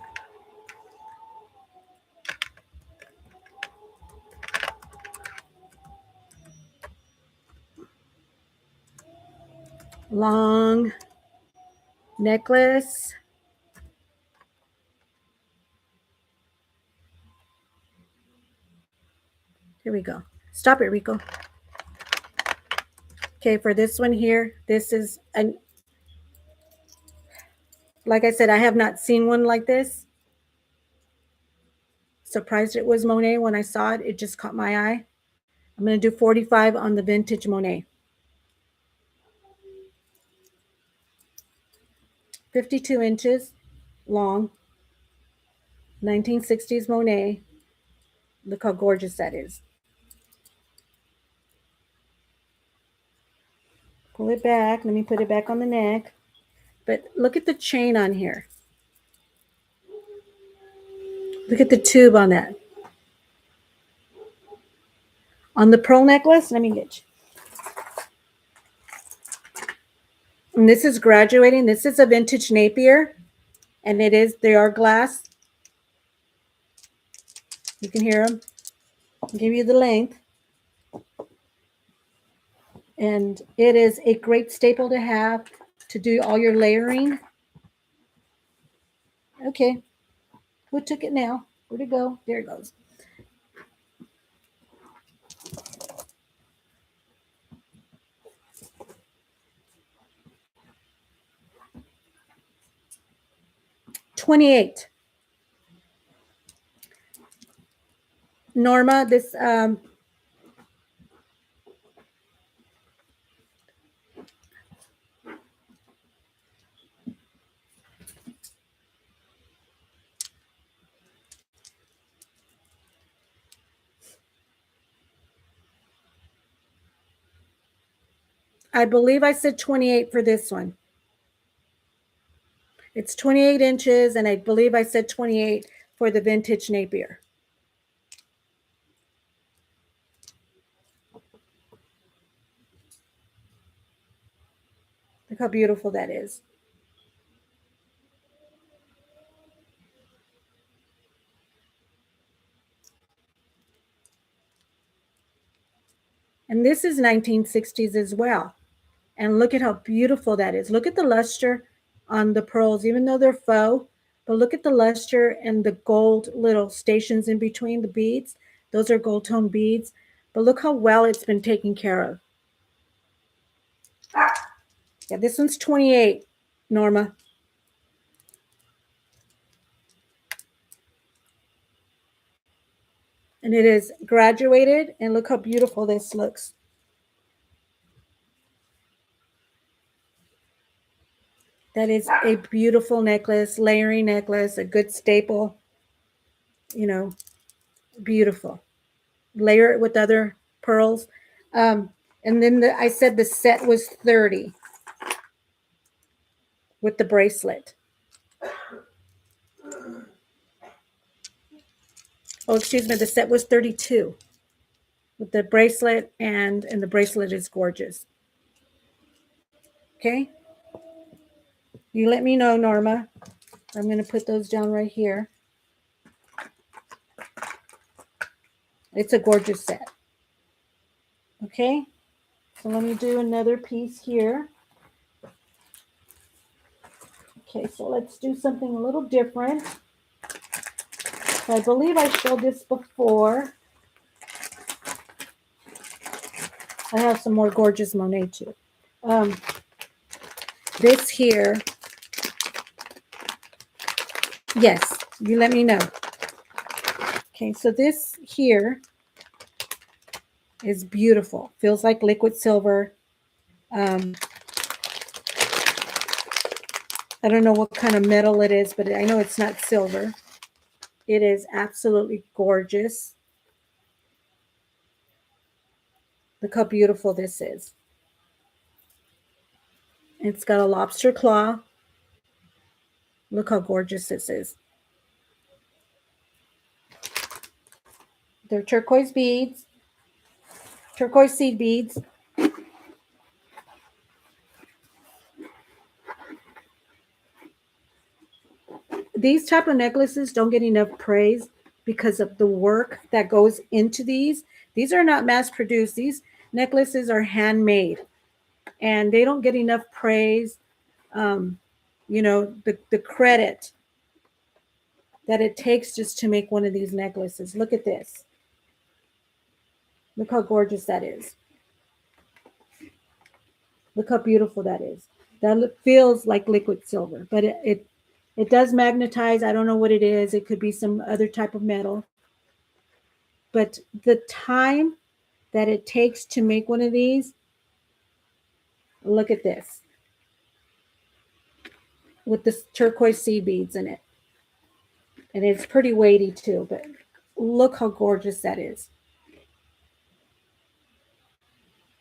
Long necklace. Here we go. Stop it, Rico. Okay, for this one here, this is like I said, I have not seen one like this. Surprised it was Monet when I saw it. It just caught my eye. I'm going to do 45 on the vintage Monet. 52 inches long. 1960s Monet. Look how gorgeous that is. Pull it back. Let me put it back on the neck. But look at the chain on here. Look at the tube on that. On the pearl necklace, let me get you. And this is graduating. This is a vintage Napier. And they are glass. You can hear them. I'll give you the length. And it is a great staple to have to do all your layering. Okay. Who took it now? Where'd it go? There it goes. $28. Norma, this I believe I said 28 for this one. It's 28 inches, and I believe I said 28 for the vintage Napier. Look how beautiful that is. And this is 1960s as well. And look at how beautiful that is. Look at the luster on the pearls, even though they're faux. But look at the luster and the gold little stations in between the beads. Those are gold tone beads. But look how well it's been taken care of. Yeah, this one's 28, Norma. And it is graduated. And look how beautiful this looks. That is a beautiful necklace, layering necklace, a good staple. You know, beautiful. Layer it with other pearls. And then I said the set was 30 with the bracelet. Oh, excuse me, the set was 32 with the bracelet, and the bracelet is gorgeous. Okay. You let me know, Norma. I'm going to put those down right here. It's a gorgeous set. Okay. So let me do another piece here. Okay, so let's do something a little different. So I believe I showed this before. I have some more gorgeous Monet too. This here, yes, you let me know. Okay, so this here is beautiful. Feels like liquid silver. I don't know what kind of metal it is, but I know it's not silver. It is absolutely gorgeous. Look how beautiful this is. It's got a lobster claw. Look how gorgeous this is. They're turquoise beads, turquoise seed beads. These type of necklaces don't get enough praise because of the work that goes into these. These are not mass produced. These necklaces are handmade and they don't get enough praise. You know, the credit that it takes just to make one of these necklaces. Look at this. Look how gorgeous that is. Look how beautiful that is. That feels like liquid silver, but it does magnetize. I don't know what it is. It could be some other type of metal. But the time that it takes to make one of these, look at this with the turquoise seed beads in it. And it's pretty weighty too, but look how gorgeous that is.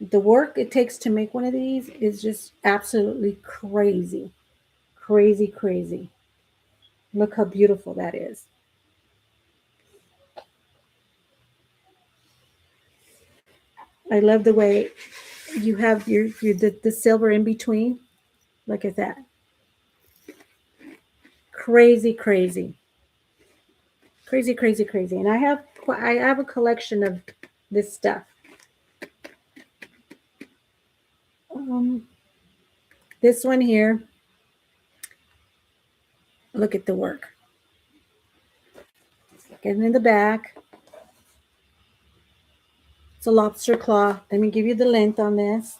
The work it takes to make one of these is just absolutely crazy. Crazy, crazy. Look how beautiful that is. I love the way you have the silver in between. Look at that. Crazy, crazy. Crazy, crazy, crazy. And I have a collection of this stuff. This one here. Look at the work. Getting in the back. It's a lobster claw. Let me give you the length on this.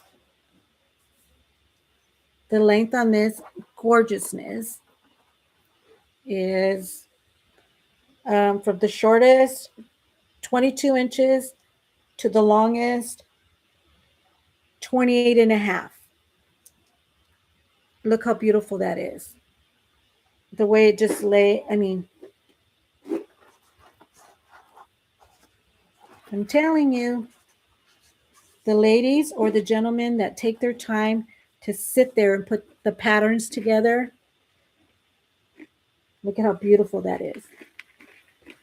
The length on this gorgeousness is from the shortest 22 inches to the longest 28 and a half. Look how beautiful that is. The way it just lay, I mean, I'm telling you, the ladies or the gentlemen that take their time to sit there and put the patterns together, look at how beautiful that is.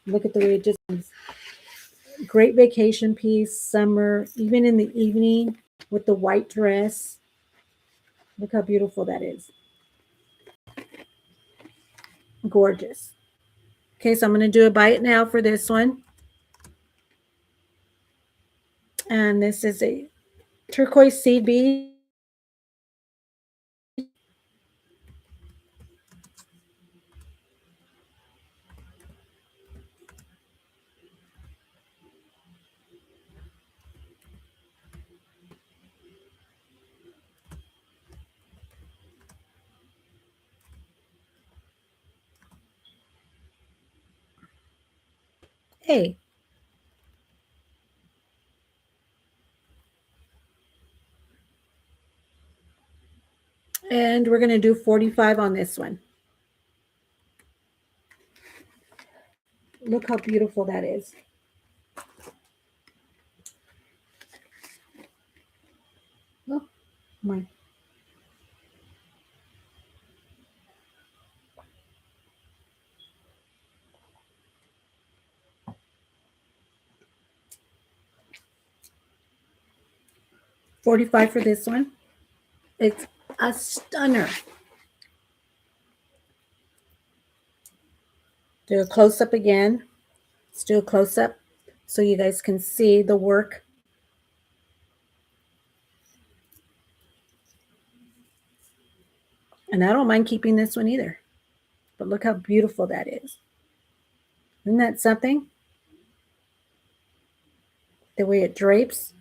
Look at the way it just is. Great vacation piece, summer, even in the evening with the white dress. Look how beautiful that is. Gorgeous. Okay, so I'm going to do a buy it now for this one. And this is a turquoise seed bead. Hey. And we're going to do 45 on this one. Look how beautiful that is. Oh, my. $45 for this one. It's a stunner. Do a close up again. Let's do a close up so you guys can see the work. And I don't mind keeping this one either. But look how beautiful that is. Isn't that something? The way it drapes.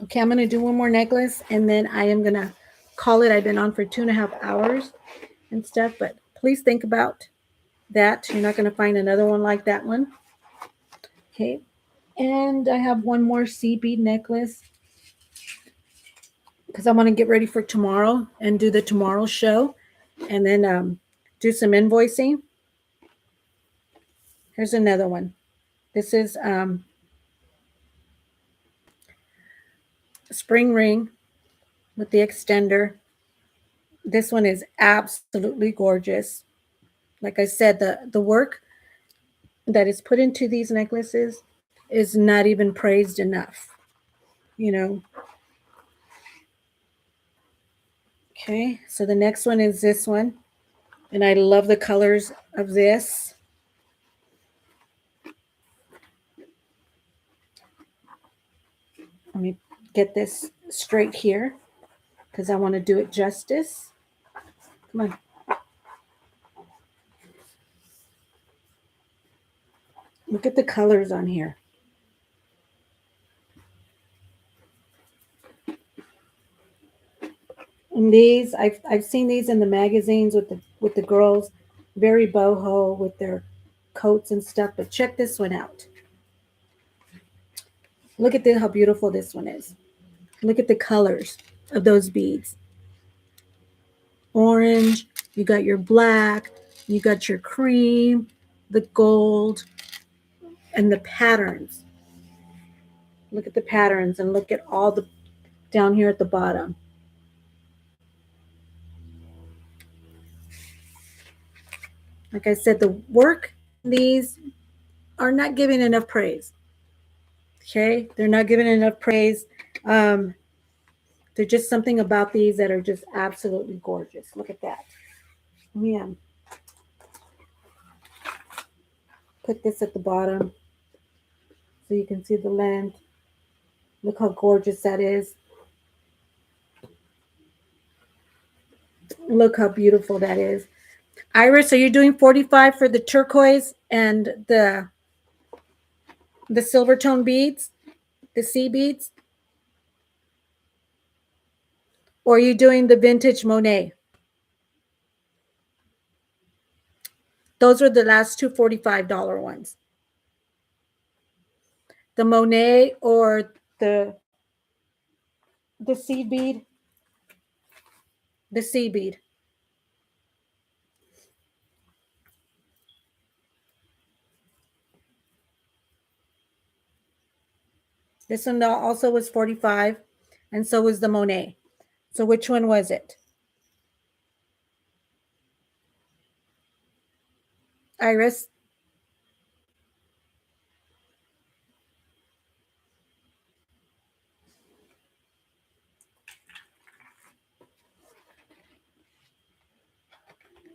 Okay, I'm going to do one more necklace and then I am going to call it. I've been on for 2.5 hours and stuff, but please think about that. You're not going to find another one like that one. Okay, and I have one more sea bead necklace because I want to get ready for tomorrow and do the tomorrow show and then do some invoicing. Here's another one. This is spring ring with the extender. This one is absolutely gorgeous. Like I said, the work that is put into these necklaces is not even praised enough, you know. Okay, so the next one is this one, and I love the colors of this. Let me get this straight here because I want to do it justice. Come on. Look at the colors on here. And these, I've seen these in the magazines with the girls, very boho with their coats and stuff. But check this one out. Look at how beautiful this one is. Look at the colors of those beads. Orange, you got your black, you got your cream, the gold, and the patterns. Look at the patterns and look at all the down here at the bottom. Like I said, the work in these are not giving enough praise. Okay, they're not giving enough praise. Um, there's just something about these that are just absolutely gorgeous. Look at that. Yeah. Put this at the bottom so you can see the length. Look how gorgeous that is. Look how beautiful that is. Iris, are you doing 45 for the turquoise and the silver tone beads, the sea beads? Or are you doing the vintage Monet? Those are the last two $45 ones. The Monet or the seed bead. The sea bead. This one also was 45, and so was the Monet. So which one was it? Iris?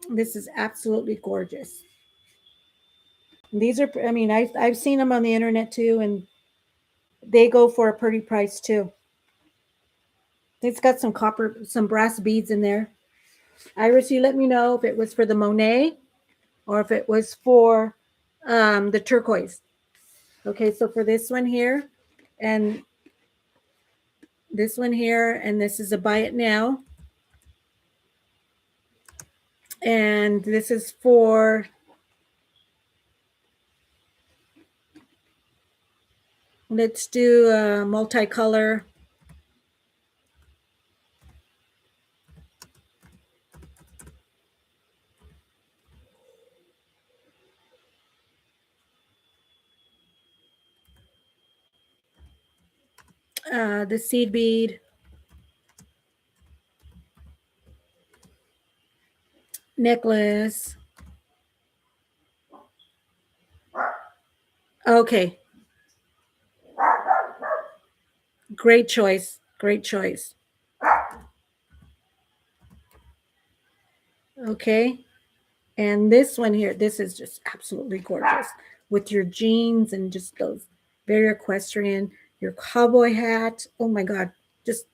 This is absolutely gorgeous. These are, I mean, I've seen them on the internet too, and they go for a pretty price too. It's got some copper, some brass beads in there. Iris, you let me know if it was for the Monet or if it was for the turquoise. Okay, so for this one here and this one here, and this is a buy it now. And this is for let's do a multicolor. The seed bead, necklace. Okay. Great choice. Great choice. Okay. And this one here, this is just absolutely gorgeous with your jeans and just those very equestrian, your cowboy hat. Oh my God. Just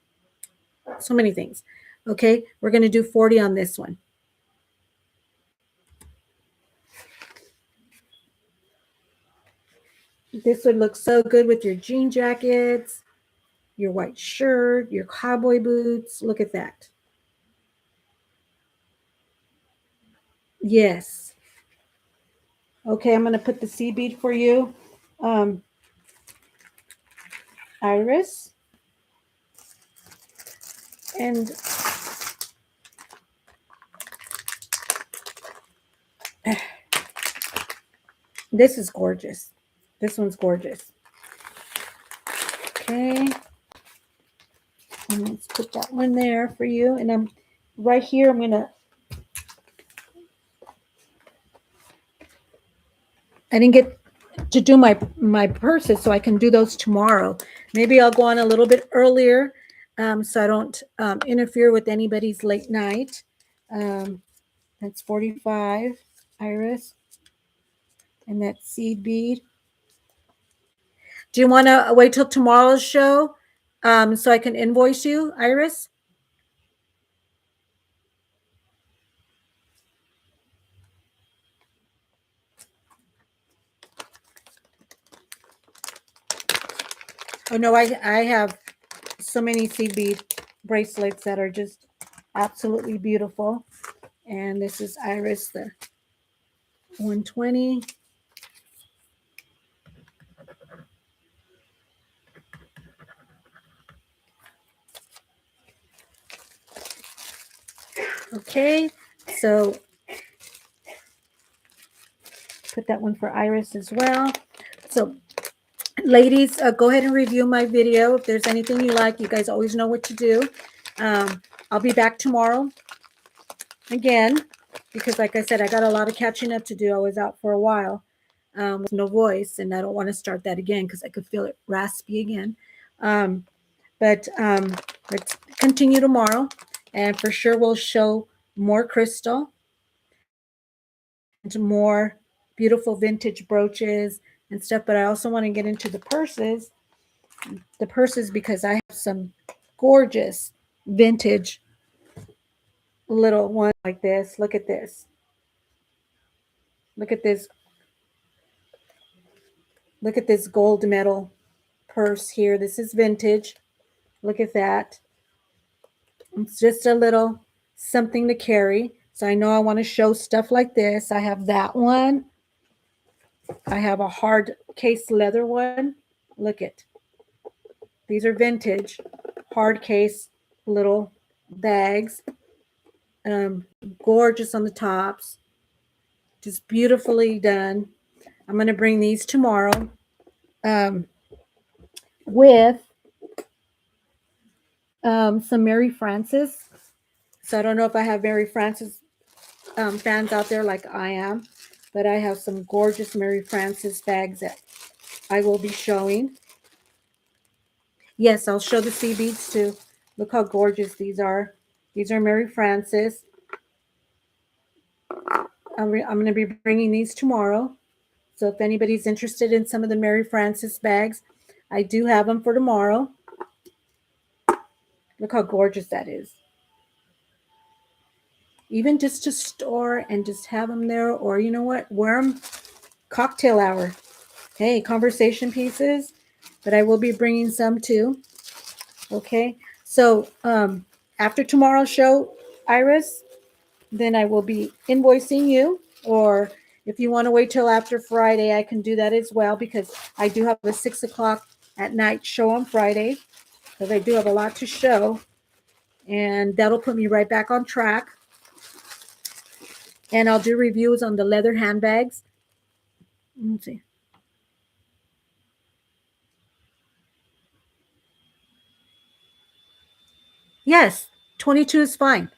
so many things. Okay. We're going to do 40 on this one. This would look so good with your jean jackets, your white shirt, your cowboy boots. Look at that. Yes. Okay, I'm going to put the seed bead for you, um, Iris. And this is gorgeous. This one's gorgeous. Okay. And let's put that one there for you. And I'm right here. I'm going to, I didn't get to do my purses, so I can do those tomorrow. Maybe I'll go on a little bit earlier, so I don't interfere with anybody's late night. That's 45, Iris, and that seed bead. Do you want to wait till tomorrow's show, so I can invoice you, Iris? Oh no, I have so many seed bead bracelets that are just absolutely beautiful. And this is Iris, the 120. Okay, so put that one for Iris as well. So ladies, go ahead and review my video. If there's anything you like, you guys always know what to do. I'll be back tomorrow again, because like I said, I got a lot of catching up to do. I was out for a while with no voice, and I don't want to start that again because I could feel it raspy again. But let's continue tomorrow, and for sure we'll show more crystal and more beautiful vintage brooches and stuff. But I also want to get into the purses, because I have some gorgeous vintage little one like this. Look at this. Look at this. Look at this gold metal purse here. This is vintage. Look at that. It's just a little something to carry. So I know I want to show stuff like this. I have that one. I have a hard case leather one. Look at. These are vintage hard case little bags. Gorgeous on the tops. Just beautifully done. I'm going to bring these tomorrow with some Mary Frances. So I don't know if I have Mary Frances fans out there like I am, but I have some gorgeous Mary Frances bags that I will be showing. Yes, I'll show the sea beads too. Look how gorgeous these are. These are Mary Frances. I'm going to be bringing these tomorrow. So if anybody's interested in some of the Mary Frances bags, I do have them for tomorrow. Look how gorgeous that is. Even just to store and just have them there, or you know what, wear them cocktail hour. Hey, conversation pieces, but I will be bringing some too. Okay, so after tomorrow's show, Iris, then I will be invoicing you, or if you want to wait till after Friday, I can do that as well, because I do have a 6 o'clock at night show on Friday, because I do have a lot to show, and that'll put me right back on track. And I'll do reviews on the leather handbags. Let's see. Yes, 22 is fine.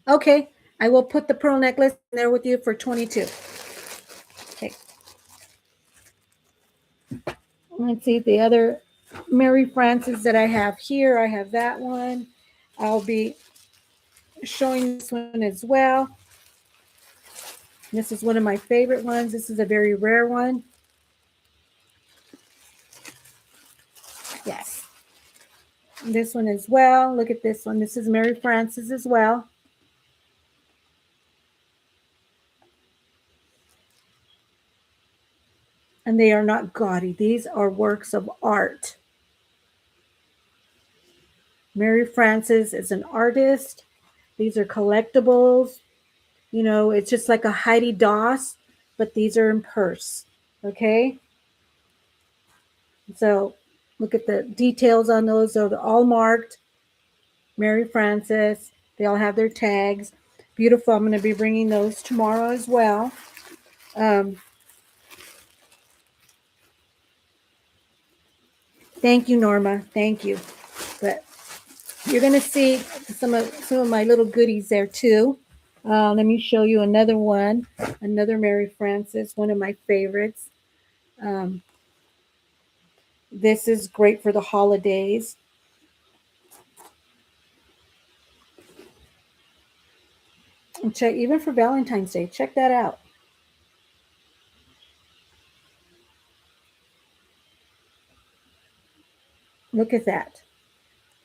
Okay, I will put the pearl necklace in there with you for 22. Okay. Let's see the other Mary Frances that I have here. I have that one. I'll be showing this one as well. This is one of my favorite ones. This is a very rare one. Yes. This one as well. Look at this one. This is Mary Frances as well. and they are not gaudy. These are works of art. Mary Frances is an artist. These are collectibles. You know, it's just like a Heidi Doss, but these are in purse. Okay. So look at the details on those. They're all marked Mary Frances. They all have their tags. Beautiful. I'm going to be bringing those tomorrow as well. Um, thank you, Norma. Thank you. But you're going to see some of my little goodies there too. Let me show you another one, another Mary Frances, one of my favorites. Um, this is great for the holidays. And check even for Valentine's Day. Check that out. Look at that.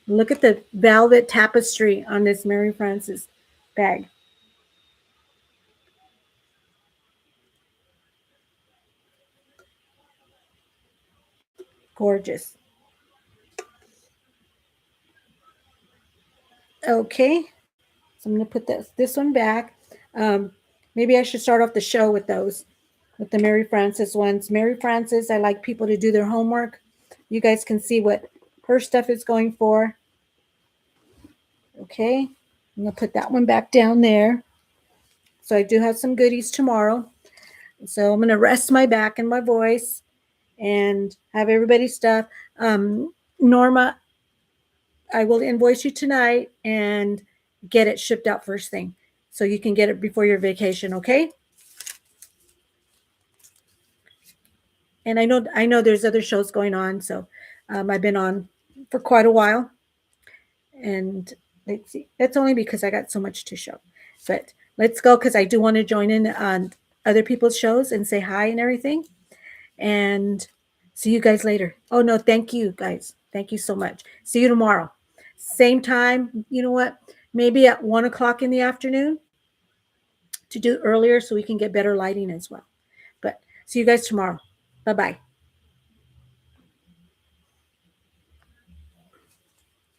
Look at the velvet tapestry on this Mary Frances bag. Gorgeous. Okay, so I'm going to put this one back. Um, maybe I should start off the show with those, with the Mary Frances ones. Mary Frances, I like people to do their homework. You guys can see what her stuff is going for. Okay, I'm going to put that one back down there. So I do have some goodies tomorrow. So I'm going to rest my back and my voice and have everybody's stuff. Norma, I will invoice you tonight and get it shipped out first thing so you can get it before your vacation, okay? And I know there's other shows going on, so I've been on for quite a while, and let's see. That's only because I got so much to show. But let's go because I do want to join in on other people's shows and say hi and everything. And see you guys later. Oh no, thank you guys. Thank you so much. See you tomorrow. Same time. You know what? Maybe at 1 o'clock in the afternoon to do earlier so we can get better lighting as well. But see you guys tomorrow. Bye bye.